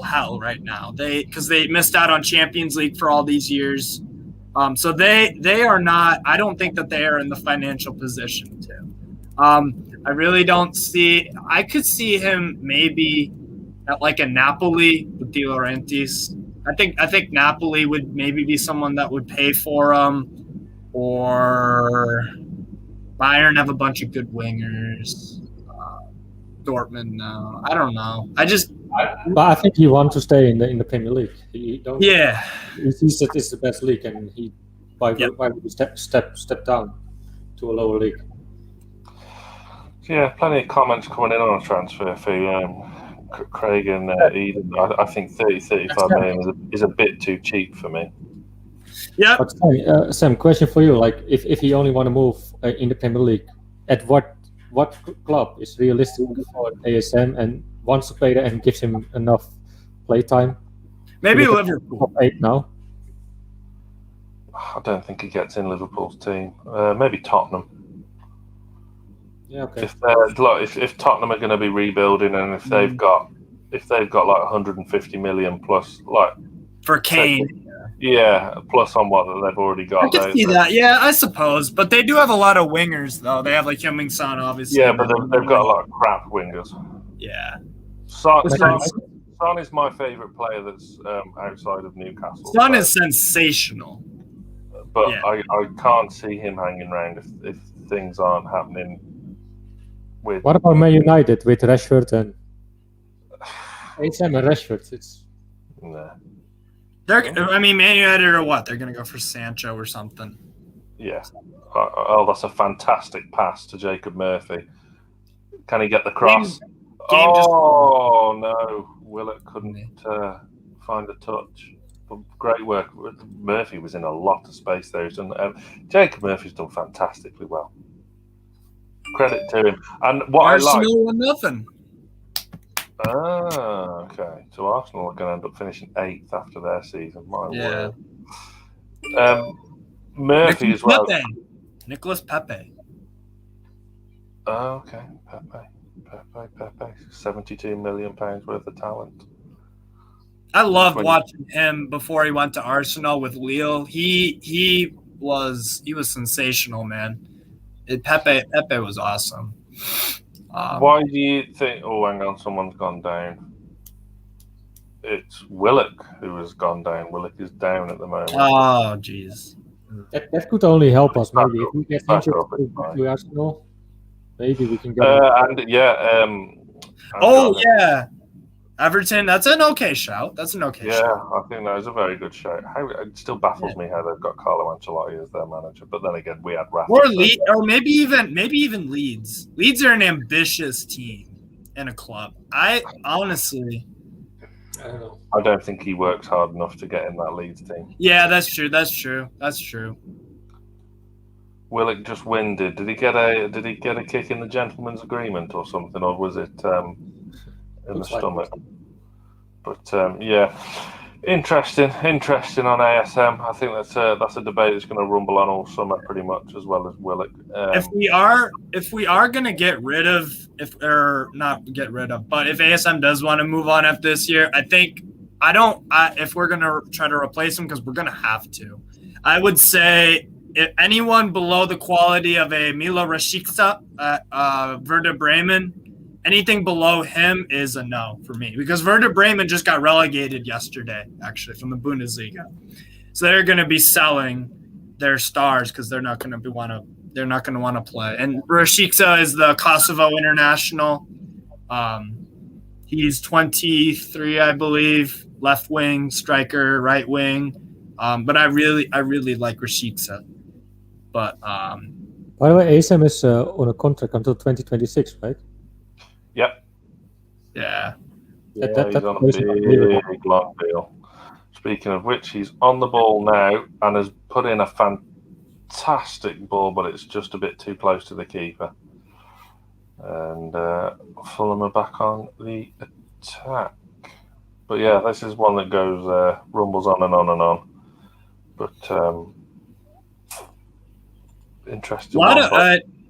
hell right now. Because they missed out on Champions League for all these years. So they are not. I don't think that they are in the financial position to. I really don't see. I could see him maybe at like a Napoli with De Laurentiis. I think Napoli would maybe be someone that would pay for him, or Bayern have a bunch of good wingers. Dortmund, no, I don't know. But I think he wants to stay in the Premier League. He sees that it's the best league, and why would he step down to a lower league? Yeah, plenty of comments coming in on a transfer fee. Craig and Eden, I think 35 million is a bit too cheap for me. Yeah. But Sam, question for you: like, if he only want to move in the Premier League, at what club is realistic for ASM and wants to play there and gives him enough play time? Maybe Liverpool. Top 8 now. I don't think he gets in Liverpool's team. Maybe Tottenham. Yeah, okay. If Tottenham are going to be rebuilding, and if they've got like 150 million plus, like for Kane. Plus on what they've already got. I can see that. Yeah, I suppose. But they do have a lot of wingers, though. They have like Heung-min Son, obviously. Yeah, but they've got a lot of crap wingers. Yeah. Son is my favourite player that's outside of Newcastle. Son is sensational. But yeah. I can't see him hanging around if things aren't happening. What about Man United with Rashford and ASM and Rashford? Nah. Man United or what? They're going to go for Sancho or something. Yeah. That's a fantastic pass to Jacob Murphy. Can he get the cross? No. Willett couldn't find a touch. But great work. Murphy was in a lot of space there. Jacob Murphy's done fantastically well. Credit to him. And what Arsenal won nothing. Okay. So Arsenal are going to end up finishing 8th after their season. My word. Murphy as well. Nicholas Pepe. Okay. Pepe. £72 million worth of talent. I loved watching him before he went to Arsenal with Lille. He was sensational, man. Pepe was awesome. Why do you think? Oh, hang on, someone's gone down. It's Willock who has gone down. Willock is down at the moment. Oh, jeez. That could only help us. Maybe if we get injured to Arsenal, maybe we can get. Everton. That's an okay shout. Shout. I think that is a very good shout. It still baffles me how they've got Carlo Ancelotti as their manager. But then again, we had Rafa. Or maybe even Leeds. Leeds are an ambitious team and a club. I honestly, I don't think he works hard enough to get in that Leeds team. Yeah, that's true. Willock just winded. Did he get a kick in the gentleman's agreement or something, or was it in the stomach? But interesting on ASM. I think that's a debate that's going to rumble on all summer pretty much, as well as Willock. If we are going to get rid of, but if ASM does want to move on after this year, if we're going to try to replace him, because we're going to have to, I would say if anyone below the quality of a Milo Rashica at Werder Bremen anything below him is a no for me because Werder Bremen just got relegated yesterday, actually, from the Bundesliga. So they're going to be selling their stars because they're not going to want to play. And Rashica is the Kosovo international. He's 23, I believe, left wing, striker, right wing. But I really like Rashica. But by the way, ASM is on a contract until 2026, right? Yep. Yeah. He's on a big long deal. Speaking of which, he's on the ball now and has put in a fantastic ball, but it's just a bit too close to the keeper. And Fulham are back on the attack. But yeah, this is one that goes rumbles on and on and on. But interesting.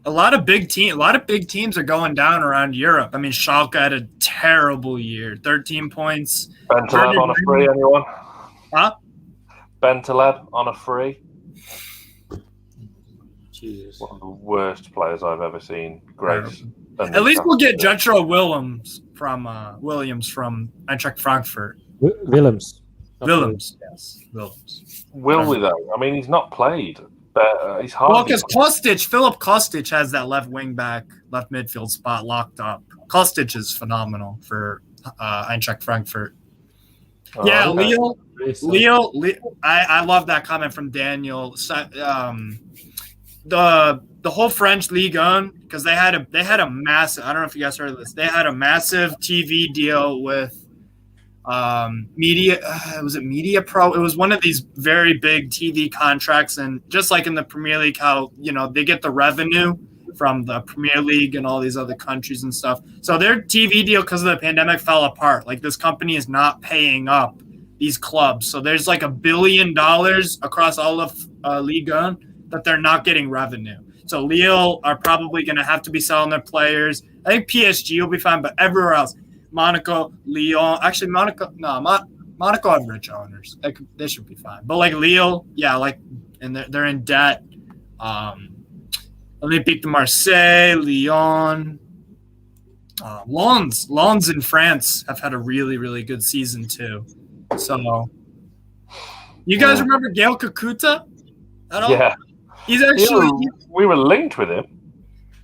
A lot of big teams are going down around Europe. I mean, Schalke had a terrible year. 13 points. Bentaleb on a free, anyone? Huh? Bentaleb on a free. Jesus. One of the worst players I've ever seen. Grace. At least we'll get Jetro Williams from Eintracht Frankfurt. Willems. Yes. Willems. Will we though? I mean, he's not played. He's hard. Well, because Philip Kostic has that left wing back, left midfield spot locked up. Kostic is phenomenal for Eintracht Frankfurt. Yeah, okay. Leo. I love that comment from Daniel. The whole French Ligue 1, because they had a massive. I don't know if you guys heard of this. They had a massive TV deal with Media. Was it Media Pro? It was one of these very big TV contracts, and just like in the Premier League, how they get the revenue from the Premier League and all these other countries and stuff. So their TV deal, because of the pandemic, fell apart. Like, this company is not paying up these clubs. So there's like $1 billion across all of Ligue 1 that they're not getting revenue. So Lille are probably going to have to be selling their players. I think PSG will be fine, but everywhere else, Monaco, Lyon, actually Monaco have rich owners. They should be fine. But like Lille, yeah, and they're in debt. Olympique de Marseille, Lyon, Lens in France have had a really, really good season too. So, you guys remember Gael Kakuta at all? Yeah. He's actually we were linked with him.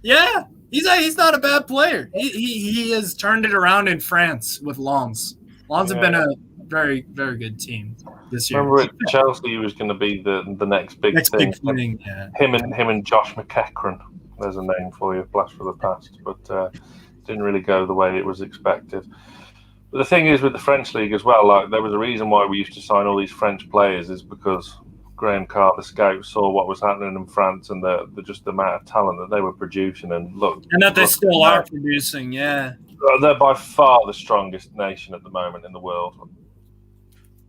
Yeah, he's not a bad player. He has turned it around in France with Lens. Lens have been a very, very good team this year. Remember at Chelsea was going to be the next big thing. Yeah. Him and Josh McEachran. There's a name for you, blast for the past, but didn't really go the way it was expected. But the thing is with the French league as well, like there was a reason why we used to sign all these French players is because Graham Carr, the scout, saw what was happening in France and the amount of talent that they were producing, and that they still are producing. Yeah, they're by far the strongest nation at the moment in the world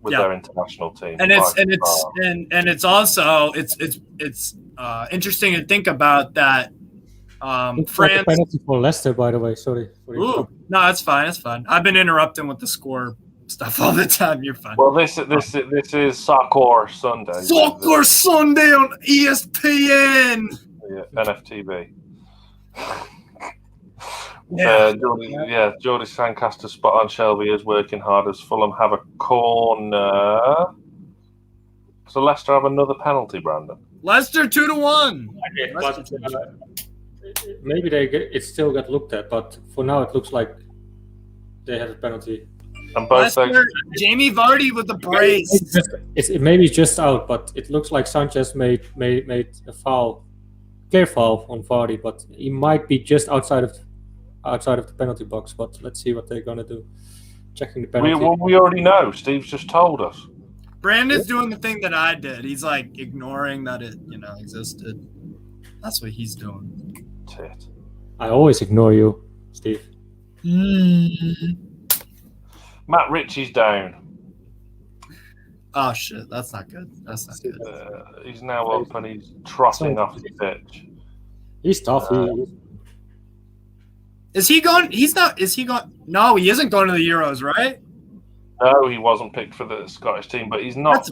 with their international team. And it's also interesting to think about that. France penalty for Leicester, by the way. Sorry. No, it's fine. It's fine. I've been interrupting with the score stuff all the time. You're fine. Well, this is Soccer Sunday. Soccer Sunday on ESPN. Yeah, NFTV. Jordy Sancaster spot on. Shelby is working hard as Fulham have a corner. So Leicester have another penalty, Brandon. Leicester 2-1. Maybe it still got looked at, but for now it looks like they have a penalty. And both Jamie Vardy with the brace. Maybe it's just out, but it looks like Sanchez made a foul, clear foul on Vardy, but he might be just outside of the penalty box. But let's see what they're gonna do. Checking the penalty. We already know. Steve's just told us. Brandon's doing the thing that I did. He's like ignoring that it existed. That's what he's doing. Tit. I always ignore you, Steve. Matt Ritchie's down. Oh shit, that's not good. That's not good. He's now up and he's trotting off the pitch. He's tough. Is he going? He's not. Is he going? No, he isn't going to the Euros, right? No, he wasn't picked for the Scottish team, but he's not.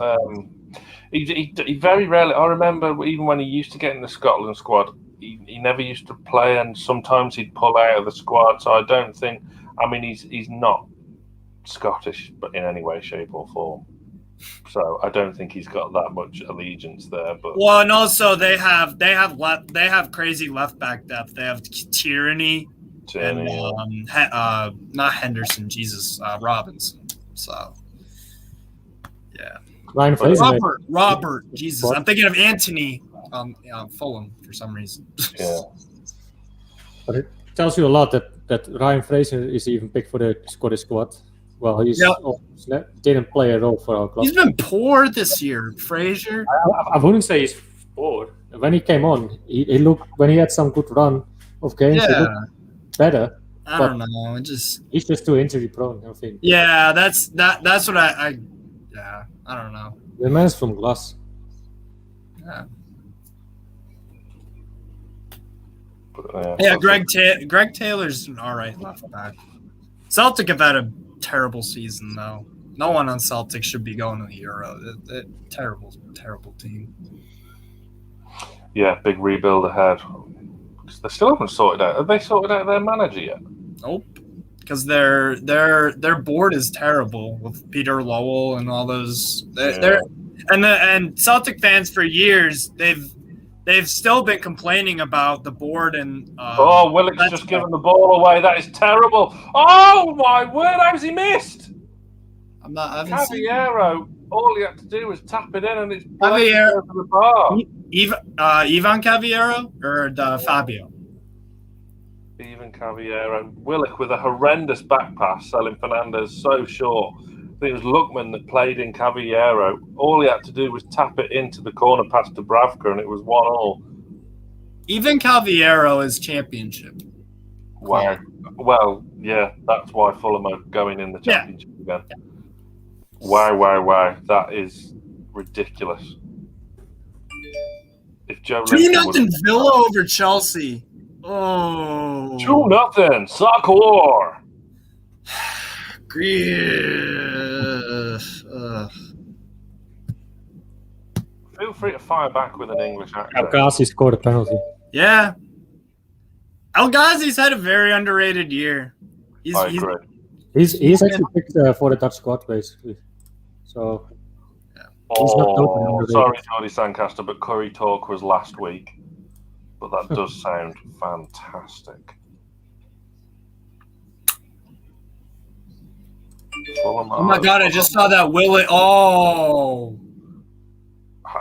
He very rarely. I remember even when he used to get in the Scotland squad, he never used to play, and sometimes he'd pull out of the squad. So I don't think. I mean, he's not Scottish, but in any way, shape, or form. So I don't think he's got that much allegiance there. But well, and also they have crazy left back depth. They have Tierney and not Henderson, Robinson. So yeah, Ryan Fraser. Robert, Jesus, I'm thinking of Anthony Fulham for some reason. Yeah, but it tells you a lot that Ryan Fraser is even picked for the Scottish squad. Well, he didn't play at all for our club. He's been poor this year, Fraser. I wouldn't say he's poor. When he came on, he looked, when he had some good run of games, he looked better. I don't know. He's just too injury prone, I think. Yeah, that's what I don't know. The man's from glass. Yeah. Yeah, Greg Taylor's an alright left back. Celtic have had a terrible season, though. No one on Celtic should be going to the Euro. Terrible team. Yeah, big rebuild ahead. They still haven't sorted out. Have they sorted out their manager yet? Nope. Because their board is terrible with Peter Lowell and all those. And Celtic fans for years they've still been complaining about the board and. Willock's just given the ball away. That is terrible. Oh my word! How's he missed? Caballero. All he had to do was tap it in, and it's Caballero over the bar. Ivan Caballero or Fabio. Ivan Caballero. Willock with a horrendous back pass, selling Fernandez so short. I think it was Lookman that played in Caballero. All he had to do was tap it into the corner pass to Bravka, and it was 1-1. Even Caballero is championship. Wow. Well, yeah, that's why Fulham are going in the championship again. Yeah. Wow. That is ridiculous. If Joe 2-0 Villa over Chelsea. Oh. 2-0. Soccer war. Feel free to fire back with an English accent. El Ghazi scored a penalty. Yeah. El Ghazi's had a very underrated year. I agree. He's actually picked for the Dutch squad, basically. So. Sorry, Jordy Sancaster, but Curry Talk was last week. But that does sound fantastic. Oh my God! I just saw that Willet. Oh.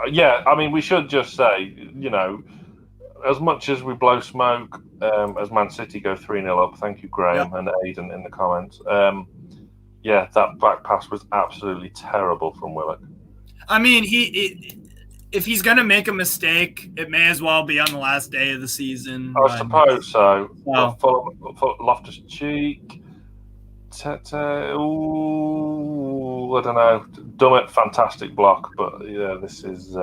Yeah, I mean, we should just say, as much as we blow smoke, as Man City go 3-0 up. Thank you, Graham and Aidan in the comments. That back pass was absolutely terrible from Willock. I mean, if he's going to make a mistake, it may as well be on the last day of the season. I suppose so. Loftus-Cheek. Ooh, I don't know. Dummett, fantastic block, but yeah, this is.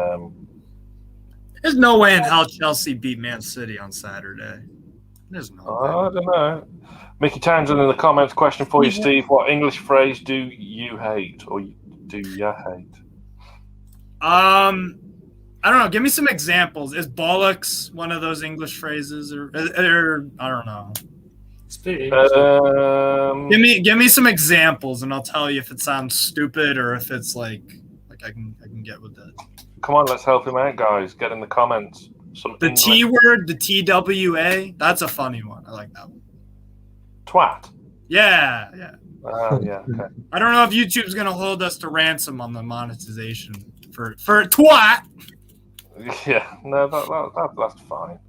There's no way in hell Chelsea beat Man City on Saturday. There's no way. I don't know. Mickey Townsend in the comments. Question for you, Steve. What English phrase do you hate, or do you hate? I don't know. Give me some examples. Is bollocks one of those English phrases, or I don't know. Give me some examples, and I'll tell you if it sounds stupid or if it's like I can get with that. Come on, let's help him out, guys. Get in the comments. The T word, the TWA. That's a funny one. I like that one. Twat. Yeah. Yeah. Okay. I don't know if YouTube's gonna hold us to ransom on the monetization for twat. Yeah. No, that's fine.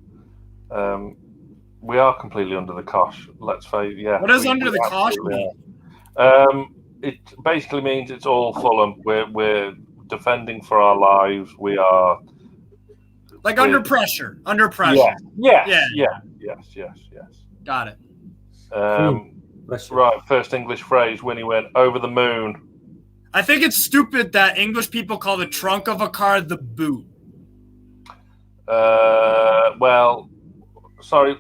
We are completely under the cosh. Let's say, yeah. What does under the cosh mean? It basically means it's all Fulham. We're defending for our lives. We are under pressure. Under pressure. Yes. Got it. Right. First English phrase. Winnie went over the moon. I think it's stupid that English people call the trunk of a car the boot. Well, sorry.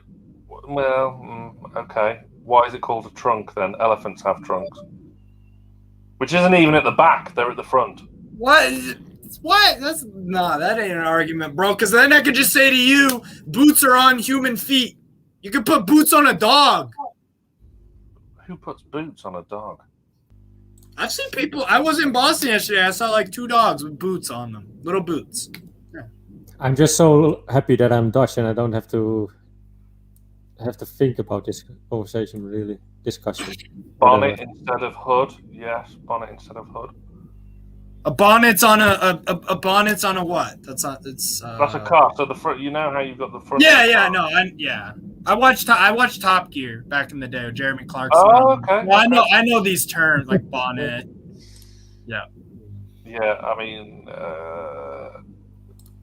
Well, okay. Why is it called a trunk then? Elephants have trunks. Which isn't even at the back, they're at the front. What? What? That ain't an argument, bro. Because then I could just say to you, boots are on human feet. You could put boots on a dog. Who puts boots on a dog? I've seen people. I was in Boston yesterday. I saw like 2 dogs with boots on them, little boots. I'm just so happy that I'm Dutch and I don't have to think about this conversation, really. Discussion. Bonnet instead of hood. Yes, bonnet instead of hood. A bonnet's on a bonnet's on a what? That's a car. So the front. You know how you've got the front. Yeah. No. I watched Top Gear back in the day with Jeremy Clarkson. Oh, okay. Well, I know these terms like bonnet. Yeah. Yeah, I mean.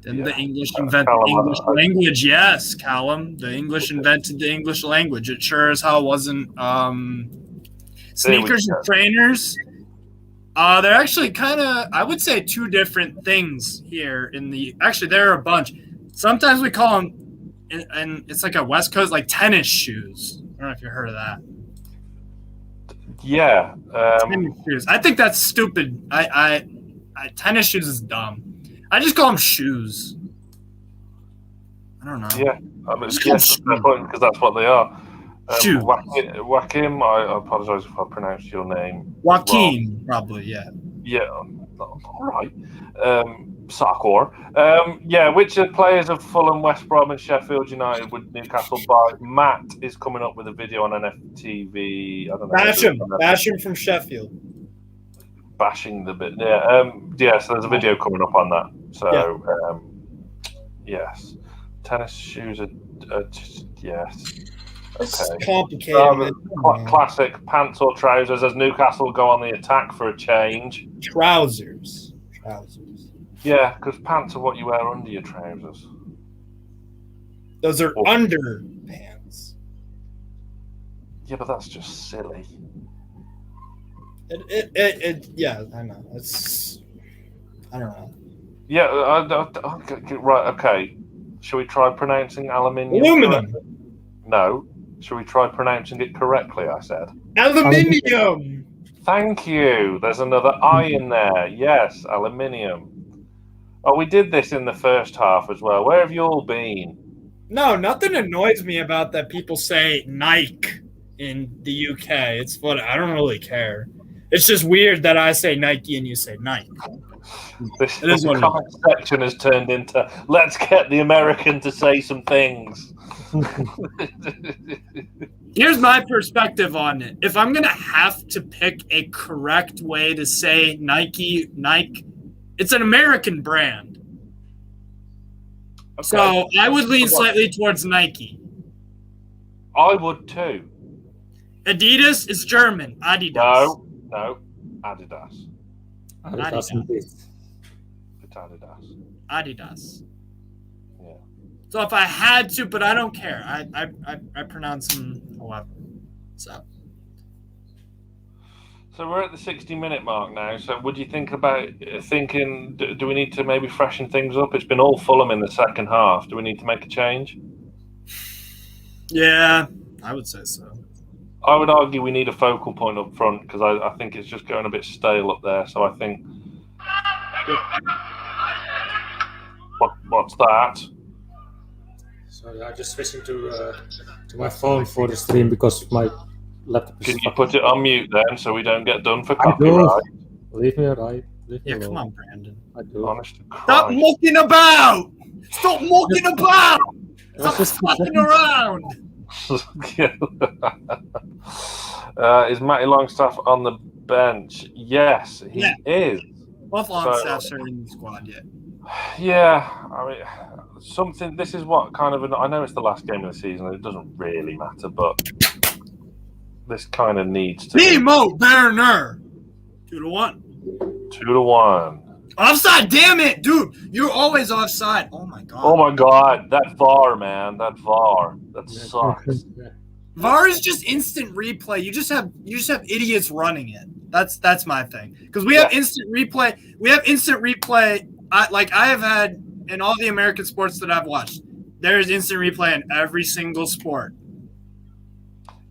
Didn't the English invent the English language? Yes, Callum. The English invented the English language. It sure as hell wasn't sneakers and trainers. They're actually kind of, I would say, 2 different things here actually, there are a bunch. Sometimes we call them, and it's like a West Coast, like tennis shoes. I don't know if you heard of that. Yeah. Tennis shoes. I think that's stupid. I tennis shoes is dumb. I just call them shoes. I don't know. Yeah. I mean, yes, because that's what they are. Shoes. Joaquim, I apologise if I pronounced your name. Joaquin, probably, yeah. Yeah, all right. Sarkor. Which players of Fulham, West Brom and Sheffield United would Newcastle buy? Matt is coming up with a video on NFTV. I don't know. Bash him from Sheffield. Bashing the bit. Yeah. So there's a video coming up on that. So, yes. Tennis shoes are just, yes. It's Okay. complicated. Classic pants or trousers as Newcastle go on the attack for a change. Trousers. Yeah, because pants are what you wear under your trousers. Those are underpants. Yeah, but that's just silly. Yeah, I know. I don't know. Yeah, right, okay. Shall we try pronouncing aluminium? Aluminum. Correctly? No. Shall we try pronouncing it correctly, I said? Aluminium. Thank you. There's another I in there. Yes, aluminium. Oh, we did this in the first half as well. Where have you all been? No, nothing annoys me about that people say Nike in the UK. It's what I don't really care. It's just weird that I say Nike and you say Nike. This comment section has turned into let's get the American to say some things. Here's my perspective on it. If I'm gonna have to pick a correct way to say Nike, it's an American brand. Okay. So I would lean slightly towards Nike. I would too. Adidas is German. Adidas. No, Adidas. Adidas. It's Adidas. Adidas. Yeah. So if I had to, but I don't care. I pronounce them however. So we're at the 60-minute mark now. So would you think about thinking, do we need to maybe freshen things up? It's been all Fulham in the second half. Do we need to make a change? Yeah, I would say so. I would argue we need a focal point up front because I think it's just going a bit stale up there. So I think... What's that? Sorry, I'm just switching to my phone for the stream because my laptop is... Can you put it on mute then so we don't get done for copyright? Leave me alone. Yeah, come on, Brandon. I do. Honest to Christ. Stop mucking about! Stop mucking about! Stop fucking around! Is Matty Longstaff on the bench? Yes, he is. Both Longstaffs are in the squad yet. Yeah, I mean, this is what kind of, I know it's the last game of the season and it doesn't really matter, but this kind of needs to Nemo Berner! 2-1. 2-1. Offside, damn it, dude! You're always offside. Oh my god. Oh my god, that VAR, man, that VAR, that sucks. VAR is just instant replay. You just have idiots running it. That's my thing. Because we have instant replay. We have instant replay. I have had in all the American sports that I've watched. There is instant replay in every single sport.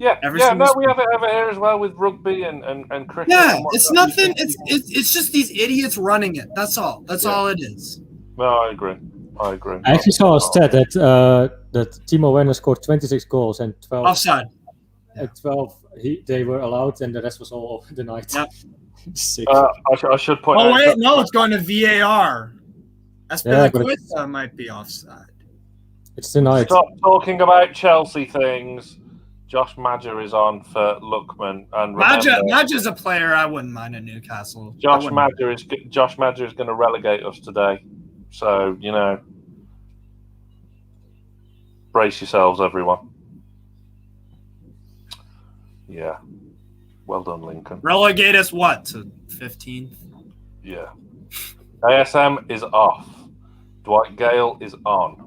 Yeah, Every yeah, single no, sport. we have it over here as well with rugby and cricket. Yeah, and it's whatnot. nothing. It's just these idiots running it. That's all. That's all it is. No, I agree. I actually saw a stat that Timo Werner scored 26 goals and 12 offside. And 12 they were allowed, and the rest was all the night. Yep. Sick. I should point out. Oh wait, no, it's going to VAR. Yeah, but Aspilicueta might be offside. It's tonight. Stop talking about Chelsea things. Josh Madger is on for Lookman, and Madger's a player I wouldn't mind at Newcastle. Josh Madger is going to relegate us today, so brace yourselves, everyone. Yeah, well done, Lincoln. Relegate us what to 15th? Yeah. ASM is off. Dwight Gale is on.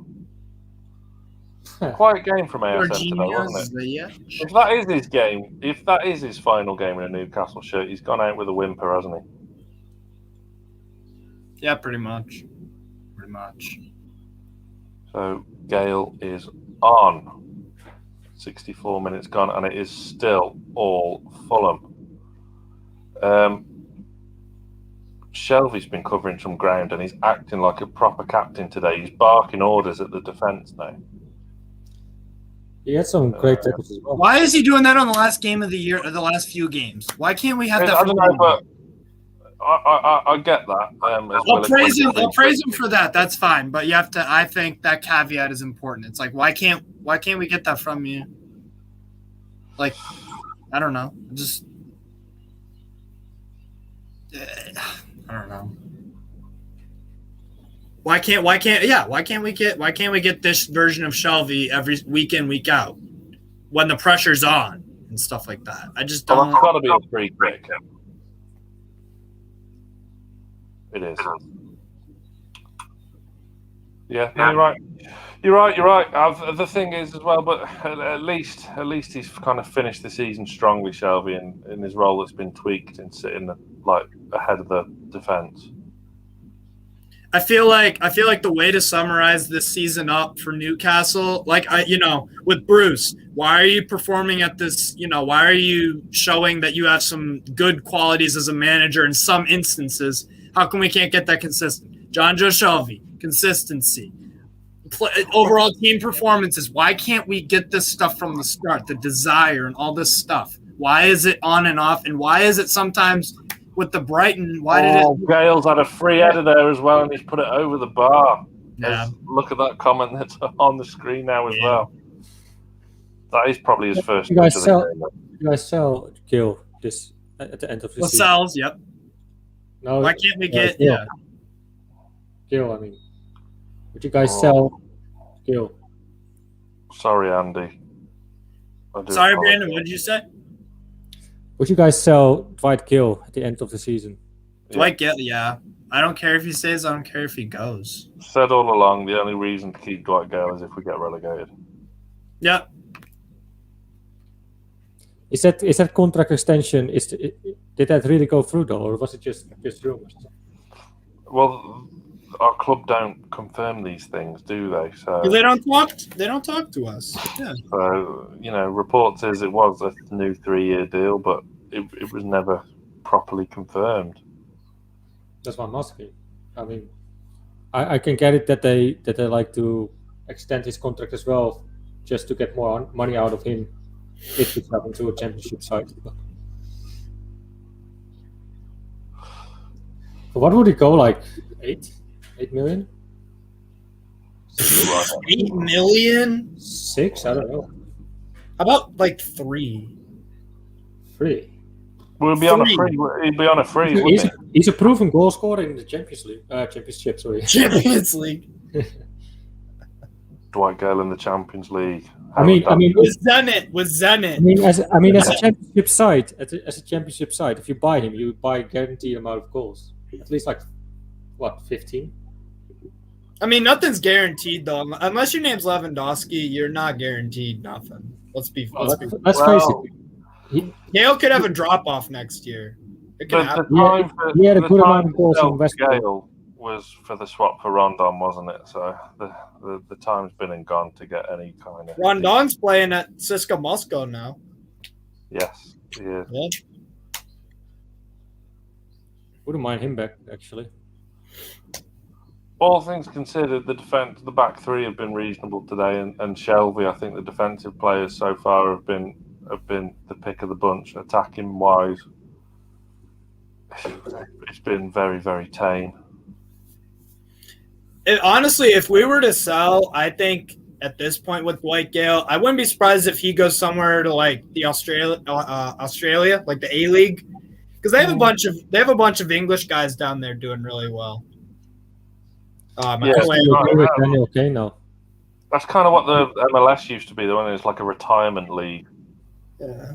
Quiet game from ASM today, wasn't it? If that is his game, if that is his final game in a Newcastle shirt, he's gone out with a whimper, hasn't he? Yeah, pretty much. Pretty much. So Gale is on. 64 minutes gone, and it is still all Fulham. Shelby's been covering some ground, and he's acting like a proper captain today. He's barking orders at the defence now. He had some great tackles as well. Why is he doing that on the last game of the year, or the last few games? Why can't we have that? I don't know, but I get that. I'll praise him. I'll praise him for that. That's fine. But you have to. I think that caveat is important. It's like why can't we get that from you? Like, I don't know. Just I don't know. Why can't we get this version of Shelby every week in, week out when the pressure's on and stuff like that? I just don't. Well, that's got to be a free kick. It is. Yeah, no, you're right. You're right. The thing is as well, but at least he's kind of finished the season strongly, Shelby, in his role that's been tweaked and sitting like ahead of the defence. I feel like the way to summarize this season up for Newcastle, with Bruce, why are you performing at this? Why are you showing that you have some good qualities as a manager in some instances? How come we can't get that consistent? John Joe Shelby, consistency. Overall team performances. Why can't we get this stuff from the start? The desire and all this stuff. Why is it on and off? And why is it sometimes with the Brighton? Gale's had a free header there as well, and he's put it over the bar. Yeah. Look at that comment that's on the screen now as well. That is probably his first. You guys sell Gil this at the end of the season. Lascelles, yep. No. Why can't we get Gil? I mean, would you guys sell Gil? Sorry, Andy. Sorry, Brandon. What did you say? Would you guys sell Dwight Gill at the end of the season? Dwight Gill, yeah. I don't care if he stays. I don't care if he goes. Said all along, the only reason to keep Dwight Gill is if we get relegated. Yeah. Is that contract extension? Did that really go through though, or was it just rumors? Well, our club don't confirm these things, do they? So they don't talk. They don't talk to us. Yeah. So report says it was a new 3-year deal, but it was never properly confirmed. That's what I'm asking. I mean, I can get it that they like to extend his contract as well, just to get more money out of him if it's happened to a championship side. So what would it go like? 8 million? 8 million? 6? I don't know. How about like 3? 3? We'll be on a free. He'd be on a free. Wouldn't he? He's a proven goal scorer in the Championship. Sorry. Champions League. Dwight Gale in the Champions League. I mean, with Zenit. I mean, as a championship side, if you buy him, you buy a guaranteed amount of goals. At least 15. I mean, nothing's guaranteed though. Unless your name's Lewandowski, you're not guaranteed nothing. Let's be face it. Gale could have a drop off next year. It could happen. He had a good amount of goals in West Ham. Gale was for the swap for Rondon, wasn't it? So the time's been and gone to get any kind of. Rondon's playing at CSKA Moscow now. Yes, he is. Yeah. Wouldn't mind him back, actually. All things considered, the back three have been reasonable today, and Shelby, I think the defensive players so far have been the pick of the bunch, attacking wise. It's been very, very tame. Honestly, if we were to sell, I think at this point with Dwight Gale, I wouldn't be surprised if he goes somewhere to like the Australia, like the A League, because they have a bunch of English guys down there doing really well. Daniel Kane now. That's kind of what the MLS used to be, though. It's like a retirement league. Yeah.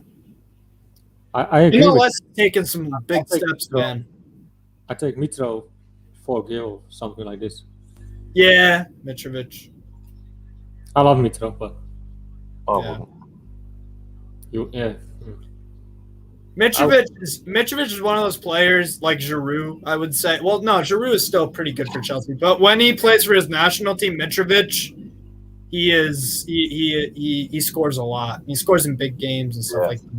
I agree. MLS taking some big steps, man. I take Mitro for Gil, something like this. Yeah, Mitrovic. I love Mitro, but yeah. Mitrovic is one of those players like Giroud, I would say. Well, no, Giroud is still pretty good for Chelsea, but when he plays for his national team, Mitrovic, he scores a lot. He scores in big games and stuff like that.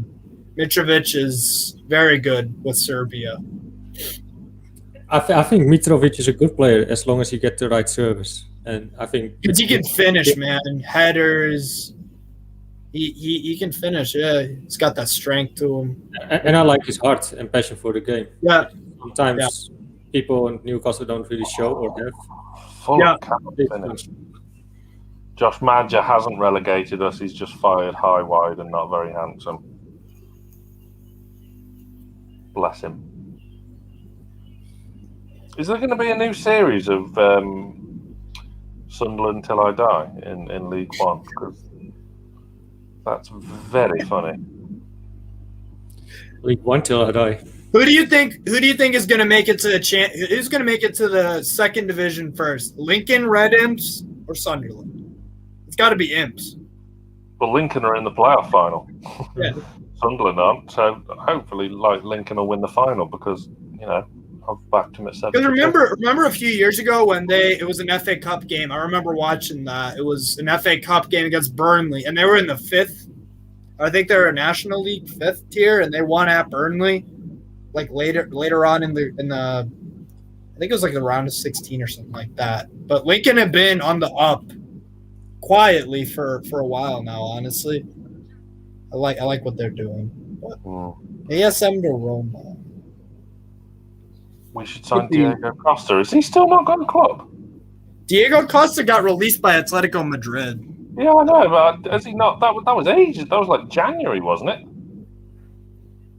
Mitrovic is very good with Serbia. I think Mitrovic is a good player as long as he gets the right service, and I think because he can finish, man, headers. He can finish. Yeah, he's got that strength to him, and I like his heart and passion for the game. Yeah, sometimes people in Newcastle don't really show or have. Fulham cannot finish. Josh Madger hasn't relegated us. He's just fired high, wide, and not very handsome. Bless him. Is there going to be a new series of Sunderland Till I Die in League One? Because that's very funny. League One Till I Die. Who do you think is going to make it to the Who's going to make it to the second division first? Lincoln, Red Imps, or Sunderland? It's got to be Imps. Well, Lincoln are in the playoff final. Yeah. Sunderland aren't. So hopefully, Lincoln will win the final because I've backed him at 7. Because remember a few years ago when it was an FA Cup game. I remember watching that. It was an FA Cup game against Burnley, and they were in the 5th. I think they're a National League 5th tier, and they won at Burnley. Like later on in the I think it was like the round of 16 or something like that. But Lincoln had been on the up quietly for a while now. Honestly, I like what they're doing. But ASM to Roma. We should sign Diego Costa. Has he still not got a club? Diego Costa got released by Atletico Madrid. Yeah, I know, but has he not? That was ages. That was like January, wasn't it?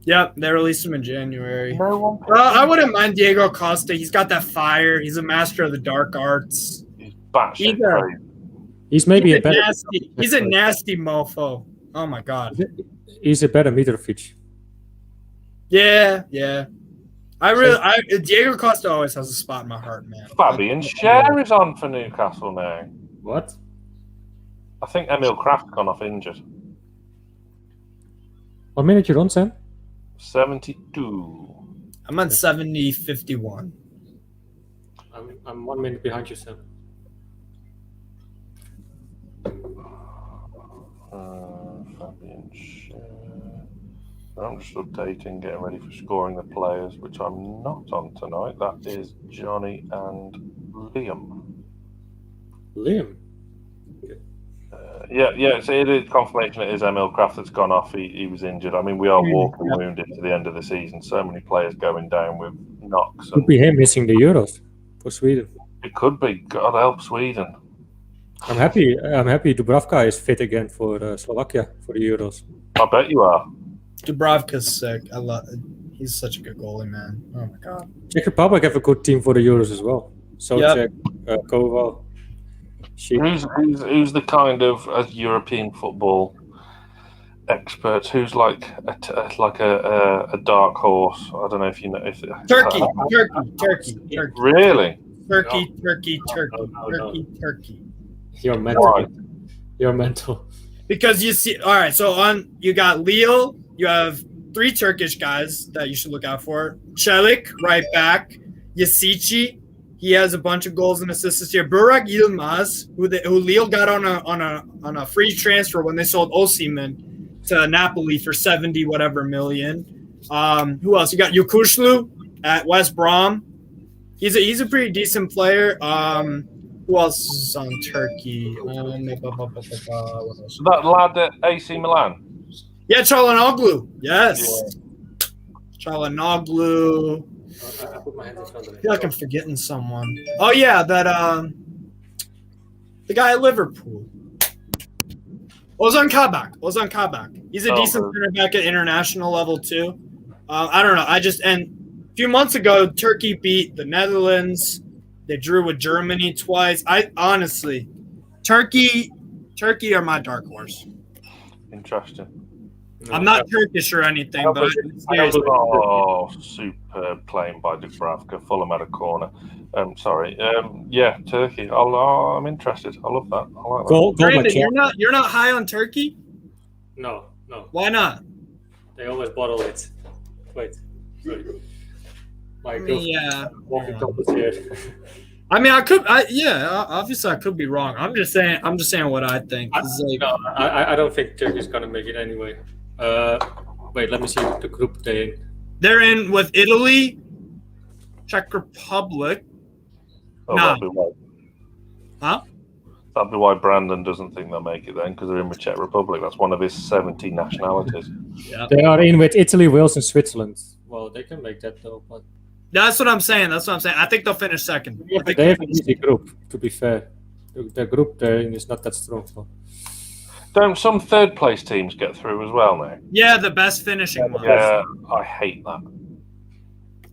Yep, they released him in January. No one. I wouldn't mind Diego Costa. He's got that fire. He's a master of the dark arts. He's maybe a better. He's a nasty mofo. Oh my god. He's a better Mitrovic. Yeah. Diego Costa always has a spot in my heart, man. Fabian Schär is on for Newcastle now. What? I think Emil Kraft's gone off injured. What minute you on, Sam? 72. I'm on 70-51. I'm 1 minute behind you, Sam. Fabian Schär. I'm just updating, getting ready for scoring the players, which I'm not on tonight. That is Johnny and Liam. Liam? So it is confirmation it is Emil Kraft that's gone off. He was injured. I mean, we are walking wounded to the end of the season. So many players going down with knocks. Could be him missing the Euros for Sweden. It could be. God help Sweden. I'm happy Dubravka is fit again for Slovakia for the Euros. I bet you are. Dubravka's sick. He's such a good goalie, man. Oh my god. Czech Republic have a good team for the Euros as well. Czech, Koval. Who's the kind of as European football expert? Who's like a dark horse? I don't know if you know. Turkey. Really? Turkey. You're mental. You're mental. Because you see, all right. So you got Lille. You have 3 Turkish guys that you should look out for. Çelik, right back. Yasici. He has a bunch of goals and assists this year. Burak Yilmaz, who Lille got on a free transfer when they sold Osimhen. to Napoli for 70 whatever million. Who else? You got Yokushlu at West Brom. He's a pretty decent player. Who else is on Turkey? That lad at AC Milan. Yeah, Çalhanoğlu. Yes. Yeah. Çalhanoğlu. I feel like I'm forgetting someone. Oh yeah, that the guy at Liverpool. Ozan Kabak. He's a decent center back at international level too. I don't know. And a few months ago, Turkey beat the Netherlands. They drew with Germany twice. I honestly, Turkey are my dark horse. Interesting. I'm not Turkish or anything, but superb playing by Dubravka. Fulham had a corner. Yeah, Turkey. I'm interested. I love that. I like that. Brandon, you're not high on Turkey? No. Why not? They always bottle it. Wait. Sorry. Walking topless here. I mean, obviously I could be wrong. I'm just saying what I think. I don't think Turkey's gonna make it anyway. Wait, let me see the group they're in. They're in with Italy, Czech Republic. That'd be why Brandon doesn't think they'll make it then, because they're in with Czech Republic. That's one of his 70 nationalities. Yeah. They are in with Italy, Wales, and Switzerland. Well, they can make that though, but that's what I'm saying. I think they'll finish second. They have an easy group, to be fair. The group they're in is not that strong. So. Don't some third place teams get through as well now? Yeah, the best finishing ones. Yeah, I hate that.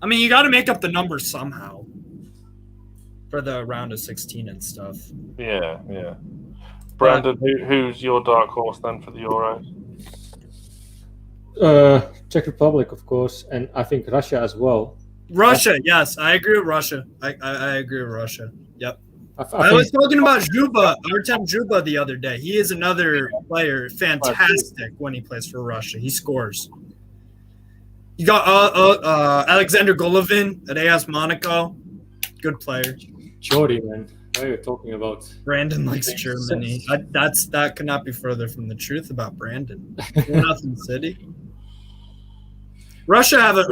I mean, you got to make up the numbers somehow for the round of 16 and stuff. Yeah. Brandon, who's your dark horse then for the Euros? Czech Republic, of course, and I think Russia as well. Russia, yes, I agree with Russia. I agree with Russia. Yep. I was talking about Artem Zhuba the other day. He is another player, fantastic when he plays for Russia. He scores. You got Alexander Golovin at AS Monaco. Good player. Jordy, man. What are you talking about? Brandon likes Germany. That could not be further from the truth about Brandon. 4-0 City. Russia have a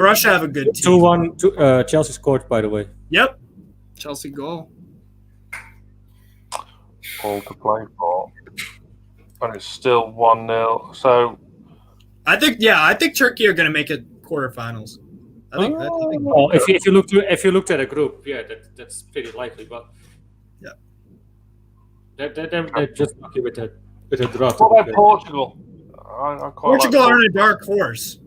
good team. 2-1. Chelsea scored, by the way. Yep. Chelsea goal. All to play for. And it's still 1-0. So I think Turkey are going to make it quarterfinals. If you looked at a group, yeah, that's pretty likely. But yeah, they're just lucky with a draw. What about Portugal? Portugal are a dark horse.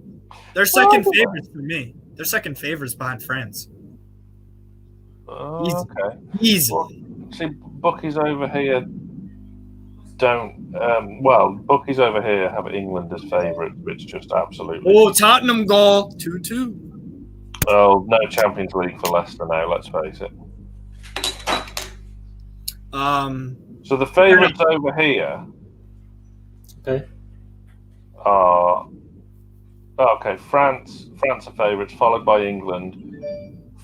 They're second favorites for me. They're second favorites behind France. Okay. Easily. Well, see, bookies over here bookies over here have England as favourites, which just absolutely. Oh, Tottenham goal 2-2. Oh, no Champions League for Leicester now. Let's face it. So the favourites over here. Okay. Are France are favourites, followed by England,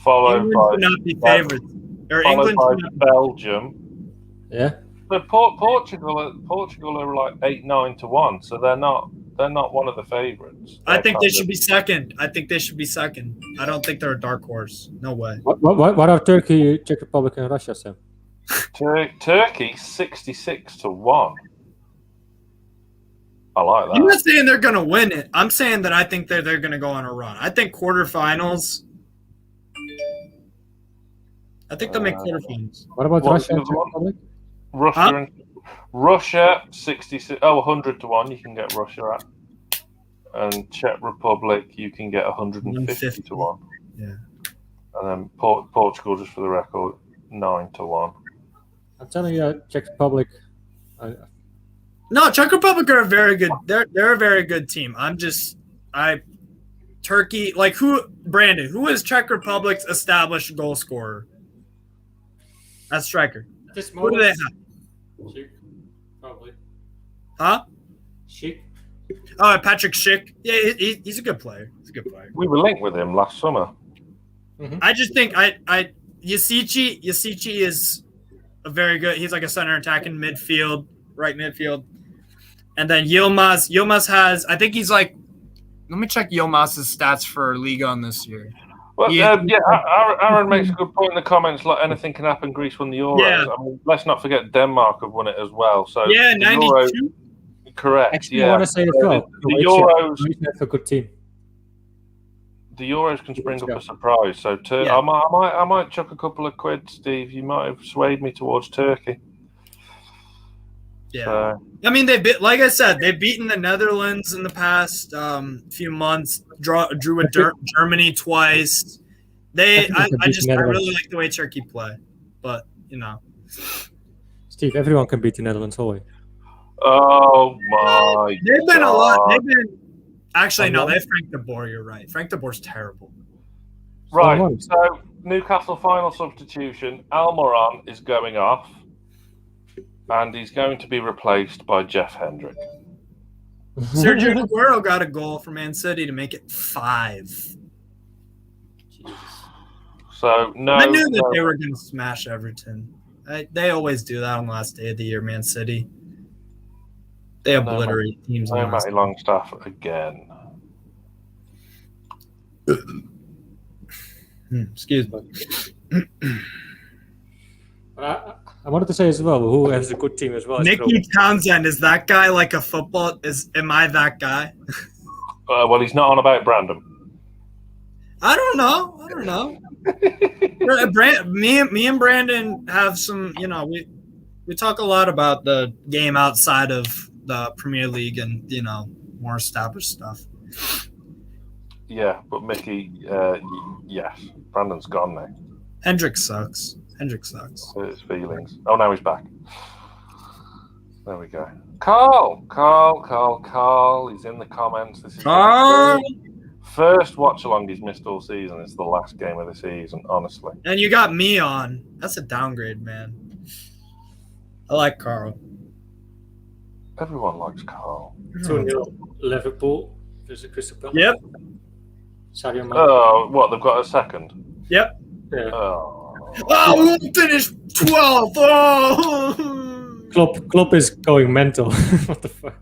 England would not be favourites. Or England by Belgium. Yeah. But Portugal are like 8-9 to 1, so they're not one of the favourites. I think they should be second. I don't think they're a dark horse. No way. What are Turkey, Czech Republic, and Russia, Sam? Turkey 66 to 1. I like that. I'm not saying they're going to win it. I'm saying that I think they're going to go on a run. I think quarterfinals. I think they'll make quarterfinals. What about Russia and Czech Republic? Russia 66. 100 to 1. You can get Russia at, and Czech Republic you can get 150 to 1. Yeah. And then Portugal, just for the record, 9 to 1. I'm telling you, Czech Republic. No, Czech Republic are a very good. They're a very good team. Turkey, like Brandon, who is Czech Republic's established goal scorer? That's striker. Who do they have? Schick, probably. Huh? Schick. Oh, Patrick Schick. Yeah, he's a good player. We were linked with him last summer. Mm-hmm. I just think Yasici is a very good. He's like a center attacking midfield, right midfield, And then Yilmaz has, I think he's like, let me check Yilmaz's stats for Liga on this year. Well, Aaron makes a good point in the comments. Like anything can happen. Greece won the Euros. Yeah. I mean, let's not forget Denmark have won it as well. So Yeah, the 92. Euros, correct. Actually, yeah. I want to say as well. The Euros. Croatia's a good team. The Euros can spring up a surprise. So Yeah. I might chuck a couple of quid, Steve. You might have swayed me towards Turkey. Yeah. So, I mean, like I said, they've beaten the Netherlands in the past few months. Drew with Germany twice. I really like the way Turkey play, but Steve, everyone can beat the Netherlands, always. oh my! They've been a lot. They've been actually no. Someone? They have Frank de Boer. You're right. Frank de Boer's terrible. Right. Someone? So Newcastle final substitution. Almiron is going off, and he's going to be replaced by Jeff Hendrick. Sergio Aguero got a goal for Man City to make it 5. So no, I knew that they were going to smash Everton. They always do that on the last day of the year. Man City. They obliterate teams. No, Matty Longstaff again. Excuse me. I wanted to say as well, who has a good team as well. Nicky Townsend, is that guy like a football? Am I that guy? Well, he's not on about Brandon. I don't know. Me and Brandon have some. We talk a lot about the game outside of the Premier League and more established stuff. Yeah, but Mickey, yes, Brandon's gone now. Hendrick sucks. His feelings. Oh, now he's back. There we go. Carl. He's in the comments. This is Carl. First watch along he's missed all season. It's the last game of the season, honestly. And you got me on. That's a downgrade, man. I like Carl. Everyone likes Carl. 2-0 Liverpool versus Crystal Palace. Yep. Sadio Mane. Oh, what? They've got a second? Yep. Yeah. Oh, we won't finish 12th. Oh. Klopp is going mental. What the fuck?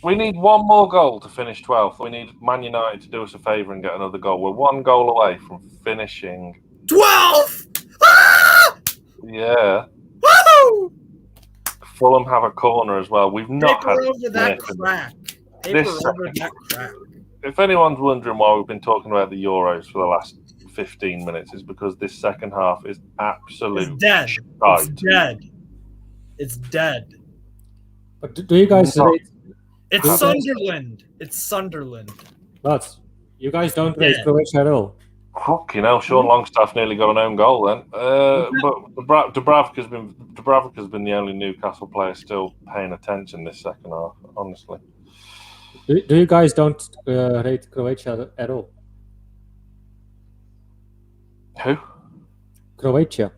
We need one more goal to finish 12th. We need Man United to do us a favour and get another goal. We're one goal away from finishing 12th. Ah! Yeah. Woo! Fulham have a corner as well. We've not Paper had over that crack. If anyone's wondering why we've been talking about the Euros for the last 15 minutes, it's because this second half is absolute dead. shite. It's dead. But do you guys rate? It's Sunderland. It's Sunderland. But you guys don't rate Croatia at all. Fucking hell, Sean Longstaff nearly got an own goal then. But Dubravka's been the only Newcastle player still paying attention this second half, honestly. Do you guys don't rate Croatia at all? Who? Croatia.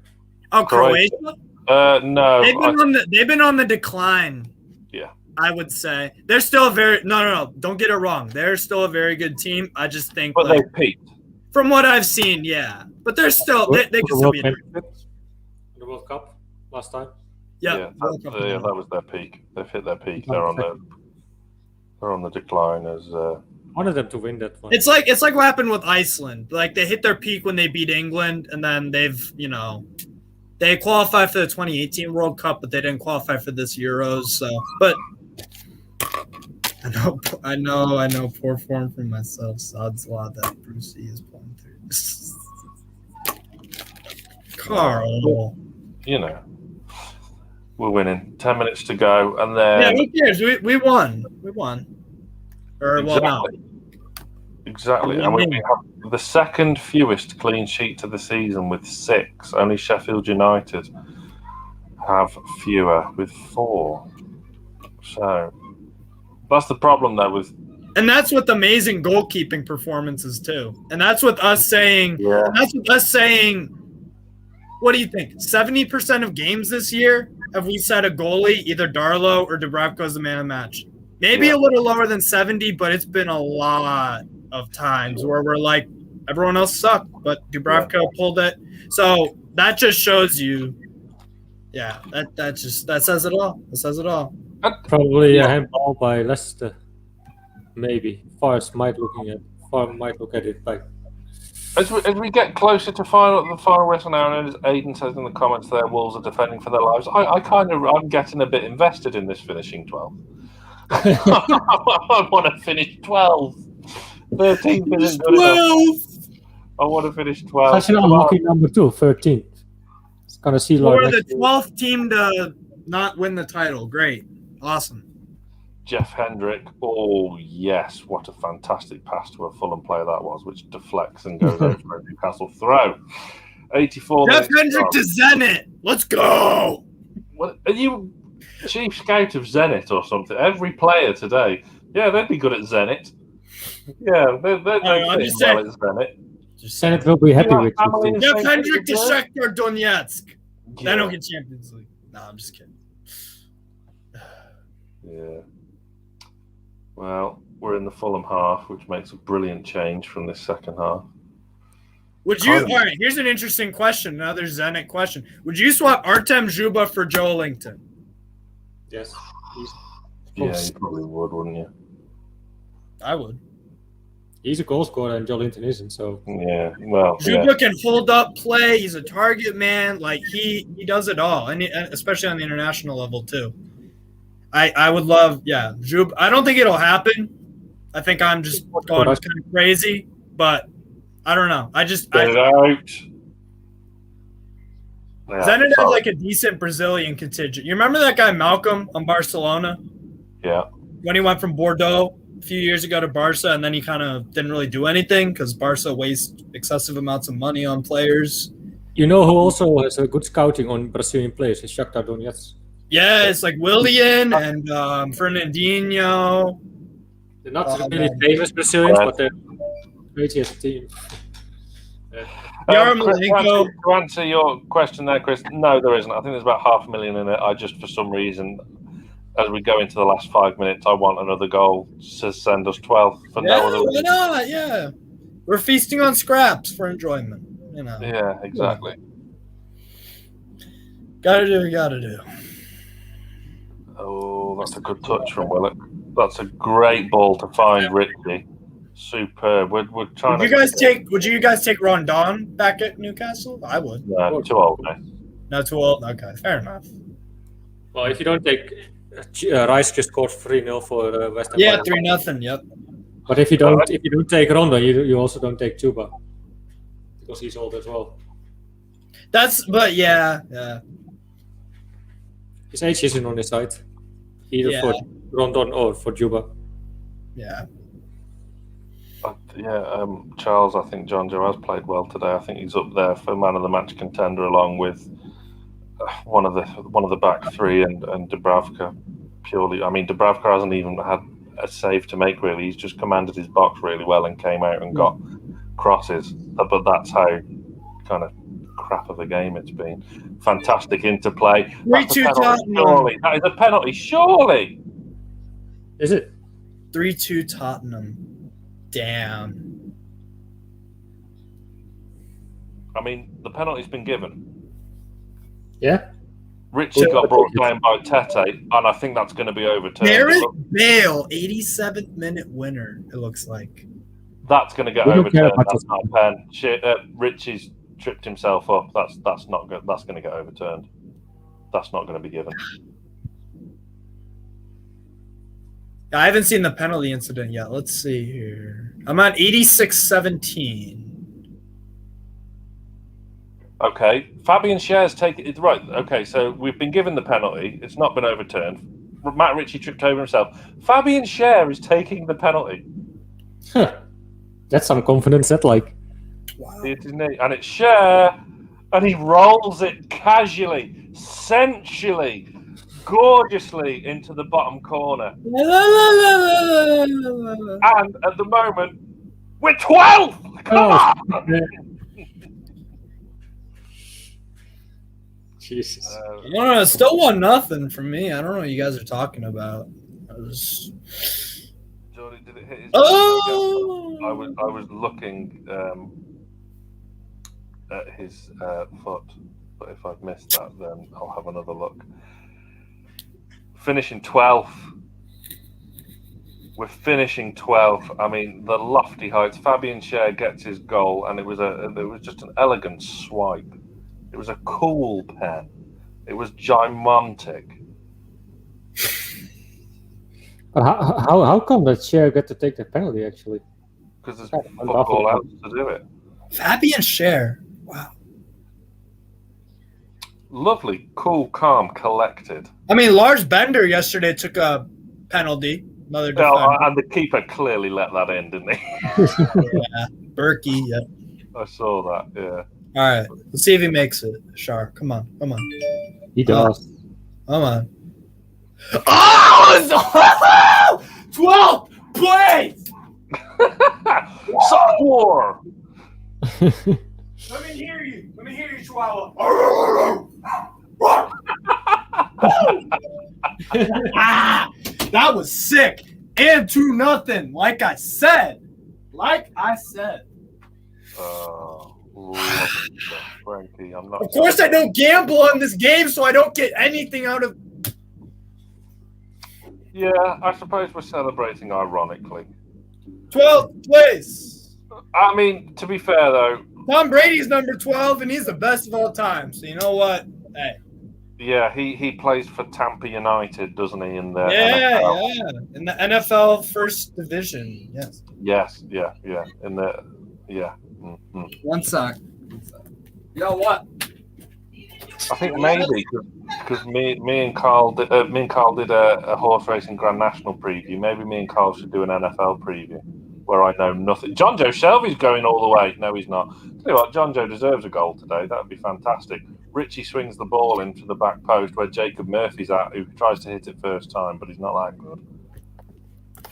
Oh, Croatia? No. They've been on the decline. Yeah. I would say they're still a very no. Don't get it wrong. They're still a very good team. I just think, but they peaked. From what I've seen, yeah. But they're still they can still be the World Cup last time. Yeah, that was their peak. They've hit their peak. They're on the decline as. Wanted them to win that one. It's like what happened with Iceland. Like they hit their peak when they beat England, and then they qualified for the 2018 World Cup, but they didn't qualify for this Euros. So, but I know. Poor form for myself. So odds a lot that Brucey is pulling through. Carl, we're winning. 10 minutes to go, and then who cares? We won. Or exactly. And we have the second fewest clean sheets of the season with 6. Only Sheffield United have fewer with 4. So that's the problem though and that's with amazing goalkeeping performances too. And that's with us saying what do you think? 70% of games this year have we set a goalie, either Darlow or Dubravka as the man of the match. Maybe a little lower than 70, but it's been a lot of times where we're like, everyone else sucked, but Dubravka pulled it. So that just shows you, that says it all. It says it all. Probably a handball by Leicester. Maybe. Far might look at it like. As we get closer to the final whistle now, and as Aidan says in the comments there, Wolves are defending for their lives. I'm getting a bit invested in this finishing 12. I want to finish 12. 13 isn't good enough. I want to finish 12. That's an unlucky number too, 13. It's gonna see like For the 12th team to not win the title. Great. Awesome. Jeff Hendrick. Oh, yes. What a fantastic pass to a Fulham player that was, which deflects and goes over for a Newcastle throw. 84 Jeff Hendrick to Zenit. Let's go. What, are you chief scout of Zenit or something? Every player today. Yeah, they'd be good at Zenit. Yeah, they'd fit well at Zenit. Zenit will be happy with you. Jeff Hendrick to Shakhtar Donetsk. Yeah. They don't get Champions League. No, I'm just kidding. Yeah. Well, we're in the Fulham half, which makes a brilliant change from this second half. Would you? All right. Here's an interesting question. Another Zenit question. Would you swap Artem Zhuba for Joe Linton? Yes. Yeah, you probably would, wouldn't you? I would. He's a goal scorer and Joe Linton isn't. So yeah. Well, Zhuba can hold up play. He's a target man. Like he does it all, and especially on the international level too. I would love, Zhub. I don't think it'll happen. I think I'm just going kind of crazy, but I don't know. Zenit had like a decent Brazilian contingent. You remember that guy Malcolm on Barcelona? Yeah. When he went from Bordeaux a few years ago to Barca, and then he kind of didn't really do anything because Barca wastes excessive amounts of money on players. You know who also has a good scouting on Brazilian players is Shakhtar Donetsk. Yeah, it's like Willian and Fernandinho. They're not really famous Brazilians, but they're great as a team. To answer your question there, Chris, no, there isn't. I think there's about 500,000 in it. I just, for some reason, as we go into the last 5 minutes, I want another goal to send us 12 for no other reason. Why not? Yeah. We're feasting on scraps for enjoyment. You know. Yeah, exactly. Gotta do what you gotta do. Oh, that's a good touch from Willock. That's a great ball to find Richie. Superb. We're trying. Would you guys take Rondon back at Newcastle? I would. No, too old, mate. No, too old. Okay, fair enough. Well, if you don't take Rice, just scored 3-0 for West Ham. Yeah, 3-0. Yep. But if you don't take Rondon, you also don't take Chuba because he's old as well. Yeah. His age isn't on his side, either for Rondon or for Juba. Yeah. Charles, I think John Joe has played well today. I think he's up there for man of the match contender, along with one of the back three and Dubravka. Purely, I mean, Dubravka hasn't even had a save to make. Really, he's just commanded his box really well and came out and got crosses. But that's how kind of crap of a game it's been. Fantastic interplay. 3-2 Tottenham. Surely that is a penalty. Surely. Is it? 3-2 Tottenham. Damn. I mean, the penalty's been given. Yeah. Richie got brought down by Tete, and I think that's going to be overturned. Gareth Bale, 87th minute winner, it looks like. That's going to get overturned. That's not a pen. Richie's tripped himself up. That's not good. That's going to get overturned. That's not going to be given. I haven't seen the penalty incident yet. Let's see here. I'm at 86-17. Okay, Fabian Schär's taken it right. Okay, so we've been given the penalty. It's not been overturned. Matt Ritchie tripped over himself. Fabian Schär is taking the penalty. That's some confidence. That like. Wow. And it's Schär, and he rolls it casually, sensually, gorgeously into the bottom corner. And at the moment, we're 12. Come on. Jesus. No, it's still 1-0 from me. I don't know what you guys are talking about. Jordy, did it hit his Oh! I was looking at his foot, but if I've missed that, then I'll have another look. finishing 12th. We're finishing 12th. I mean, the lofty heights. Fabian Schär gets his goal, and it was just an elegant swipe. It was a cool pen. It was gigantic. How come that Schär got to take the penalty actually? Because there's football else to do it. Fabian Schär. Wow. Lovely, cool, calm, collected. I mean, Lars Bender yesterday took a penalty. Another defender. And the keeper clearly let that in, didn't he? Yeah, Berkey. Yeah. I saw that. Yeah. All right, let's see if he makes it. Shar, come on. He does. Come on. Oh, 12th place. Sock war. Let me hear you, Chihuahua. That was sick. And 2-0. Like I said. Frankie, I'm not. Of course, I don't gamble on this game, so I don't get anything out of. Yeah, I suppose we're celebrating ironically. 12th place. I mean, to be fair though, Tom Brady's number 12, and he's the best of all time. So you know what? Hey. Yeah, he plays for Tampa United, doesn't he? In the NFL? In the NFL First Division. Yes. Yes, yeah. In the Mm-hmm. One sec. You know what? I think maybe because me and Carl did a horse racing Grand National preview. Maybe me and Carl should do an NFL preview where I know nothing. John Joe Shelby's going all the way. No, he's not. Tell you what, John Joe deserves a goal today. That would be fantastic. Richie swings the ball into the back post where Jacob Murphy's at, who tries to hit it first time, but he's not that good.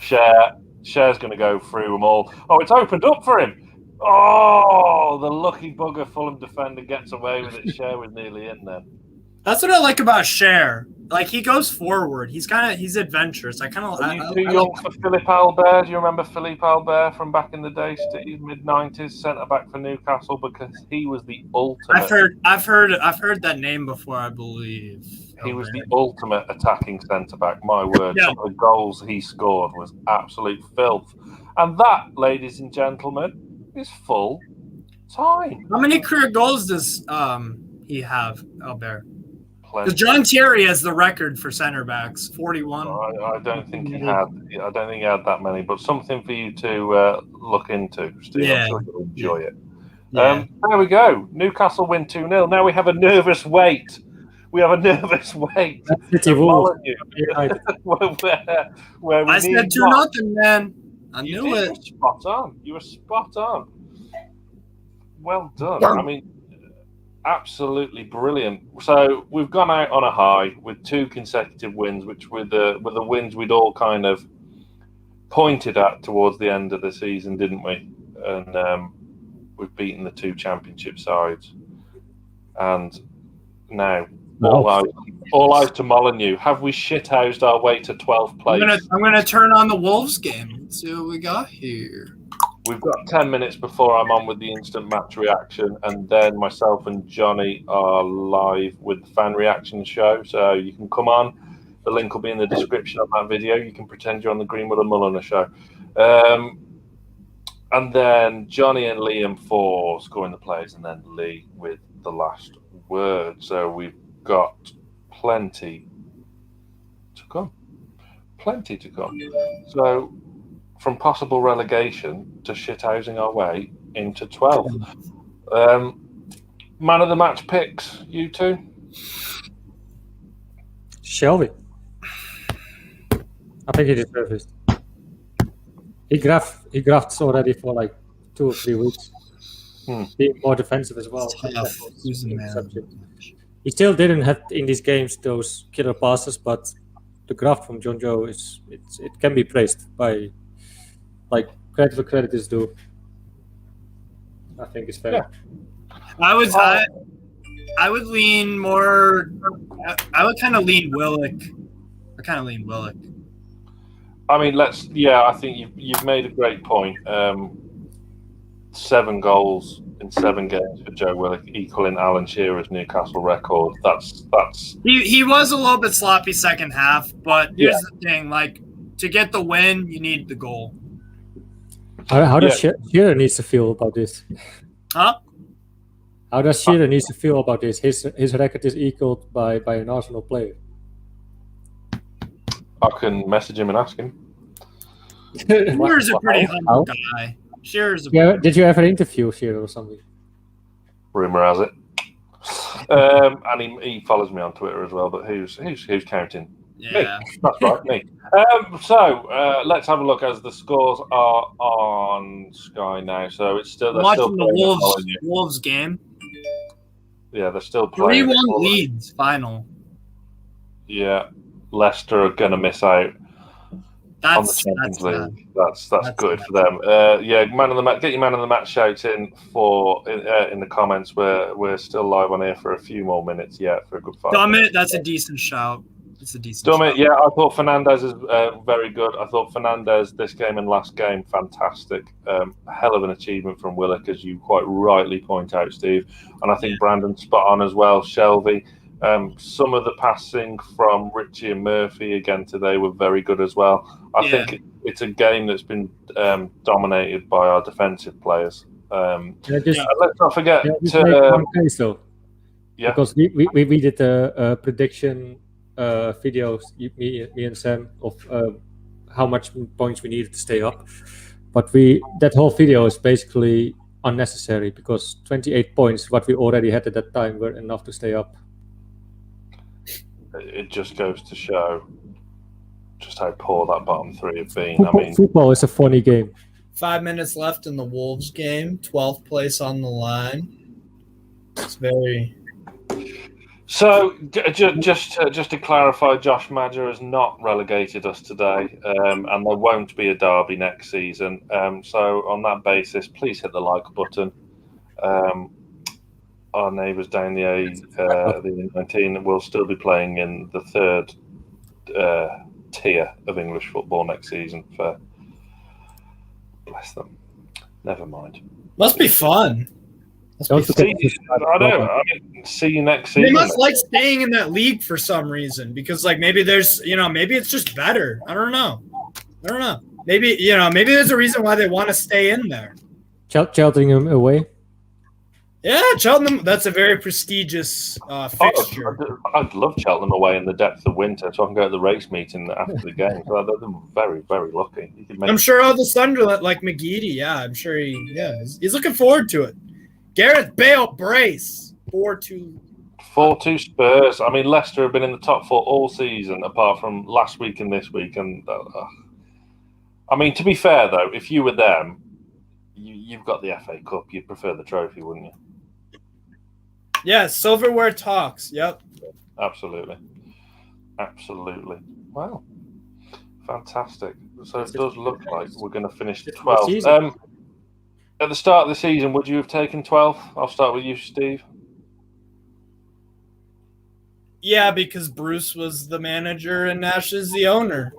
Cher's going to go through them all. Oh, it's opened up for him. Oh, the lucky bugger Fulham defender gets away with it. Cher was nearly in there. That's what I like about Cher. Like, he goes forward. He's adventurous. I kind of. Are you too young for Philippe Albert? Do you remember Philippe Albert from back in the day, Steve? Mid-90s, centre back for Newcastle, because he was the ultimate. I've heard that name before. I believe he was the ultimate attacking centre back. My word, yeah. Some of the goals he scored was absolute filth, and that, ladies and gentlemen, is full time. How many career goals does he have, Albert? Because John Terry has the record for center backs, 41. I don't think he had. I don't think he had that many, but something for you to look into, Steve. Yeah. I'm sure you'll enjoy it. Yeah. There we go. Newcastle win 2-0. Now we have a nervous wait. Where we I said 2-0, man. I knew it. You were spot on. Well done. I mean, absolutely brilliant. So we've gone out on a high with 2 consecutive wins, which were the wins we'd all kind of pointed at towards the end of the season, didn't we? And we've beaten the 2 championship sides. And now all eyes to Molineux. Have we shithoused our way to 12th place? I'm gonna turn on the Wolves game. Let's see what we got here. We've got 10 minutes before I'm on with the instant match reaction, and then myself and Johnny are live with the fan reaction show. So you can come on. The link will be in the description of that video. You can pretend you're on the Greenwood and Mulliner show. And then Johnny and Liam for scoring the plays, and then Lee with the last word. So we've got plenty to come. So from possible relegation to shithousing our way into 12th. Man of the match picks, you two? Shelby. I think he deserves it. He grafts already for like 2 or 3 weeks. Being more defensive as well. He still didn't have in these games those killer passes, but the graft from John Joe it can be praised by, like, credit where credit is due. I think it's fair. Yeah. I would lean more. I would kind of lean Willock. I mean, I think you've made a great point. 7 goals in 7 games for Joe Willock, equaling Alan Shearer's Newcastle record. That's He was a little bit sloppy second half, but here's the thing: like, to get the win, you need the goal. How does Shearer needs to feel about this? Huh? How does Shearer needs to feel about this? His record is equaled by an Arsenal player. I can message him and ask him. Shearer's a pretty humble guy. Shearer's Did you ever interview Shearer or something? Rumor has it. And he follows me on Twitter as well. But who's counting? Yeah, me. That's right, me. So let's have a look as the scores are on Sky now. So it's still watching the Wolves game. Yeah, they're still playing. 3-1 leads final. Yeah, Leicester are going to miss out on the Champions League. That's good for them. Man of the match. Get your man of the match shout in in the comments. We're still live on here for a few more minutes yet for a good 5 minutes. That's a decent shout. It's a decent. Dummit, yeah, I thought Fernandez is very good. I thought Fernandez this game and last game fantastic. Hell of an achievement from Willock, as you quite rightly point out, Steve. And I think Brandon spot on as well. Shelby. Some of the passing from Richie and Murphy again today were very good as well. I think it's a game that's been dominated by our defensive players. Let's not forget because we did a prediction videos, me and Sam, of how much points we needed to stay up. But that whole video is basically unnecessary because 28 points, what we already had at that time, were enough to stay up. It just goes to show just how poor that bottom three have been. Football is a funny game. 5 minutes left in the Wolves game. 12th place on the line. It's very. So just to clarify, Josh Madger has not relegated us today, and there won't be a derby next season. So on that basis, please hit the like button. Our neighbours down the A19 will still be playing in the third tier of English football next season. Bless them. Never mind. Must be fun. See you next season. They must like staying in that league for some reason because, like, maybe there's, maybe it's just better. I don't know. Maybe, maybe there's a reason why they want to stay in there. Cheltenham away. Yeah, Cheltenham. That's a very prestigious fixture. I'd love Cheltenham away in the depth of winter, so I can go to the race meeting after the game. So they're very, very lucky. I'm sure all the Sunderland, like McGeady. Yeah, I'm sure he's looking forward to it. Gareth Bale brace 4-2. 4-2 Spurs. I mean, Leicester have been in the top 4 all season, apart from last week and this week. And I mean, to be fair though, if you were them, you've got the FA Cup. You'd prefer the trophy, wouldn't you? Yeah, silverware talks. Yep. Absolutely. Wow. Fantastic. So it does look like we're going to finish 12th. At the start of the season, would you have taken 12th? I'll start with you, Steve. Yeah, because Bruce was the manager and Nash is the owner.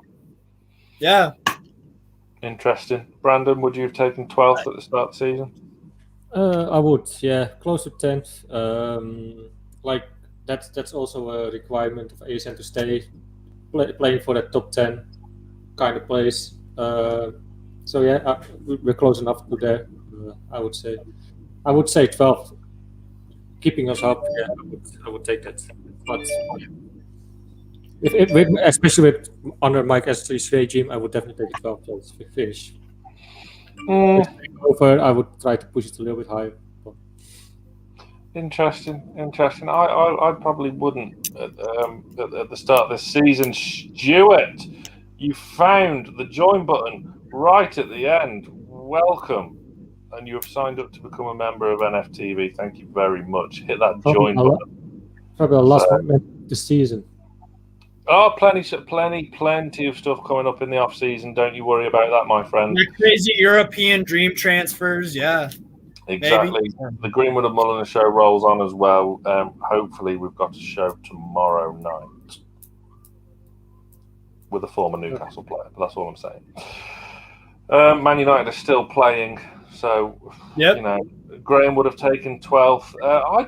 Yeah. Interesting. Brandon, would you have taken 12th at the start of the season? I would, yeah. Close to 10th. That's also a requirement of ASN to stay playing for that top 10 kind of place. So yeah, we're close enough to there. I would say 12th, keeping us up. Yeah, I would take that. But especially under Mike Astley's regime, I would definitely take 12th as we finish. Over, I would try to push it a little bit higher. But. Interesting. I probably wouldn't at the start of this season. Stuart, you found the join button right at the end. Welcome. And you have signed up to become a member of NFTV. Thank you very much. Hit that join button. Probably the last one this season. Oh, plenty of stuff coming up in the off season. Don't you worry about that, my friend. The crazy European dream transfers, yeah. Exactly. Maybe. The Greenwood and Mulliner show rolls on as well. Hopefully, we've got a show tomorrow night with a former Newcastle player. But that's all I'm saying. Man United are still playing, So, Graham would have taken 12th.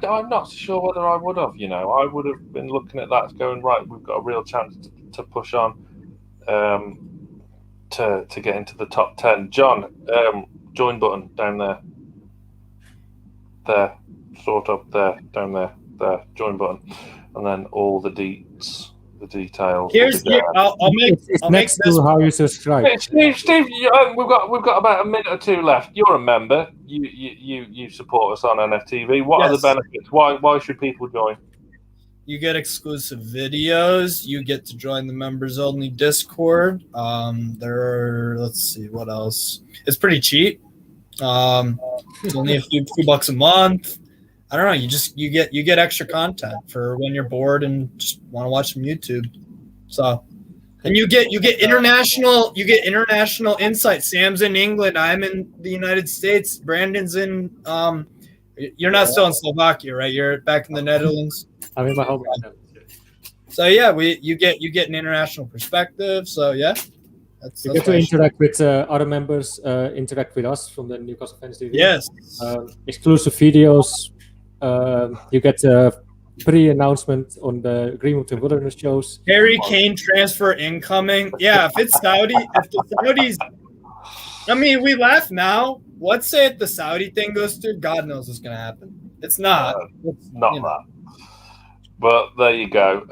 I'm not sure whether I would have. I would have been looking at that going, right, we've got a real chance to push on to get into the top 10. John, join button down there. There, sort of there, down there, join button. And then all the details. I'll make next this to how you subscribe. Steve, we've got about a minute or two left. You're a member. You support us on NFTV. What are the benefits? Why should people join? You get exclusive videos. You get to join the members only Discord. Let's see what else. It's pretty cheap. It's only a few bucks a month. I don't know. You get extra content for when you're bored and just want to watch some YouTube. So, and you get international insight. Sam's in England. I'm in the United States. Brandon's in. You're not still in Slovakia, right? You're back in the Netherlands. I'm in my home right now. So yeah, you get an international perspective. So yeah. You get to interact with other members, interact with us from the Newcastle Fans TV. Yes. Exclusive videos. You get a pre-announcement on the Greenwood and Wilderness shows. Harry Kane transfer incoming. Yeah, if the Saudis, I mean, we laugh now. Let's say if the Saudi thing goes through, God knows what's going to happen. It's not. It's not that. But there you go.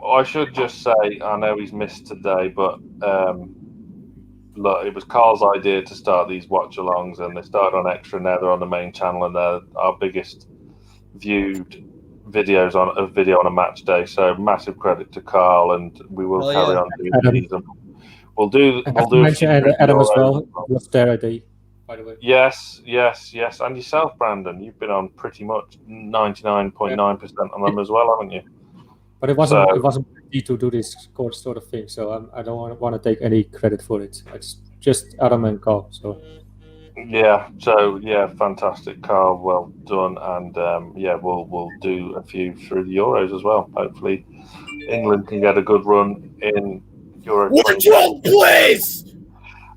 I should just say, I know he's missed today, but look, it was Carl's idea to start these watch-alongs, and they started on Extra now. They're on the main channel, and they're our biggest viewed videos on a video on a match day. So massive credit to Carl, and we will carry on doing these. We'll do. Mention Adam as well. Was their idea, by the way. Yes, and yourself, Brandon. You've been on pretty much 99.9% on them as well, haven't you? But it wasn't easy to do this sort of thing, so I don't want to take any credit for it. It's just Adam and Carl. So fantastic, Carl. Well done, and we'll do a few through the Euros as well. Hopefully, England can get a good run in Euro. Which one, please?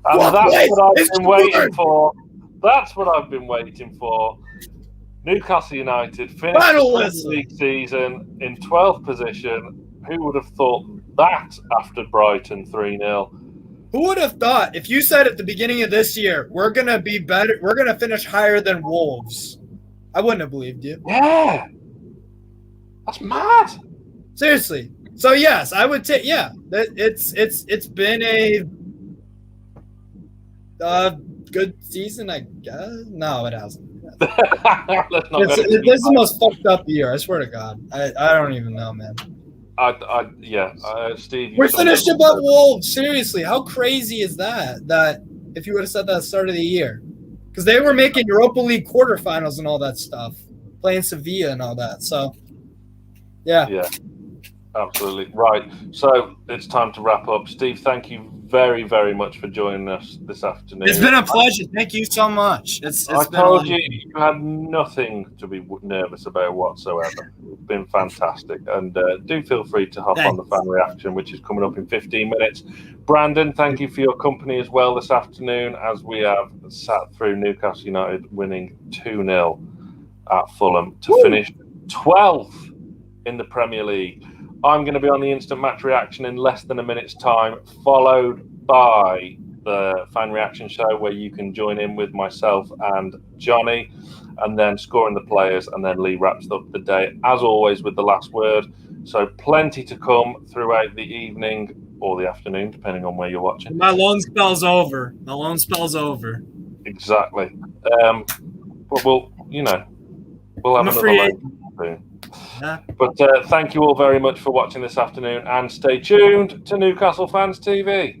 And that's what I've been waiting for. That's what I've been waiting for. Newcastle United finished the league season in 12th position. Who would have thought that after Brighton 3-0? Who would have thought, if you said at the beginning of this year, we're going to be better, we're going to finish higher than Wolves? I wouldn't have believed you. Yeah. That's mad. Seriously. So, yes, I would take, it's been a good season, I guess. No, it hasn't. This is the most fucked up year. I swear to God. I don't even know, man. Steve. We're finished above Wolves. Seriously, how crazy is that? That if you would have said that at the start of the year, because they were making Europa League quarterfinals and all that stuff, playing Sevilla and all that. So, yeah, absolutely right. So it's time to wrap up. Steve, thank you very, very much for joining us this afternoon. It's been a pleasure. Thank you so much. I told you had nothing to be nervous about whatsoever. It's been fantastic. And do feel free to hop on the fan reaction, which is coming up in 15 minutes. Brandon, thank you for your company as well this afternoon, as we have sat through Newcastle United winning 2-0 at Fulham to finish 12th in the Premier League. I'm going to be on the instant match reaction in less than a minute's time, followed by the fan reaction show where you can join in with myself and Johnny, and then scoring the players, and then Lee wraps up the day, as always, with the last word. So plenty to come throughout the evening or the afternoon, depending on where you're watching. My loan spell's over. Exactly. But we'll have another soon. Yeah. But thank you all very much for watching this afternoon, and stay tuned to Newcastle Fans TV.